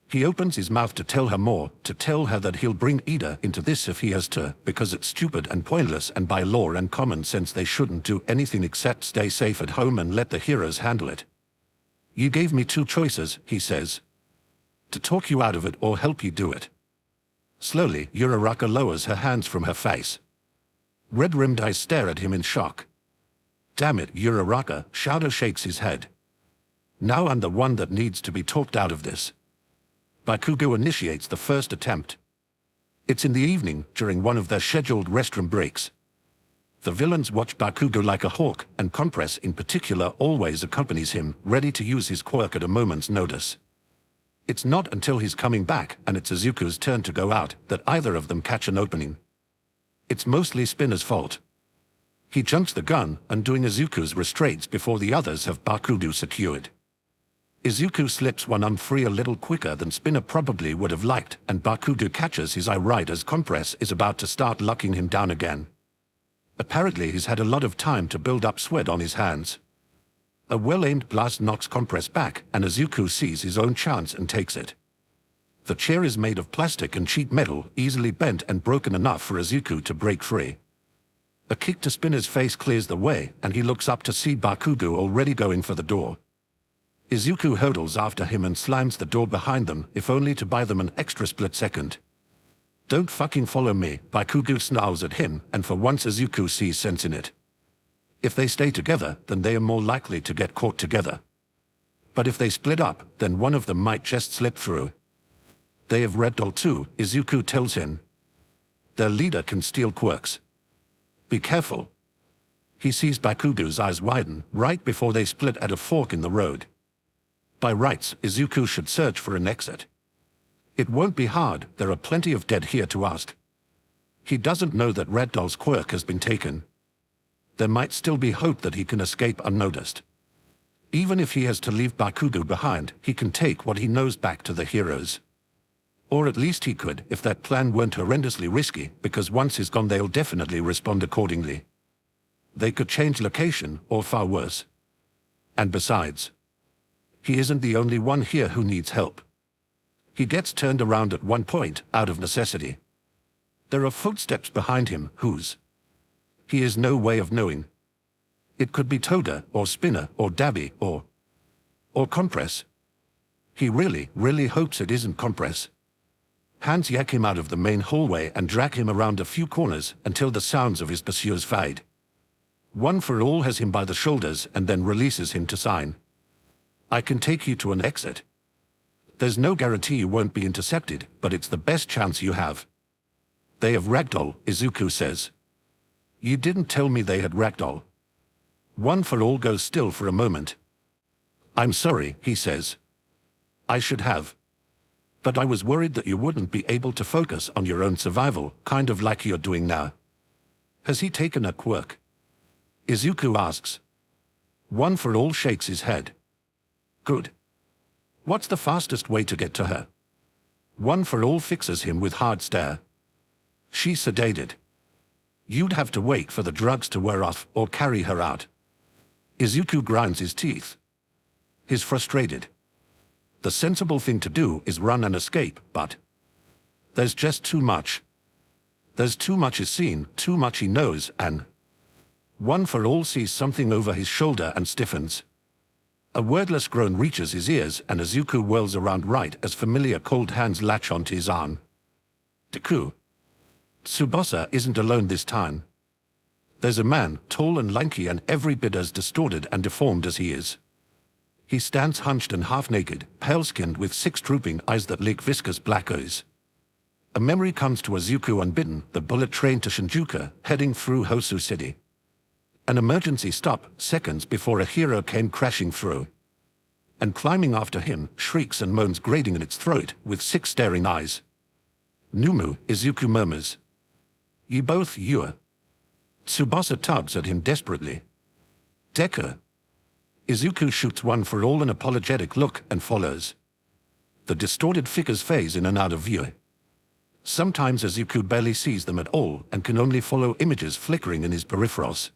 A: He opens his mouth to tell her more, to tell her that he'll bring Ida into this if he has to, because it's stupid and pointless and by law and common sense they shouldn't do anything except stay safe at home and let the heroes handle it. You gave me two choices, he says. To talk you out of it or help you do it. Slowly, Uraraka lowers her hands from her face. Red-rimmed eyes stare at him in shock. Damn it, Uraraka, Shadow shakes his head. Now I'm the one that needs to be talked out of this. Bakugo initiates the first attempt. It's in the evening, during one of their scheduled restroom breaks. The villains watch Bakugo like a hawk, and Compress in particular always accompanies him, ready to use his quirk at a moment's notice. It's not until he's coming back and it's Izuku's turn to go out that either of them catch an opening. It's mostly Spinner's fault. He junks the gun, undoing Izuku's restraints before the others have Bakugo secured. Izuku slips one arm free a little quicker than Spinner probably would have liked, and Bakugo catches his eye right as Compress is about to start locking him down again. Apparently he's had a lot of time to build up sweat on his hands. A well-aimed blast knocks Compress back, and Izuku sees his own chance and takes it. The chair is made of plastic and sheet metal, easily bent and broken enough for Izuku to break free. A kick to Spinner's face clears the way, and he looks up to see Bakugo already going for the door. Izuku hurdles after him and slams the door behind them, if only to buy them an extra split second. Don't fucking follow me, Bakugo snarls at him, and for once Izuku sees sense in it. If they stay together, then they are more likely to get caught together. But if they split up, then one of them might just slip through. They have Red Doll too, Izuku tells him. Their leader can steal quirks. Be careful. He sees Bakugo's eyes widen, right before they split at a fork in the road. By rights, Izuku should search for an exit. It won't be hard, there are plenty of dead here to ask. He doesn't know that Red Doll's quirk has been taken. There might still be hope that he can escape unnoticed. Even if he has to leave Bakugo behind, he can take what he knows back to the heroes. Or at least he could, if that plan weren't horrendously risky, because once he's gone they'll definitely respond accordingly. They could change location, or far worse. And besides, he isn't the only one here who needs help. He gets turned around at one point, out of necessity. There are footsteps behind him, whose? He has no way of knowing. It could be Toda, or Spinner, or Dabby, or Compress. He really hopes it isn't Compress. Hands yak him out of the main hallway and drag him around a few corners until the sounds of his pursuers fade. One for All has him by the shoulders and then releases him to sign. I can take you to an exit. There's no guarantee you won't be intercepted, but it's the best chance you have. They have Ragdoll, Izuku says. You didn't tell me they had Ragdoll. One for All goes still for a moment. I'm sorry, he says. I should have. But I was worried that you wouldn't be able to focus on your own survival, kind of like you're doing now. Has he taken a quirk? Izuku asks. One for All shakes his head. Good. What's the fastest way to get to her? One for All fixes him with hard stare. She's sedated. You'd have to wait for the drugs to wear off or carry her out. Izuku grinds his teeth. He's frustrated. The sensible thing to do is run and escape, but there's just too much. There's too much is seen, too much he knows, and One for All sees something over his shoulder and stiffens. A wordless groan reaches his ears, and Izuku whirls around right as familiar cold hands latch onto his arm. Deku. Tsubasa isn't alone this time. There's a man, tall and lanky and every bit as distorted and deformed as he is. He stands hunched and half-naked, pale-skinned with 6 drooping eyes that leak viscous black ooze. A memory comes to Izuku unbidden, the bullet train to Shinjuku, heading through Hosu City. An emergency stop, seconds before a hero came crashing through. And climbing after him, shrieks and moans grating in its throat, with 6 staring eyes. Numu, Izuku murmurs. You both, you. Tsubasa tugs at him desperately. Deku. Izuku shoots One for All an apologetic look and follows. The distorted figures phase in and out of view. Sometimes Izuku barely sees them at all and can only follow images flickering in his peripherals.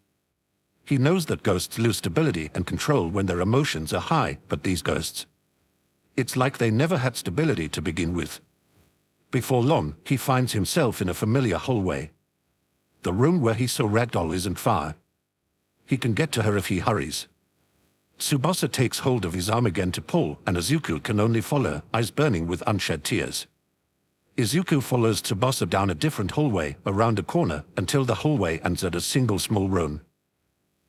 A: He knows that ghosts lose stability and control when their emotions are high, but these ghosts. It's like they never had stability to begin with. Before long, he finds himself in a familiar hallway. The room where he saw Ragdoll isn't far. He can get to her if he hurries. Tsubasa takes hold of his arm again to pull, and Izuku can only follow, eyes burning with unshed tears. Izuku follows Tsubasa down a different hallway, around a corner, until the hallway ends at a single small room.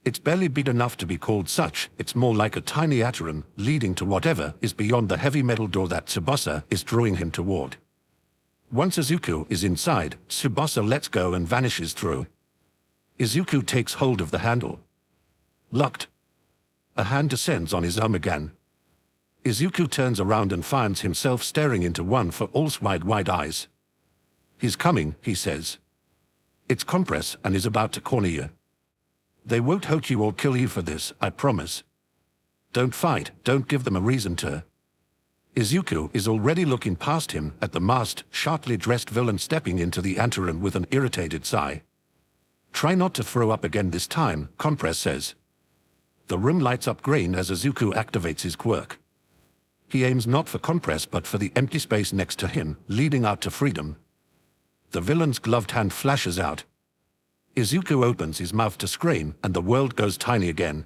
A: It's barely big enough to be called such, it's more like a tiny atrium, leading to whatever is beyond the heavy metal door that Tsubasa is drawing him toward. Once Izuku is inside, Tsubasa lets go and vanishes through. Izuku takes hold of the handle. Locked. A hand descends on his arm again. Izuku turns around and finds himself staring into one for all's wide eyes. He's coming, he says. It's Compress and is about to corner you. They won't hurt you or kill you for this, I promise. Don't fight, don't give them a reason to. Izuku is already looking past him at the masked, sharply dressed villain stepping into the anteroom with an irritated sigh. Try not to throw up again this time, Compress says. The room lights up green as Izuku activates his quirk. He aims not for Compress but for the empty space next to him, leading out to freedom. The villain's gloved hand flashes out. Izuku opens his mouth to scream, and the world goes tiny again.